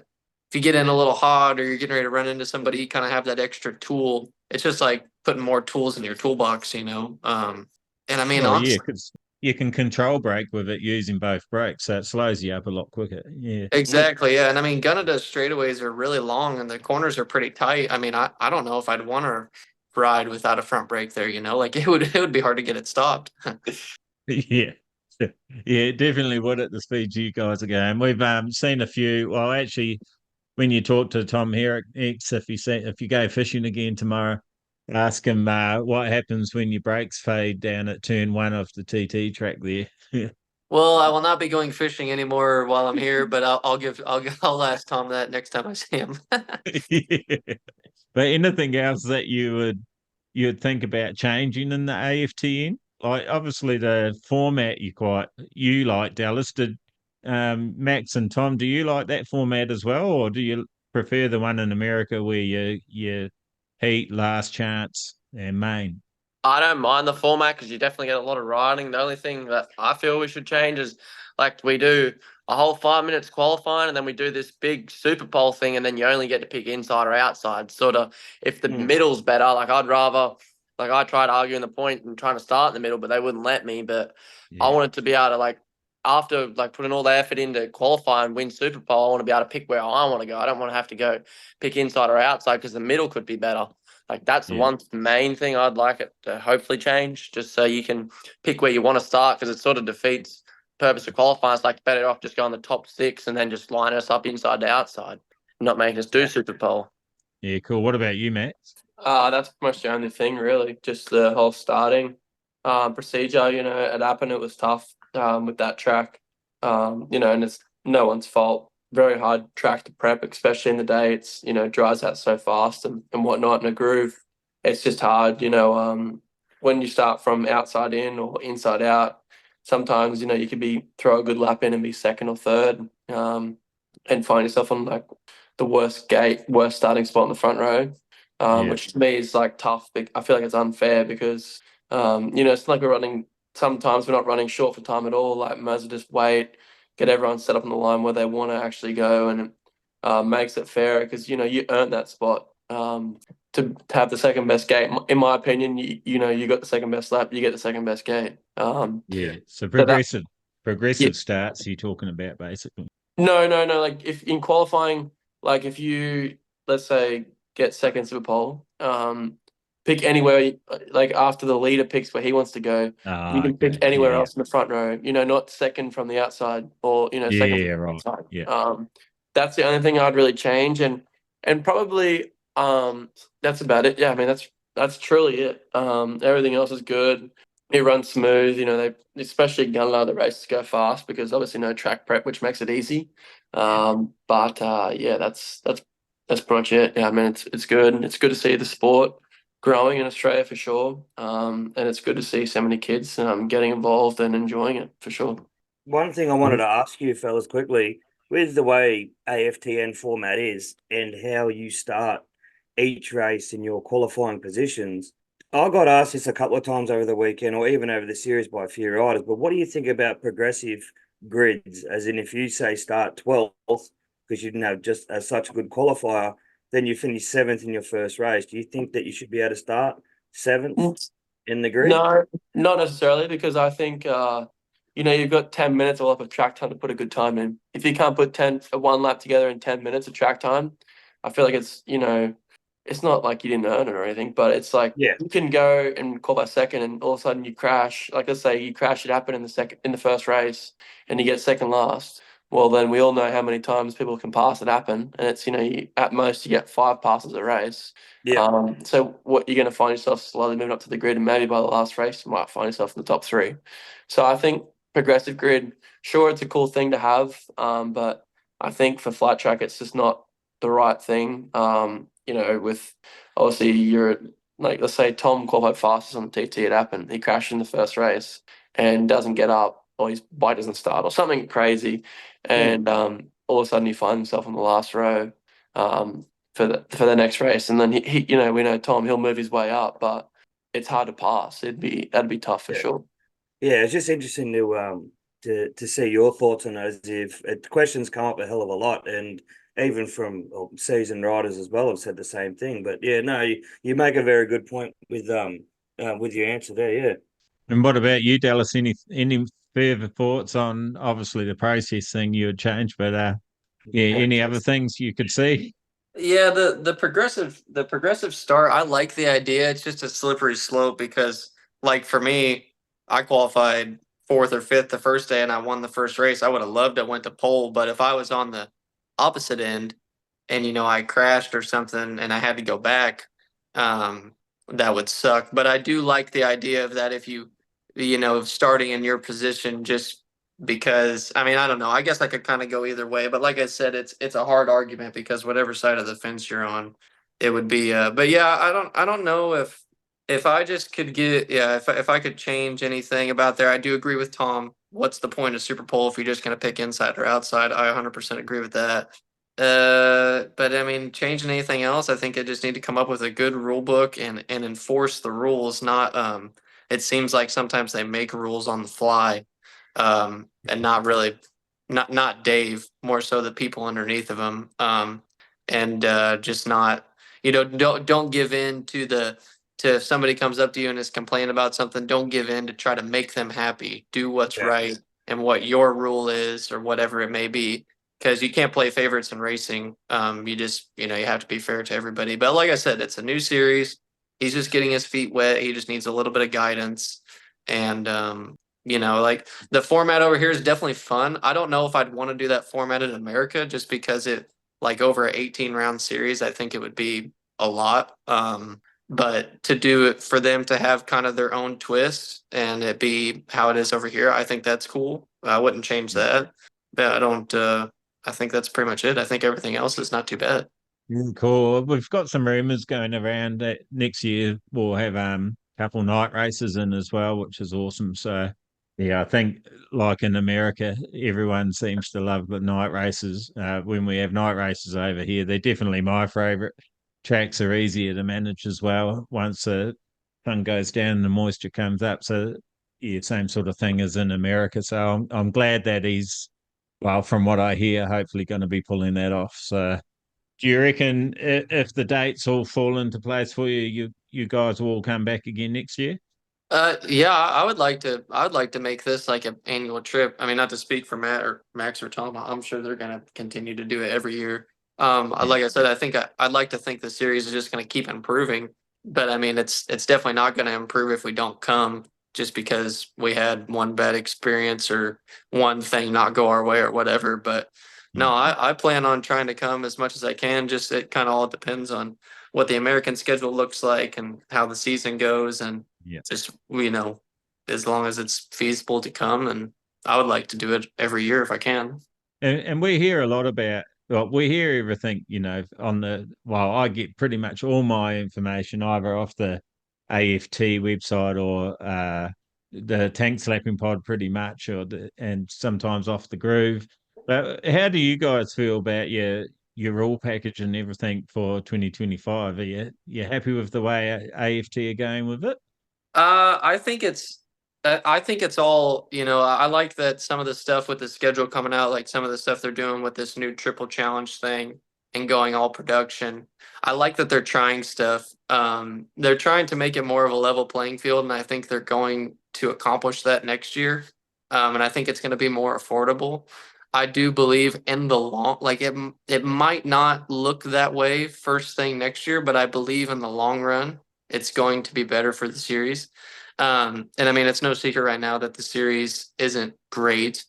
little hot or you're getting ready to run into somebody, you kind of have that extra tool. It's just like putting more tools in your toolbox, And I mean, honestly, because you can control brake with it using both brakes, so it slows you up a lot quicker. Yeah, exactly. Yeah. And I mean, Gunnedah straightaways are really long and the corners are pretty tight. I mean, I don't know if I'd want to ride without a front brake there, like it would be hard to get it stopped. Yeah, it definitely would at the speed you guys are going. We've seen a few. Well, actually, when you talk to Tom Herrick, if you go fishing again tomorrow, ask him what happens when your brakes fade down at turn 1 of the TT track there. Well, I will not be going fishing anymore while I'm here, but I'll ask Tom that next time I see him. Yeah. But anything else that you'd think about changing in the AFTN? Like obviously the format you like, Dallas. Did Max and Tom, do you like that format as well, or do you prefer the one in America where you heat, last chance, and main? I don't mind the format because you definitely get a lot of riding. The only thing that I feel we should change is like we do a whole 5 minutes qualifying and then we do this big super pole thing and then you only get to pick inside or outside. Sort of if the middle's better, like I'd rather like I tried arguing the point and trying to start in the middle, but they wouldn't let me. But I wanted to be able to like after like putting all the effort into qualify and win super pole, I want to be able to pick where I want to go. I don't want to have to go pick inside or outside because the middle could be better. Like that's the one main thing I'd like it to hopefully change, just so you can pick where you want to start because it sort of defeats the purpose of qualifying. It's like better off just going the top 6 and then just line us up inside to outside, not making us do super pole. Yeah, cool. What about you, Max? That's pretty much the only thing really, just the whole starting procedure. You know, it happened. It was tough with that track. You know, and it's no one's fault. Very hard track to prep, especially in the day. It's, you know, dries out so fast and whatnot in a groove. It's just hard, you know, when you start from outside in or inside out, sometimes, you know, you could throw a good lap in and be second or third, and find yourself on like the worst starting spot in the front row, which to me is like tough. I feel like it's unfair because, you know, it's like sometimes we're not running short for time at all. Like, might as well just wait, get everyone set up on the line where they want to actually go, and makes it fairer because, you know, you earn that spot to have the second best gate. In my opinion, you know, you got the second best lap, you get the second best gate. So progressive starts you're talking about basically. No. Like if in qualifying, like if you, let's say, get second to a pole, pick anywhere, like after the leader picks where he wants to go, you can pick anywhere else in the front row, you know, not second from the outside or, you know, second from the outside. Yeah. That's the only thing I'd really change. And probably that's about it. Yeah, I mean that's truly it. Everything else is good. It runs smooth, you know, especially Gunnedah, the races go fast because obviously no track prep, which makes it easy. But yeah, that's pretty much it. Yeah, I mean it's good. It's good to see the sport growing in Australia for sure. And it's good to see so many kids getting involved and enjoying it for sure. One thing I wanted to ask you fellas quickly, with the way AFTN format is and how you start each race in your qualifying positions, I got asked this a couple of times over the weekend or even over the series by a few riders, but what do you think about progressive grids? As in, if you say start 12th because you didn't have just such a good qualifier, then you finish 7th in your first race. Do you think that you should be able to start 7th in the grid? No, not necessarily, because I think you know, you've got 10 minutes all up of track time to put a good time in. If you can't put one lap together in 10 minutes of track time, I feel like it's, you know, it's not like you didn't earn it or anything, but it's like you can go and qualify second and all of a sudden you crash. Like, let's say you crash, it happened in the first race and you get second last. Well, then we all know how many times people can pass it happen. And it's, you know, at most you get 5 passes a race. So what you're going to find yourself slowly moving up to the grid, and maybe by the last race, you might find yourself in the top 3. So I think progressive grid, sure, it's a cool thing to have. But I think for flat track, it's just not the right thing. You know, with obviously you're like, let's say Tom qualified fastest on the TT, it happened. He crashed in the first race and doesn't get up, or his bike doesn't start, or something crazy. And all of a sudden he finds himself on the last row for the next race. And then he you know, we know Tom, he'll move his way up, but it's hard to pass. That'd be tough for sure. Yeah, it's just interesting to see your thoughts on those. If questions come up a hell of a lot, and even from seasoned riders as well have said the same thing. But yeah, no, you make a very good point with your answer there. Yeah. And what about you, Dallas? Any further thoughts on obviously the process thing you would change, but any other things you could see? Yeah, the progressive start, I like the idea. It's just a slippery slope because, like, for me, I qualified 4th or 5th the first day and I won the first race. I would have loved it, went to pole, but if I was on the opposite end and, you know, I crashed or something and I had to go back, that would suck. But I do like the idea of that, if you know, starting in your position, just because, I mean, I don't know, I guess I could kind of go either way, but like I said, it's a hard argument because whatever side of the fence you're on, it would be. But yeah, I don't know if I just could get, yeah, if I could change anything about there. I do agree with Tom. What's the point of Super Bowl if you're just going to pick inside or outside? I 100% agree with that. But I mean, changing anything else, I think I just need to come up with a good rule book and enforce the rules. Not it seems like sometimes they make rules on the fly, and not really, not Dave, more so the people underneath of him, and just not, don't give in to to if somebody comes up to you and is complaining about something, don't give in to try to make them happy. Do what's Yeah. right and what your rule is or whatever it may be, because you can't play favorites in racing. You just, you have to be fair to everybody. But like I said, it's a new series. He's just getting his feet wet. He just needs a little bit of guidance. And, like the format over here is definitely fun. I don't know if I'd want to do that format in America just because like over an 18 round series, I think it would be a lot. But to do it for them to have kind of their own twist and it be how it is over here, I think that's cool. I wouldn't change that. But I don't, I think that's pretty much it. I think everything else is not too bad. Cool. We've got some rumors going around that next year we'll have a couple night races in as well, which is awesome. So yeah, I think like in America, everyone seems to love the night races. When we have night races over here, they're definitely my favorite. Tracks are easier to manage as well once the sun goes down and the moisture comes up. So yeah, same sort of thing as in America. So I'm glad that he's, well, from what I hear, hopefully going to be pulling that off. So do you reckon if the dates all fall into place for you, you guys will all come back again next year? Yeah, I would like to make this like an annual trip. I mean, not to speak for Matt or Max or Tom, I'm sure they're going to continue to do it every year. Like I said, I think I'd like to think the series is just going to keep improving, but I mean, it's definitely not going to improve if we don't come just because we had one bad experience or one thing not go our way or whatever. But no, I plan on trying to come as much as I can. Just it kind of all depends on what the American schedule looks like and how the season goes, and Yeah. just, as long as it's feasible to come, and I would like to do it every year if I can. And we hear a lot about, well, we hear everything, well, I get pretty much all my information either off the AFT website or the Tank Slapping Pod pretty much, and sometimes off the Groove. But how do you guys feel about your rule package and everything for 2025? Are you happy with the way AFT are going with it? I think it's all, I like that some of the stuff with the schedule coming out, like some of the stuff they're doing with this new triple challenge thing and going all production. I like that they're trying stuff. They're trying to make it more of a level playing field, and I think they're going to accomplish that next year. And I think it's going to be more affordable. I do believe in the long, like it might not look that way first thing next year, but I believe in the long run, it's going to be better for the series. And I mean, it's no secret right now that the series isn't great.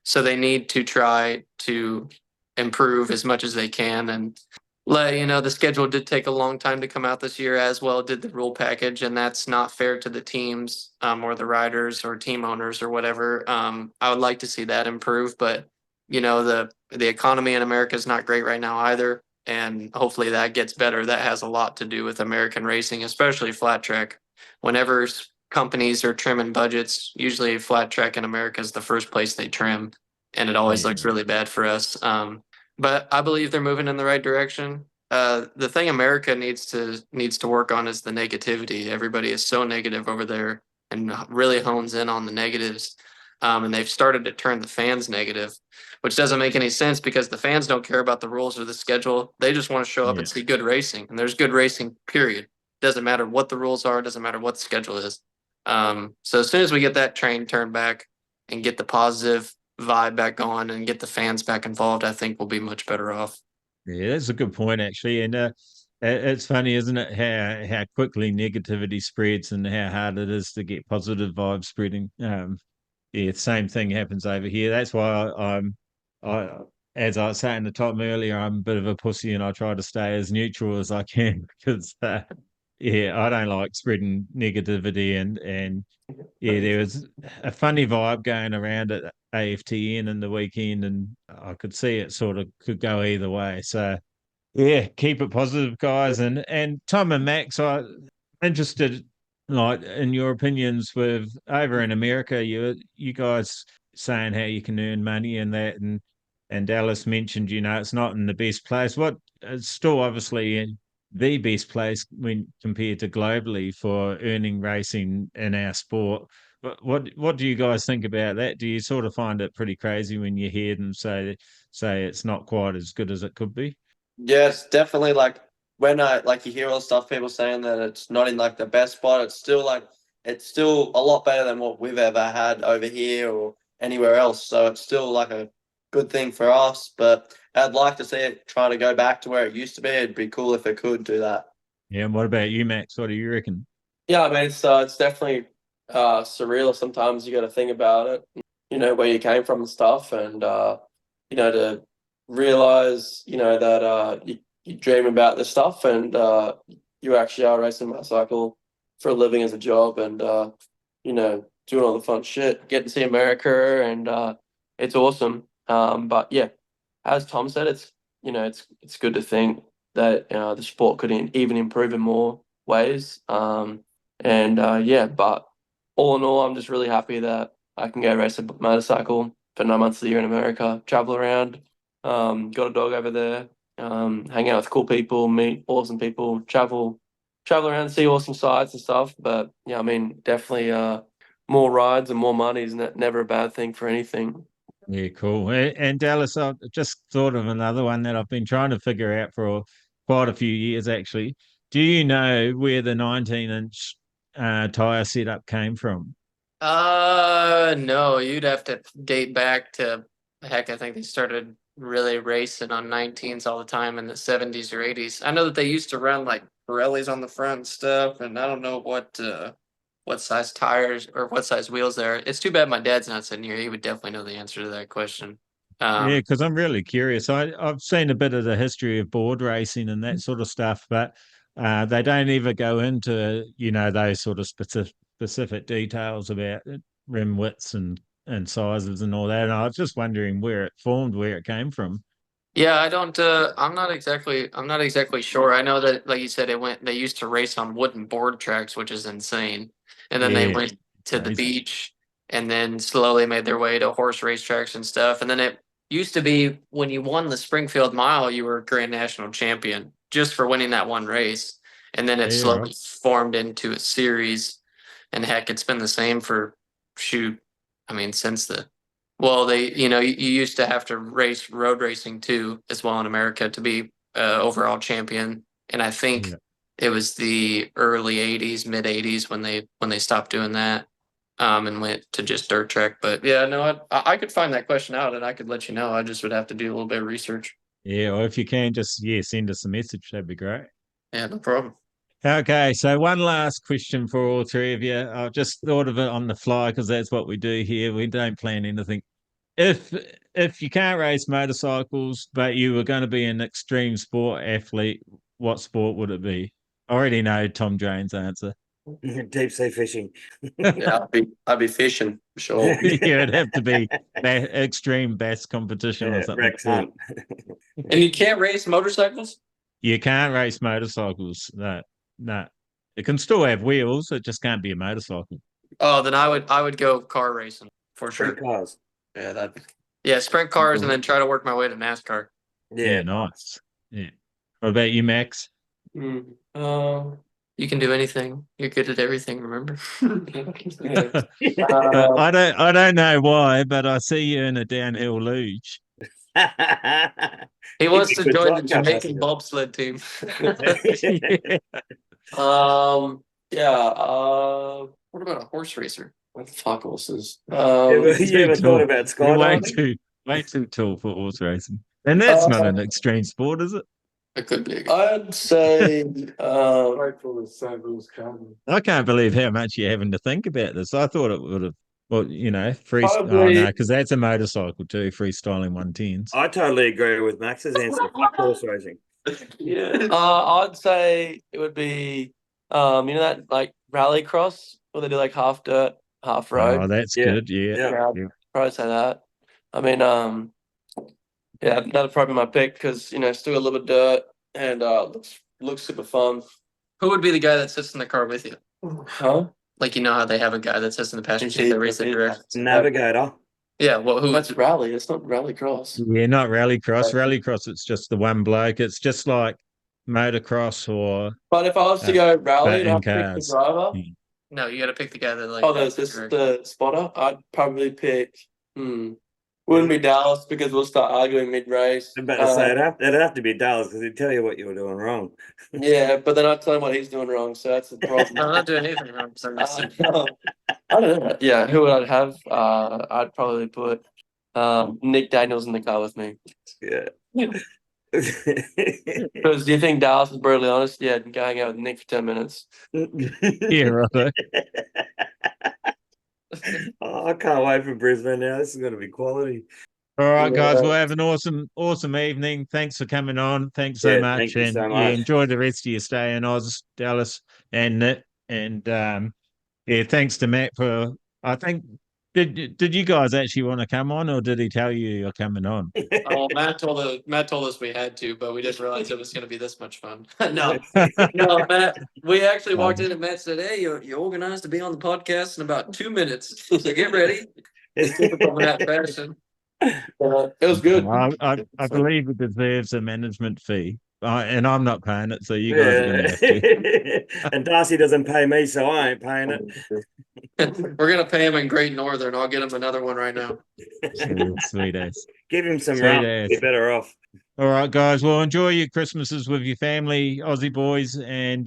So they need to try to improve as much as they can. And the schedule did take a long time to come out this year, as well did the rule package. And that's not fair to the teams, or the riders or team owners or whatever. I would like to see that improve, but the economy in America is not great right now either. And hopefully that gets better. That has a lot to do with American racing, especially flat track. Whenever companies are trimming budgets, usually flat track in America is the first place they trim, and it always looks really bad for us. But I believe they're moving in the right direction. The thing America needs to work on is the negativity. Everybody is so negative over there and really hones in on the negatives. And they've started to turn the fans negative, which doesn't make any sense because the fans don't care about the rules or the schedule. They just want to show up and see good racing, and there's good racing, period. Doesn't matter what the rules are, doesn't matter what the schedule is. So as soon as we get that train turned back and get the positive vibe back on and get the fans back involved, I think we'll be much better off. Yeah, that's a good point actually, and it's funny, isn't it, how quickly negativity spreads and how hard it is to get positive vibes spreading. Yeah, same thing happens over here. That's why I, as I was saying to Tom earlier, I'm a bit of a pussy and I try to stay as neutral as I can because, yeah, I don't like spreading negativity and yeah, there was a funny vibe going around at AFTN in the weekend, and I could see it sort of could go either way. So Yeah, keep it positive, guys. And Tom and Max, I'm interested, like, in your opinions with over in America. You guys saying how you can earn money and that, and Dallas mentioned, it's not in the best place. It's still obviously in the best place when compared to globally for earning racing in our sport. What do you guys think about that? Do you sort of find it pretty crazy when you hear them say it's not quite as good as it could be? Yes, definitely. Like when you hear all the stuff people saying that it's not in like the best spot, it's still a lot better than what we've ever had over here or anywhere else. So it's still like a good thing for us. But I'd like to see it try to go back to where it used to be. It'd be cool if it could do that. Yeah, and what about you, Max? What do you reckon? Yeah, I mean it's definitely surreal. Sometimes you got to think about it, where you came from and stuff, and to realize, that you dream about this stuff, and you actually are racing a motorcycle for a living as a job, and doing all the fun shit, getting to see America, and it's awesome. But yeah, as Tom said, it's good to think that the sport could even improve in more ways. But all in all, I'm just really happy that I can go race a motorcycle for 9 months of the year in America, travel around, got a dog over there, hang out with cool people, meet awesome people, travel around, see awesome sights and stuff. But yeah, I mean, definitely more rides and more money is never a bad thing for anything. Yeah, cool. And Dallas, I just thought of another one that I've been trying to figure out for quite a few years, actually. Do you know where the 19-inch tire setup came from? No, you'd have to date back to heck. I think they started really racing on 19s all the time in the 70s or 80s. I know that they used to run like Pirellis on the front and stuff, and I don't know what size tires or what size wheels there. It's too bad my dad's not sitting here. He would definitely know the answer to that question. Yeah, because I'm really curious. I've seen a bit of the history of board racing and that sort of stuff, but they don't ever go into, those sort of specific details about rim widths and sizes and all that. And I was just wondering where it formed, where it came from. Yeah, I don't. I'm not exactly sure. I know that, like you said, they used to race on wooden board tracks, which is insane. And then they Yeah, went to the crazy. beach, and then slowly made their way to horse race tracks and stuff. And then it used to be when you won the Springfield Mile, you were Grand National Champion just for winning that one race. And then it Yeah, slowly right. formed into a series. And heck, it's been the same for shoot. I mean, since the well, you used to have to race road racing too, as well in America to be overall champion. And I think Yeah. it was the early '80s, mid '80s when they stopped doing that, and went to just dirt track. But yeah, no, I could find that question out and I could let you know. I just would have to do a little bit of research. Yeah, or if you can, just send us a message. That'd be great. Yeah, no problem. Okay, so one last question for all three of you. I just thought of it on the fly because that's what we do here. We don't plan anything. If if you can't race motorcycles, but you were going to be an extreme sport athlete, what sport would it be? I already know Tom Drane's answer. Deep sea fishing. Yeah, I'd be fishing for sure. Yeah, it'd have to be extreme bass competition or Yeah, something. Rex Hunt. And you can't race motorcycles? You can't race motorcycles. No, no. It can still have wheels. It just can't be a motorcycle. Oh, then I would go car racing for sure. Sprint cars. Yeah, Yeah, sprint cars and then try to work my way to NASCAR. Yeah, nice. Yeah. What about you, Max? You can do anything. You're good at everything, remember? I don't know why, but I see you in a downhill luge. He wants to Good join the podcast. Jamaican bobsled team. What about a horse racer? what the fuck else is? You ever thought about You're skydiving? way too tall for horse racing. And that's not an Uh, extreme sport, is it? It could be. I'd say I can't believe how much you're having to think about this. I thought it would have, well, free. Oh Probably- no, because that's a motorcycle too, freestyling 110s. I totally agree with Max's answer. Fuck horse racing. yeah. I'd say it would be that like rallycross where they do like half dirt, half road. Oh, that's Yeah. good. Yeah. Yeah. I'd probably say that. I mean, yeah, that'd probably be my pick because still a little bit dirt, and looks super fun. Who would be the guy that sits in the car with you? Huh? Like, you know how they have a guy that sits in the passenger seat that reads the directions? Navigator. Yeah, well, who? That's rally. It's not rallycross. Yeah, not rallycross. Rallycross, it's just the one bloke. It's just like motocross or But if I was to Uh, go rally, but and in I'd pick the cars. driver. Yeah. No, you got to pick the guy that like. Oh, reads there's the this directions. the spotter. I'd probably pick. Wouldn't be Dallas because we'll start arguing mid race. I'm about to say it'd have to be Dallas because he'd tell you what you were doing wrong. Yeah, but then I'd tell him what he's doing wrong, so that's the problem. No, I'm not doing anything wrong. So I'm just saying. I don't know. Yeah, who would I have? I'd probably put Nick Daniels in the car with me. Yeah. Because do you think Dallas is brutally honest? Yeah, go hang out with Nick for 10 minutes. Yeah, right. Oh, I can't wait for Brisbane now. This is going to be quality. All right, guys. Yeah. We'll have an awesome evening. Thanks for coming on. Thanks so Yeah, much. thank you and so yeah, much. enjoy the rest of your stay in Oz, Dallas, and Nick. And yeah, thanks to Matt for. I think did you guys actually want to come on, or did he tell you you're coming on? Oh, Matt told us we had to, but we didn't realize it was going to be this much fun. No, no, Matt. We actually walked in and Matt said, "Hey, you're organized to be on the podcast in about 2 minutes, so get ready." Typical Matt fashion. It was good. I believe it deserves a management fee, and I'm not paying it, so you guys are going to have to. And Darcy doesn't pay me, so I ain't paying it. We're going to pay him in Great Northern. I'll get him another one right now. Sweet ass. Give him some Sweet rum. ass. Be better off. All right, guys. Well, enjoy your Christmases with your family, Aussie boys, and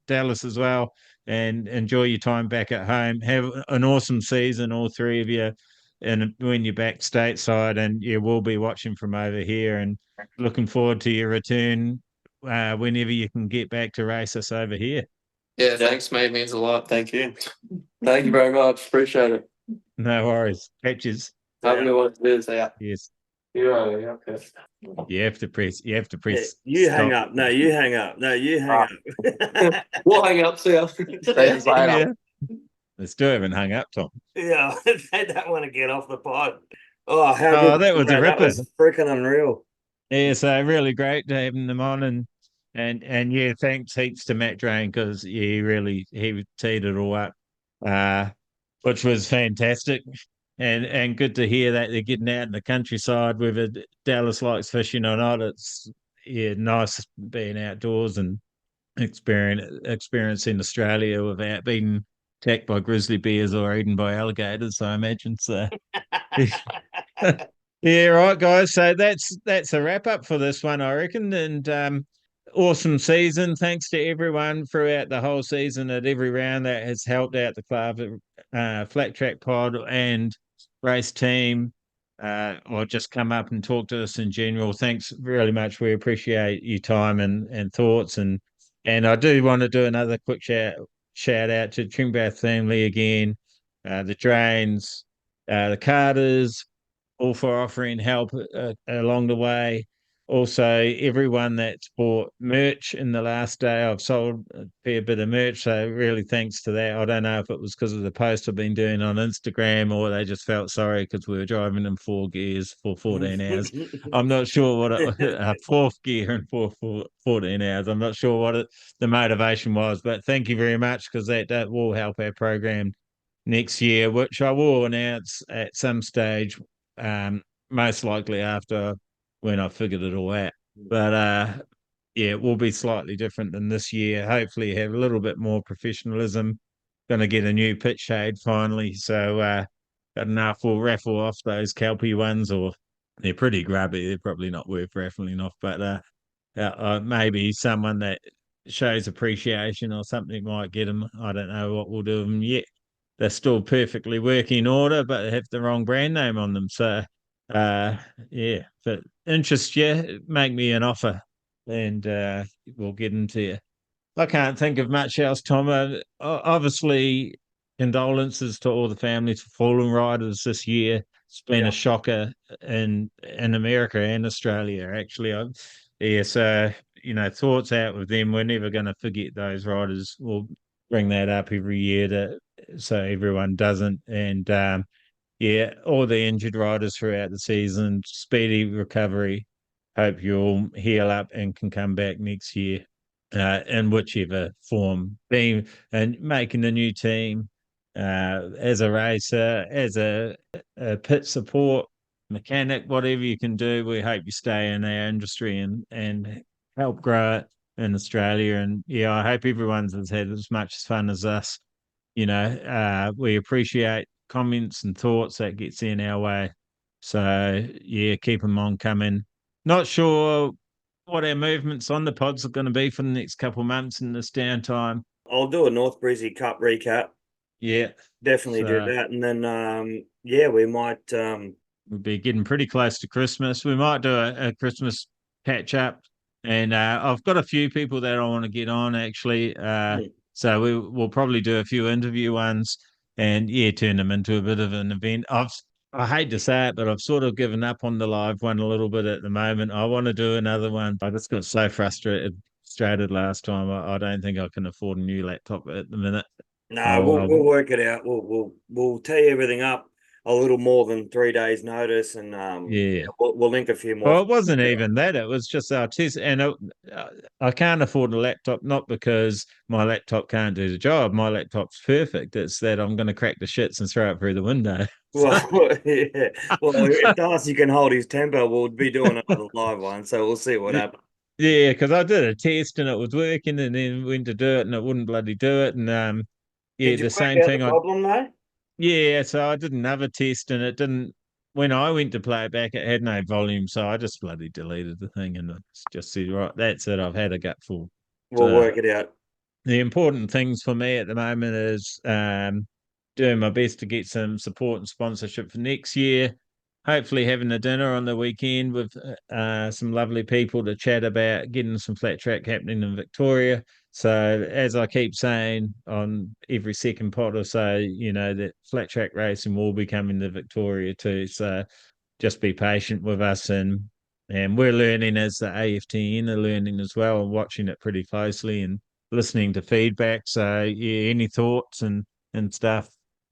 Dallas as well. And enjoy your time back at home. Have an awesome season, all three of you. And when you're back stateside, and yeah, we'll be watching from over here. And looking forward to your return whenever you can get back to race us over here. Yeah, thanks, mate. Means a lot. Thank you. Thank you very much. Appreciate it. No worries. Catches. Have a good one. Cheers. Yeah. Yes. Yeah. Okay. You have to press. You have to press. You stop. hang up. No, you hang up. No, you hang up. We'll hang up. See you. Yeah. They still haven't hung up, Tom. Yeah, they don't want to get off the pod. Oh, how Oh, good that was a that ripper. was freaking unreal. Yeah, so really great to having them on, and yeah, thanks heaps to Matt Drane because he teed it all up, which was fantastic, and good to hear that they're getting out in the countryside, whether Dallas likes fishing or not. It's nice being outdoors and experiencing Australia without being attacked by grizzly bears or eaten by alligators. I imagine so. Yeah, right, guys. So that's a wrap up for this one, I reckon. And awesome season. Thanks to everyone throughout the whole season at every round that has helped out the Klavr flat track pod and race team, or just come up and talk to us in general. Thanks really much. We appreciate your time and thoughts. And I do want to do another quick shout out to Trimbath family again, the Dranes, the Carters, all for offering help along the way. Also, everyone that's bought merch in the last day, I've sold a fair bit of merch. So, really, thanks to that. I don't know if it was because of the post I've been doing on Instagram or they just felt sorry because we were driving in 4 gears for 14 hours. I'm not sure what a fourth gear in 14 hours. I'm not sure what the motivation was, but thank you very much because that will help our program next year, which I will announce at some stage. Most likely after when I figured it all out. But yeah, it will be slightly different than this year. Hopefully have a little bit more professionalism. Gonna get a new pitch shade finally. So got enough. We'll raffle off those Kelpie ones, or they're pretty grubby. They're probably not worth raffling off, but maybe someone that shows appreciation or something might get them. I don't know what we'll do with them yet. They're still perfectly working order, but they have the wrong brand name on them. So, yeah, if it interests you, make me an offer and we'll get into you. I can't think of much else, Tom. Obviously, condolences to all the families for fallen riders this year. It's been a shocker in America and Australia, actually. So, thoughts out with them. We're never going to forget those riders. We'll bring that up every year so everyone doesn't. And all the injured riders throughout the season, speedy recovery. hope you all heal up and can come back next year in whichever form, being and making a new team as a racer, as a pit support mechanic, whatever you can do. We hope you stay in our industry and help grow it in Australia. And yeah, I hope everyone's has had as much fun as us. We appreciate comments and thoughts that gets in our way. So yeah, keep them on coming. Not sure what our movements on the pods are going to be for the next couple of months in this downtime. I'll do a North Brizzy Cup recap. Yeah, Definitely do so that. And then, we might, we'll be getting pretty close to Christmas. We might do a Christmas catch up. And I've got a few people that I want to get on actually. So we'll probably do a few interview ones and yeah, turn them into a bit of an event. I hate to say it, but I've sort of given up on the live one a little bit at the moment. I want to do another one. I just got so frustrated last time. I don't think I can afford a new laptop at the minute. no, we'll work it out. We'll tee everything up a little more than 3 days notice, and Yeah. we'll link a few more. Well, it wasn't even that. It was just our test. And I can't afford a laptop, not because my laptop can't do the job. My laptop's perfect. It's that I'm going to crack the shits and throw it through the window. Well, yeah. Well, if Darcy can hold his temper, we'll be doing another live one. So we'll see what happens. Yeah, because I did a test and it was working, and then went to do it and it wouldn't bloody do it. And yeah, Did you the work same out thing. the problem though? Yeah, so I did another test and it didn't. When I went to play it back, it had no volume, so I just bloody deleted the thing and just said, right, that's it. I've had a gutful. We'll So work it out. the important things for me at the moment is doing my best to get some support and sponsorship for next year. Hopefully having a dinner on the weekend with some lovely people to chat about getting some flat track happening in Victoria. So as I keep saying on every second pod or so, that flat track racing will be coming to Victoria too. So just be patient with us, and we're learning as the AFTN are learning as well, and watching it pretty closely and listening to feedback. So yeah, any thoughts and stuff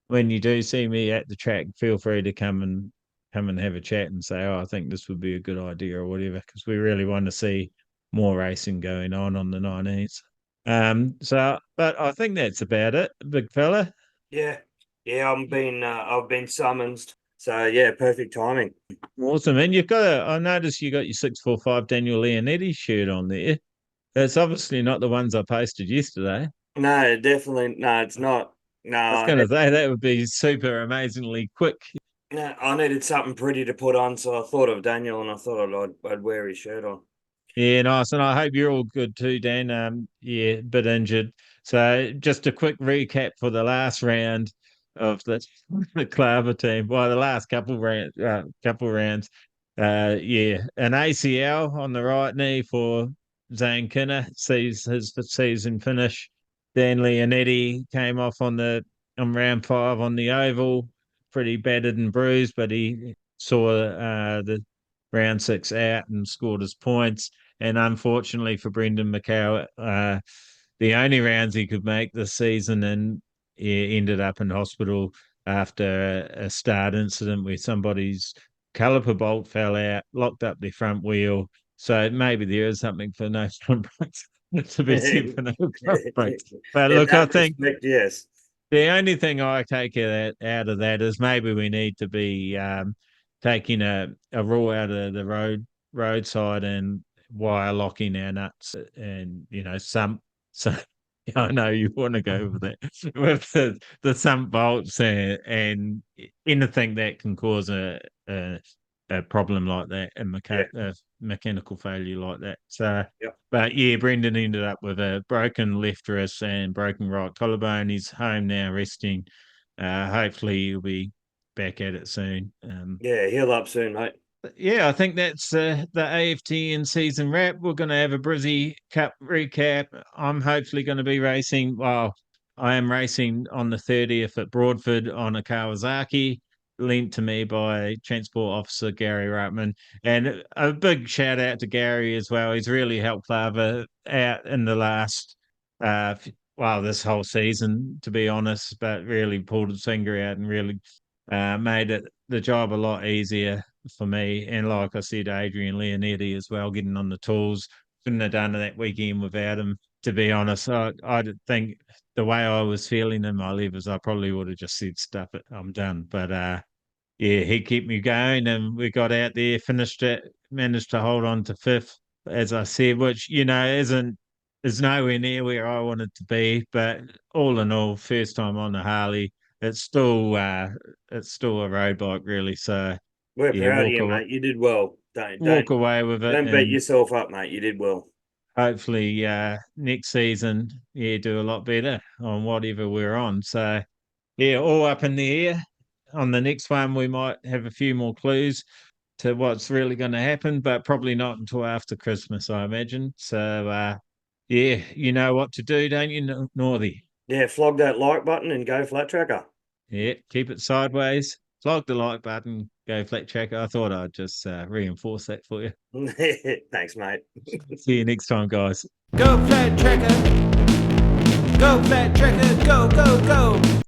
when you do see me at the track, feel free to come and have a chat and say, oh, I think this would be a good idea or whatever, because we really want to see more racing going on the 19s. But I think that's about it, big fella. Yeah, I've been summoned. So yeah, perfect timing. Awesome. And I noticed you got your 645 Daniel Leonetti shirt on there. That's obviously not the ones I posted yesterday. No, definitely. No, it's not. No, I was going to say that would be super amazingly quick. no, I needed something pretty to put on, so I thought of Daniel, and I thought I'd wear his shirt on. Yeah, nice. And I hope you're all good too, Dan. Yeah, a bit injured. So just a quick recap for the last round of the Klavr team. Well, the last couple rounds. Yeah, an ACL on the right knee for Zane Kinner sees his season finish. Dan Leonetti came off on round 5 on the oval, pretty battered and bruised, but he saw the round 6 out and scored his points. And unfortunately for Brendan Macau, the only rounds he could make this season, and he ended up in hospital after a start incident where somebody's caliper bolt fell out, locked up their front wheel. So maybe there is something for no front brakes to be said for no front brakes. But look, I think yes. The only thing I take out of that is maybe we need to be taking a rule out of the roadside and wire locking our nuts, and some I know you want to go with that with the sump bolts and anything that can cause a problem like that, a mechanical failure like that. So, but yeah, Brendan ended up with a broken left wrist and broken right collarbone. He's home now, resting. Hopefully, he'll be back at it soon. Heal up soon, mate. Yeah, I think that's the AFTN season wrap. We're going to have a Brizzy Cup recap. I'm hopefully going to be racing. Well, I am racing on the 30th at Broadford on a Kawasaki, lent to me by Transport Officer Gary Rutman. And a big shout out to Gary as well. He's really helped Klavr out in the last, this whole season, to be honest, but really pulled his finger out and really made the job a lot easier for me. And like I said, Adrian Leonetti as well, getting on the tools. Couldn't have done that weekend without him, to be honest. I think the way I was feeling in my levers, I probably would have just said, stuff it, I'm done. But yeah, he kept me going, and we got out there, finished it, managed to hold on to fifth, as I said, which, is nowhere near where I wanted to be. But all in all, first time on the Harley, it's still a road bike, really. So We're yeah, proud of you, mate. You did well. walk away with it. Don't beat And yourself up, mate. You did well. hopefully next season, do a lot better on whatever we're on. So yeah, all up in the air. On the next one, we might have a few more clues to what's really going to happen, but probably not until after Christmas, I imagine. So yeah, you know what to do, don't you, Northy? Yeah, flog that like button and go flat tracker. Yeah, keep it sideways. Flog the like button, go flat tracker. I thought I'd just reinforce that for you. Thanks, mate. See you next time, guys. Go flat tracker. Go flat tracker. Go, go, go.